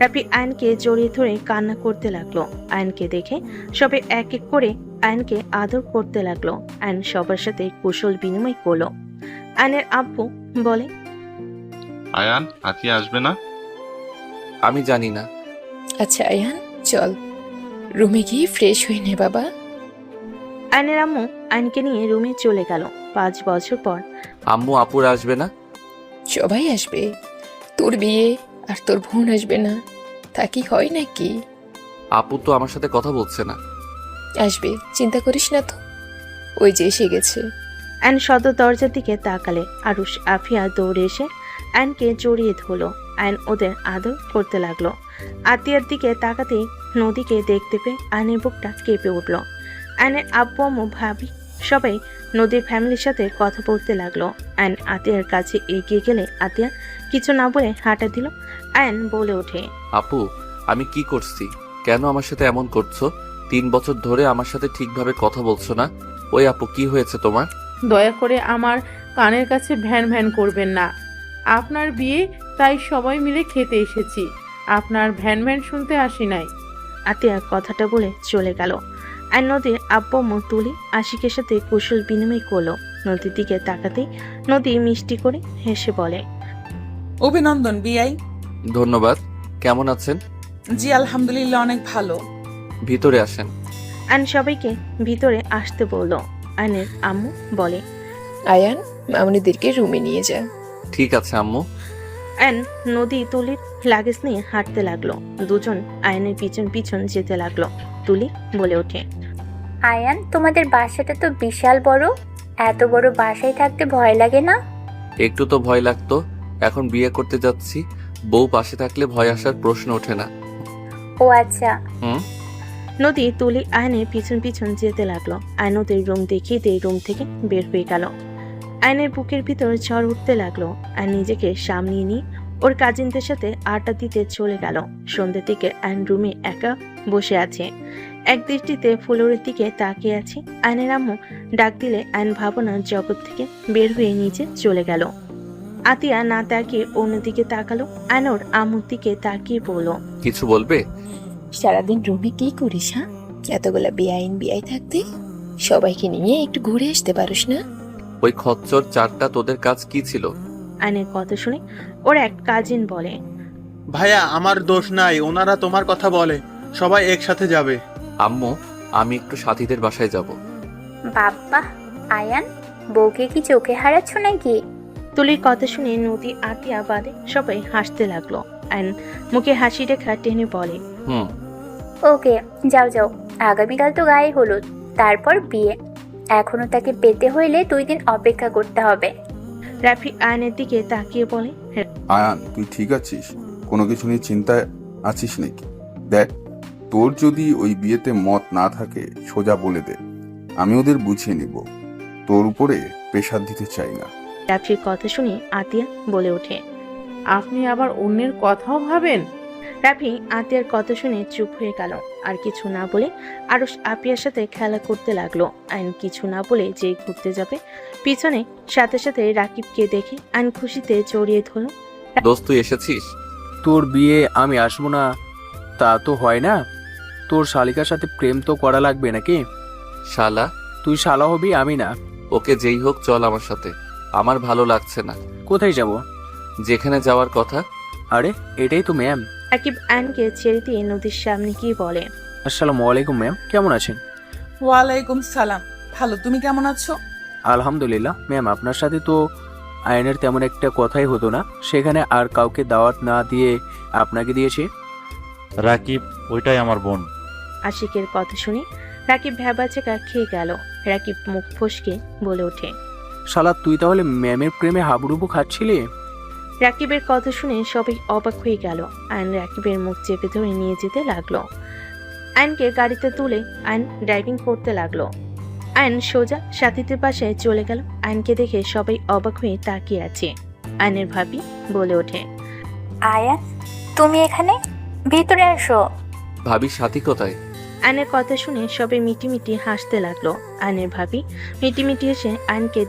রাফি আয়নকে জড়িয়ে ধরে কান্না করতে লাগলো। আয়নকে দেখে সবে এক এক করে আয়নকে আদর করতে লাগলো। আয়ন সবার সাথে কুশল বিনিময় করলো। আয়নের আব্বু বলে, আয়ান, আতিয়া আসবে না? আমি জানি না। আচ্ছা আয়ান, চল রুমে গিয়ে ফ্রেশ হয়ে নে বাবা। আয়নের আম্মু আয়নকে নিয়ে রুমে চলে গেল। 5 বছর পর আম্মু আপুরা আসবে না? সবাই আসবে, তোর বিয়ে আর তোর বোন আসবে না, তা কি হয় নাকি? আপু তো আমার সাথে কথা বলছে না। আসবে, চিন্তা করিস না তো, ওই যে এসে গেছে। আয়ন সদর দরজার দিকে তাকালে আরুষ আফিয়া দৌড়ে এসে আয়নকে জড়িয়ে ধরলো। আয়ন ওদের আদর করতে লাগলো। আতিয়ার দিকে তাকাতেই নদীকে দেখতে পেয়ে আয়নের বুকটা কেঁপে উঠল। আয়নের আব্বু আম্মু ভাবি সবাই নদীর ফ্যামিলির সাথে কথা বলতে লাগলো। আয়ন আতিয়ার কাছে এগিয়ে গেলে আতিয়া কিছু না বলে হাঁটা দিল। আয়ন বলে ওঠে, আপু, আমি কি করছি? কেন আমার সাথে এমন করছো? 3 বছর ধরে আমার সাথে ঠিকভাবে কথা বলছো না। ওই আপু, কি হয়েছে তোমার? দয়া করে আমার কানের কাছে ভ্যান ভ্যান করবেন না। আপনার বিয়ে, তাই সবাই মিলে খেতে এসেছি, আপনার ভ্যান ভ্যান শুনতে আসি নাই। আতিয়া কথাটা বলে চলে গেল। আর নদীর আব্বু আম্মু তুলি আশিকের সাথে কুশল বিনিময় করলো। নদীর দিকে তাকাতেই নদী মিষ্টি করে হেসে বলে, অভিনন্দন বিআই। ধন্যবাদ। কেমন আছেন? জি আলহামদুলিল্লাহ, অনেক ভালো। ভিতরে আসেন। আয়ন সবাইকে ভিতরে আসতে বলল। আয়নের আম্মু বলে, আয়ান, মামুনিদেরকে রুমে নিয়ে যা। ঠিক আছে আম্মু। আয়ন নদী তুলির লাগেজ নিয়ে হাঁটতে লাগলো। দুজন আয়নের পিছন পিছন যেতে লাগলো। তুলি বলে ওঠে, আয়ান, তোমাদের বাসাটা তো বিশাল বড়, এত বড় বাসায় থাকতে ভয় লাগে না? একটু তো ভয় লাগতো, এখন বিয়ে করতে যাচ্ছি, বউ পাশে থাকলে ভয় আসার প্রশ্ন ওঠে না। ও আচ্ছা। নদী তুলি আয়নের পিছন পিছন যেতে লাগলো। আয়ন ওদের রুম দেখিয়ে রুম থেকে বের হয়ে গেল। আয়নের বুকের ভিতর ঝড় উঠতে লাগলো। আর নিজেকে সামলিয়ে নিয়ে ওর কাজিনদের সাথে আড্ডা দিতে চলে গেল। সন্ধ্যের দিকে আয়ন রুমে একা বসে আছে, এক দৃষ্টিতে ফ্লোরের দিকে তাকিয়ে আছে। আয়নের আম্মু ডাক দিলে আয়ন ভাবনার জগৎ থেকে বের হয়ে নিচে চলে গেল। আতিয়া না তাকিয়ে অন্যদিকে তাকালো। আয়ন ওর আম্মুর দিকে তাকিয়ে বলল, কিছু বলবে? সারাদিন রুমে কি করিস? হ্যাঁ, এতগুলা বিআই থাকতে সবাইকে নিয়ে একটু ঘুরে আসতে পারিস না? ওই খচ্চর চারটা তোদের কাজ কি ছিল? আয়নের কথা শুনে ওর এক কাজিন বলে, ভাইয়া আমার দোষ নাই, ওনারা তোমার কথা বলে, সবাই একসাথে যাবে। আম্মু, আমি একটু সাথীদের বাসায় যাব। বাবা, আয়ান, বউকে কি চোখে হারাচ্ছ নাকি? তুলির কথা শুনে নদী আতিয়া বাদে সবাই হাসতে লাগলো। আয়ন মুখে হাসি রেখা টেনে বলে, ওকে, যাও যাও, আগামীকাল তো গায়ে হলুদ, তারপর বিয়ে। এখনো তাকে পেতে হইলে 2 দিন অপেক্ষা করতে হবে। রাফি আয়নের দিকে তাকিয়ে বলে, আয়ান তুই ঠিক আছিস? কোনো কিছু নিয়ে চিন্তায় আছিস নাকি? দেখ, তোর যদি ওই বিয়েতে মত না থাকে সোজা বলে দে, আমি ওদের বুঝিয়ে নিব। তোর উপরে প্রেশার দিতে চাই না। রাফির কথা শুনে আতিয়া বলে ওঠে, আপনি আবার অন্যের কথাও ভাবেন? রাফি আতিয়ার কথা শুনে চুপ হয়ে গেল। আর কিছু না বলে আরুষ আপিয়ার সাথে খেলা করতে লাগলো। আইন কিছু না বলে যেই ঘুরতে যাবে, পিছনে সাথে সাথে রাকিবকে দেখে আইন খুশিতে জড়িয়ে ধরল। দোস্ত, তুই এসেছিস? তোর বিয়ে আমি আসবো না তা তো হয় না, তোর শালিকার সাথে প্রেম তো করা লাগবে নাকি? শালা? তুই শালা হবি, আমি না। ওকে, যেই হোক চল আমার সাথে, আমার ভালো লাগছে না। কোথায় যাব? যেখানে যাওয়ার কথা। আরে এটাই তো ম্যাম। রাকিব আইনকে ছেড়ে দিয়ে নদীর সামনে গিয়ে বলে, আসসালামু আলাইকুম ম্যাম, কেমন আছেন? ওয়ালাইকুম সালাম, ভালো। তুমি কেমন আছো? আলহামদুলিল্লাহ ম্যাম, আপনার সাথে তো আয়নের তেমন একটা কথাই হতো না, সেখানে আর কাউকে দাওয়াত না দিয়ে আপনাকে দিয়েছি। রাকিব, ওইটাই আমার বোন। আশিকের কথা শুনে রাকিব ভ্যাবাচেকা খেয়ে গেল। রাকিব মুখ ফসকে বলে ওঠে, শালা তুই তাহলে ম্যামের প্রেমে হাবুডুবু খাচ্ছিলি? রাকিবের কথা শুনে সবাই অবাক হয়ে গেল। আইন রাকিবের মুখ চেপে ধরে নিয়ে যেতে লাগলো। আইনকে গাড়িতে তুলে আইন ড্রাইভিং করতে লাগলো। আয়ন সোজা সাথীদের পাশে চলে গেল। আয়নকে দেখে সবাই অবাক হয়ে তাকিয়ে আছে। আয়নের ভাবি বলে ওঠে, আয়ান তুমি এখানে, ভিতরে আসো। ভাবির সাথী কোথায়? আয়নের কথা শুনে সবাই মিটিমিটি হাসতে লাগলো। আয়নের ভাবি মিটিমিটি এসে আয়নকে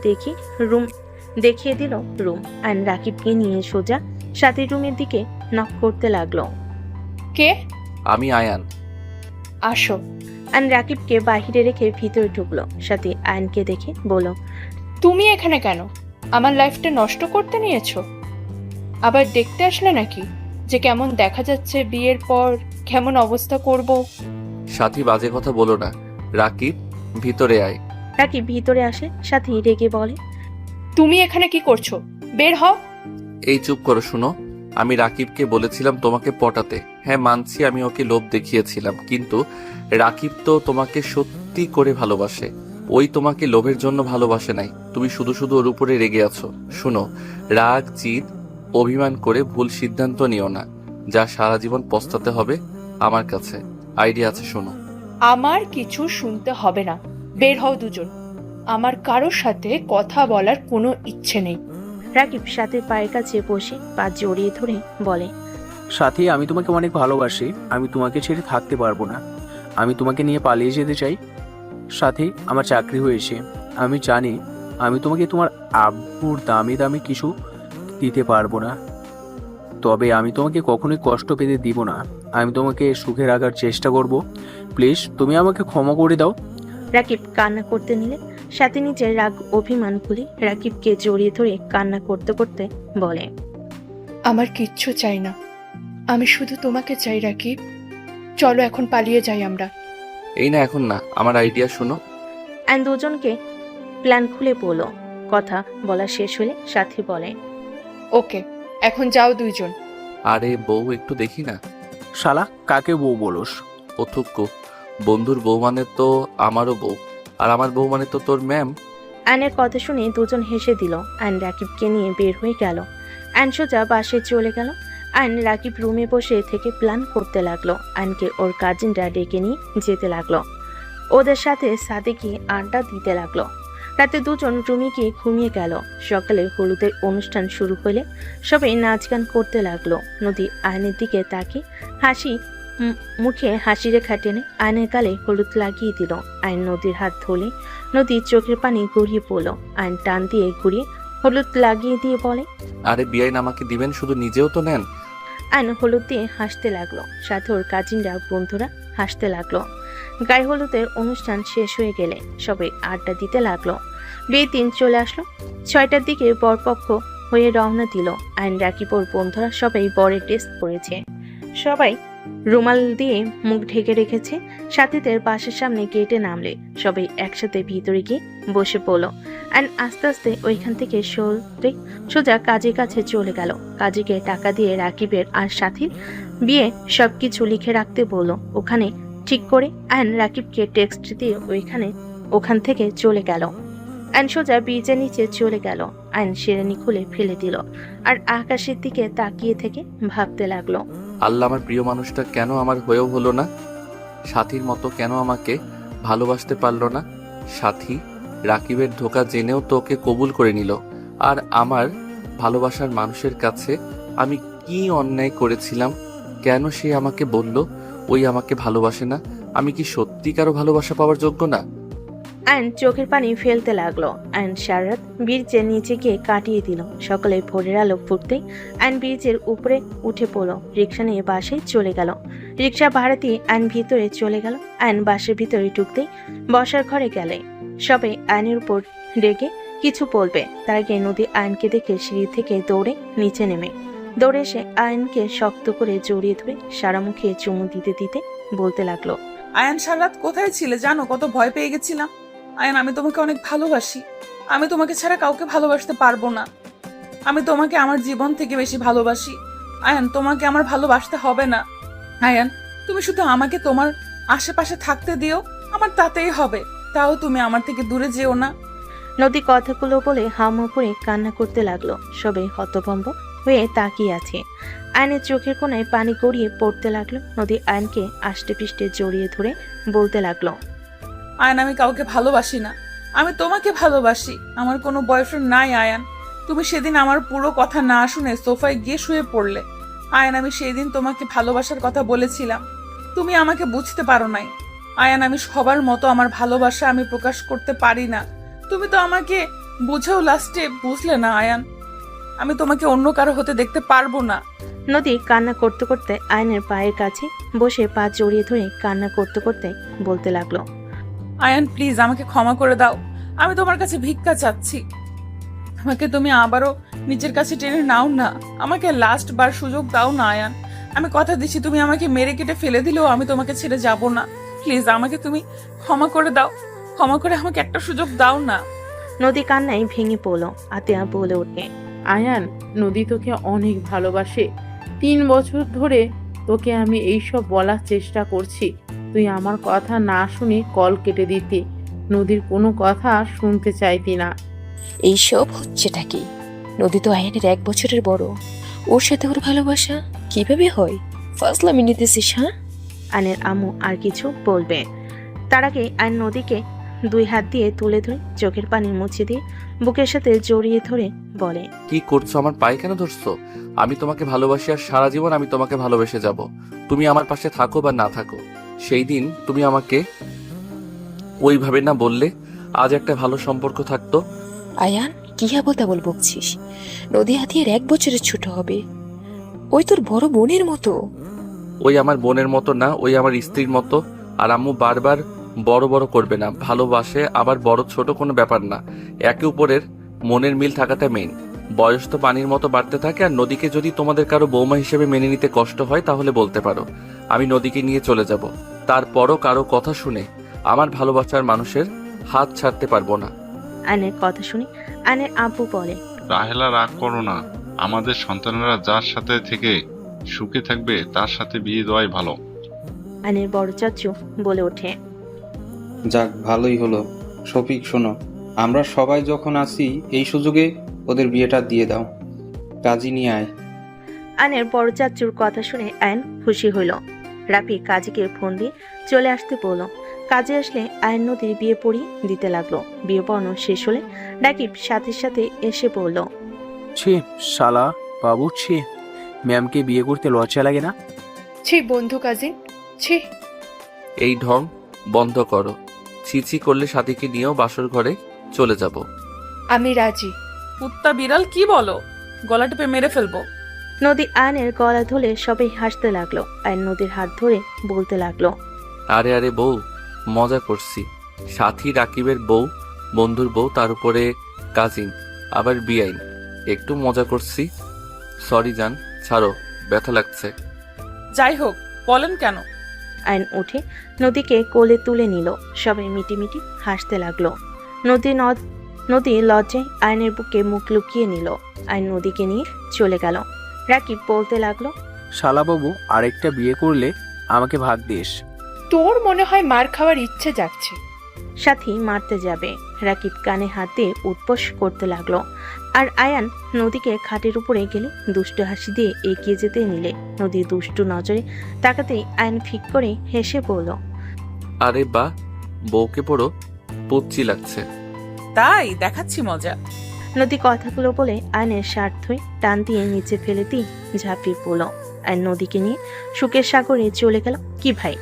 দেখিয়ে দিল রুম। আয়ন রাকিবকে নিয়ে সোজা সাথীর রুমের দিকে নক করতে লাগলো। কে? আমি আয়ান। আসো। আয়ন রাকিবকে বাহিরে রেখে ভিতরে ঢুকলো। সাথী আয়নকে দেখে বলল, তুমি এখানে কেন? আমার লাইফটা নষ্ট করতে নিয়েছো? আবার দেখতে আসলে নাকি যে কেমন দেখা যাচ্ছে বিয়ের পর, কেমন অবস্থা করব? সাথী বাজে কথা বলো না। রাকিব ভিতরে আয়। রাকিব ভিতরে আসে। সাথী রেগে বলে, তুমি এখানে কি করছো? বের হও। এই চুপ করো, শুনো। আমি রাকিবকে বলেছিলাম তোমাকে পটাতে। হ্যাঁ মানছি আমি ওকে লোভ দেখিয়েছিলাম, কিন্তু রাকিব তো তোমাকে সত্যি করে ভালোবাসে। ওই তোমাকে লোভের জন্য ভালোবাসে নাই। তুমি শুধু শুধু ওর উপরে রেগে আছো। শুনো, রাগ জিদ অভিমান করে ভুল সিদ্ধান্ত নিও না, যা সারা জীবন পস্তাতে হবে। আমার কাছে আইডিয়া আছে, শোনো। আমার কিছু শুনতে হবে না, বের হও দুজন। আমার কারোর সাথে কথা বলার কোনো ইচ্ছে নেই। রাকিব সাথীর পায়ের কাছে বসে পা জড়িয়ে ধরে বলে, সাথী, আমি তোমাকে অনেক ভালোবাসি। আমি তোমাকে ছেড়ে থাকতে পারবো না। আমি তোমাকে নিয়ে পালিয়ে যেতে চাই। সাথী, আমার চাকরি হয়েছে। আমি জানি আমি তোমাকে তোমার আব্বুর দামি দামি কিছু দিতে পারবো না, তবে আমি তোমাকে কখনোই কষ্ট পেতে দিব না। আমি তোমাকে সুখে রাখার চেষ্টা করব। প্লিজ তুমি আমাকে ক্ষমা করে দাও। রাকিব কান্না করতে নিলে সাথী নিজের রাগ অভিমান ভুলে রাকিবকে জড়িয়ে ধরে কান্না করতে করতে বলে, আমার কিচ্ছু চাই না, আমি শুধু তোমাকে চাই রাকিব। চলো এখন পালিয়ে যাই আমরা। এই না, এখন না, আমার আইডিয়া শোনো। অ্যান্ড দুজনকে প্ল্যান খুলে বলো। কথা বলা শেষ হলে সাথী বলে, ওকে, এখন যাও দুইজন। আরে বউ একটু দেখি না। শালা, কাকে বউ বলোস? অথুক্য, বন্ধুর বউ মানে তো আমারও বউ, আর আমার বউ মানে তো তোর ম্যাম। অ্যানের কথা শুনে দুজন হেসে দিল। অ্যান রাকিবকে নিয়ে বের হয়ে গেল। অ্যান সোজা বাসে চলে গেল। অ্যান রাকিব রুমে বসে থেকে প্ল্যান করতে লাগলো। অ্যানকে ওর কাজিনরা ডেকে নিয়ে যেতে লাগলো। ওদের সাথে সাদেকি আড্ডা দিতে লাগলো। রাতে দুজন রুমে গিয়ে ঘুমিয়ে গেল। সকালে হলুদের অনুষ্ঠান শুরু হলে সবাই নাচ গান করতে লাগলো। নদী আয়নের দিকে তাকিয়ে মুখে হাসি রেখা টেনে আয়নের গালে হলুদ লাগিয়ে দিল। আয়ন নদীর হাত ধরে নদীর চোখের পানি গড়িয়ে পড়ল। আয়ন টান দিয়ে ঘুরিয়ে হলুদ লাগিয়ে দিয়ে বলে, আরে বিয়াইন আমাকে দিবেন, শুধু নিজেও তো নেন। আয়ন হলুদ দিয়ে হাসতে লাগলো। সাথে ওর কাজিনরা বন্ধুরা হাসতে লাগলো। গায়ে হলুদের অনুষ্ঠান শেষ হয়ে গেলে সবাই আড্ডা দিতে লাগলো। বিয়ের দিন চলে আসলো। 6টার দিকে বরপক্ষ হয়ে রওনা দিল। আয়ন রাকিব ওর বন্ধুরা সবাই বরের ড্রেস পরেছে। সবাই রুমাল দিয়ে মুখ ঢেকে রেখেছে। সাথীদের বাসার সামনে গেটে নামলে সবাই একসাথে ভিতরে গিয়ে বসে পড়লো। অ্যান্ড আস্তে আস্তে ওইখান থেকে সোজা কাজীর কাছে চলে গেল। কাজীকে টাকা দিয়ে রাকিবের আর সাথীর বিয়ে সবকিছু লিখে রাখতে বললো। ওখানে ঠিক করে অ্যান্ড রাকিবকে টেক্সট দিয়ে ওখান থেকে চলে গেল। অ্যান্ড সোজা ব্রিজের নিচে চলে গেল। আইন শিরানি খুলে ফেলে দিল আর আকাশের দিকে তাকিয়ে থেকে ভাবতে লাগলো, আল্লাহ, আমার প্রিয় মানুষটা কেন আমার হয়েও হলো না? সাথীর মতো কেন আমাকে ভালোবাসতে পারলো না? সাথী রাকিবের ধোকা জেনেও তোকে কবুল করে নিল, আর আমার ভালোবাসার মানুষের কাছে আমি কি অন্যায় করেছিলাম? কেন সে আমাকে বলল ওই আমাকে ভালোবাসে না? আমি কি সত্যি কারো ভালোবাসা পাওয়ার যোগ্য না? আয়ন চোখের পানি ফেলতে লাগলো। আয়ন সারা রাত ব্রিজের নিচে গিয়ে কাটিয়ে দিল। সকালে ভোরের আলো ফুটতেই আয়ন ব্রিজের উপরে উঠে পড়লো। রিক্সা নিয়ে বাসায় চলে গেল। রিক্সা ভাড়া দিয়ে আয়ন ভিতরে চলে গেল। আয়ন বাসের ভিতরে ঢুকতেই বসার ঘরে গেলে সবাই আয়নের উপর রেগে কিছু বলবে। তার আগে নদী আয়নকে দেখে সিঁড়ি থেকে দৌড়ে নিচে নেমে দৌড়ে এসে আয়নকে শক্ত করে জড়িয়ে ধরে সারা মুখে চুমু দিতে দিতে বলতে লাগলো, আয়ান সারাত কোথায় ছিলে জানো? কত ভয় পেয়ে গেছিলাম। আয়ান, আমি তোমাকে অনেক ভালোবাসি। আমি তোমাকে ছাড়া কাউকে ভালোবাসতে পারবো না। আমি তোমাকে আমার জীবন থেকে বেশি ভালোবাসি। আয়ান, তোমাকে আমার ভালোবাসতে হবে না। আয়ান, তুমি শুধু আমাকে তোমার আশেপাশে থাকতে দিও, আমার তাতেই হবে। তাও তুমি আমার থেকে দূরে যেও না। নদী কথাগুলো বলে হামা করে কান্না করতে লাগলো। সবাই হতভম্ব হয়ে তাকিয়ে আছে। আয়নের চোখের কোনায় পানি গড়িয়ে পড়তে লাগলো। নদী আয়নকে আষ্টে পিষ্টে জড়িয়ে ধরে বলতে লাগলো, আয়ান, আমি কাউকে ভালোবাসি না, আমি তোমাকে ভালোবাসি। আমার কোনো বয়ফ্রেন্ড নাই আয়ান। তুমি সেদিন আমার পুরো কথা না শুনে সোফায় গিয়ে শুয়ে পড়লে। আয়ান, আমি সেই দিন তোমাকে ভালোবাসার কথা বলেছিলাম, তুমি আমাকে বুঝতে পারো নাই। আয়ান, আমি সবার মতো আমার ভালোবাসা আমি প্রকাশ করতে পারি না। তুমি তো আমাকে বুঝেও লাস্টে বুঝলে না আয়ান। আমি তোমাকে অন্য কারো হতে দেখতে পারবো না। নদী কান্না করতে করতে আয়নের পায়ের কাছে বসে পা জড়িয়ে ধরে কান্না করতে করতে বলতে লাগলো, আয়ান প্লিজ আমাকে ক্ষমা করে দাও, আমি তোমার কাছে ভিক্ষা চাচ্ছি। আমাকে তুমি আবারও নিজের কাছে টেনে নাও না, আমাকে লাস্ট বার সুযোগ দাও না আয়ান। আমি কথা দিচ্ছি, তুমি আমাকে মেরে কেটে ফেলে দিলেও আমি তোমাকে ছেড়ে যাব না। প্লিজ আমাকে তুমি ক্ষমা করে দাও, ক্ষমা করে আমাকে একটা সুযোগ দাও না। নদী কান্নায় ভেঙে পড়লো। আতিয়া বলে ওঠে, আয়ান, নদী তোকে অনেক ভালোবাসে। 3 বছর ধরে তোকে আমি এইসব বলার চেষ্টা করছি, তুই আমার কথা না শুনে কল কেটে দিতি, নদীর কোনো কথা শুনতে চাইতি না। এইসব হচ্ছেটা কি? নদী তো আয়ানের 1 বছরের বড়, ওর সাথে ওর ভালোবাসা কিভাবে হয়? ফাজলামি নিতেছিস? হ্যাঁ? আয়নের আম্মু আর কিছু বলবে তার আগে আয়ন নদীকে 2 হাত দিয়ে তুলে ধরে চোখের পানি মুছে দিয়ে বুকের সাথে জড়িয়ে ধরে বলে, কি করছো? আমার পায়ে কেন ধরছো? আমি তোমাকে ভালোবাসি আর সারা জীবন আমি তোমাকে ভালোবেসে যাব। তুমি আমার পাশে থাকো বা না থাকো। সেই দিন তুমি আমাকে ওইভাবে না বললে আজ একটা ভালো সম্পর্ক থাকতো। আয়ান, কি আবল তাবল বকছিস? নদী হাতিয়ার 1 বছরের ছোট হবে, ওই তোর বড় বোনের মতো। ওই আমার বোনের মতো না, ওই আমার স্ত্রীর মতো। আর আম্মু বারবার বড় বড় করবে না, ভালোবাসে আবার বড় ছোট কোনো ব্যাপার না, একে উপরের মনের মিল থাকাটা মেইন। বয়স তো পানির মতো বাড়তে থাকে। আর নদীকে যদি তোমাদের কারো বৌমা হিসেবে মেনে নিতে কষ্ট হয় তাহলে বলতে পারো, আমি নদীকে নিয়ে চলে যাব। তারপরও কারো কথা শুনে আমার ভালোবাসার মানুষের হাত ছাড়তে পারবো না। আয়নের কথা শুনে আয়নের আব্বু বলে, রাহেলা, রাগ করো না, আমাদের সন্তানেরা যার সাথে থেকে সুখে থাকবে তার সাথে বিয়ে দেওয়াই ভালো। আয়নের বড় চাচু বলে ওঠে, যাক, ভালোই হলো। শফিক, শোনো, আমরা সবাই যখন আসি এই সুযোগে ওদের বিয়েটা দিয়ে দাও। কাজী নিয়ে আয়। আয়নের বড় চাচুর কথা শুনে আয়ন খুশি হইল। রাফি কাজীকে ফোন দিয়ে চলে আসতে বলল। কাজে আসলে আয়ন নদীর বিয়ে পড়িয়ে দিতে লাগলো। বিয়ে পড়ানো শেষ হলে রাকিব সাথে সাথে এসে পড়ল। ছি শালা বাবু, ছি, ম্যামকে বিয়ে করতে লজ্জা লাগে না? ছি বন্ধু কাজিন, ছি। এই ঢং বন্ধ করো। ছিছি করলে সাথীকে নিয়েও বাসর ঘরে চলে যাব। আমি রাজি। কুত্তা বিড়াল কি বলো? গলা টিপে মেরে ফেলবো। নদী আয়নের গলা ধরে সবাই হাসতে লাগলো। আয়ন নদীর হাত ধরে বলতে লাগলো, আরে আরে বউ, মজা করছি। সাথী রাকিবের বউ, বন্ধুর বউ, তার উপরে কাজিন, আবার বিআইন, একটু মজা করছি। সরি জান, ছাড়ো, ব্যথা লাগছে। যাই হোক, বলেন কেন? আয়ন উঠে নদীকে কোলে তুলে নিল। সবাই মিটিমিটি হাসতে লাগলো। নদী লজ্জায় আয়নের বুকে মুখ লুকিয়ে নিল। আয়ন নদীকে নিয়ে চলে গেল। রাকিব বলতে লাগলো, শালা বাবু, আরেকটা বিয়ে করলে আমাকে ভাগ দিস। তোর মনে হয় মার খাওয়ার ইচ্ছে যাচ্ছে। সাথী মারতে যাবে। রাকিব কানে হাত দিয়ে উৎপোষ করতে লাগলো। আর আয়ান নদীকে খাটের উপরে গেলে দুষ্টু হাসি দিয়ে এগিয়ে যেতে নিলে নদী দুষ্টু নজরে তাকাতেই আয়ান ফিক করে হেসে বলল, আরে বা, বউকে পড়ো পুচ্ছি লাগছে। তাই দেখাচ্ছি মজা। নদী কথাগুলো বলে আয়নের শার্ট ধুয়ে টান দিয়ে নিচে ফেলে দিয়ে ঝাঁপিয়ে পড়ল। আয়ন নদীকে নিয়ে সুখের সাগরে চলে গেল। কি ভাই,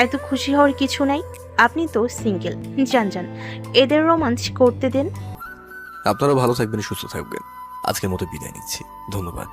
এত খুশি হওয়ার কিছু নাই, আপনি তো সিঙ্গেল। যান যান, এদের রোমাঞ্চ করতে দেন। আপনারাও ভালো থাকবেন, সুস্থ থাকবেন। আজকের মতো বিদায় নিচ্ছি, ধন্যবাদ।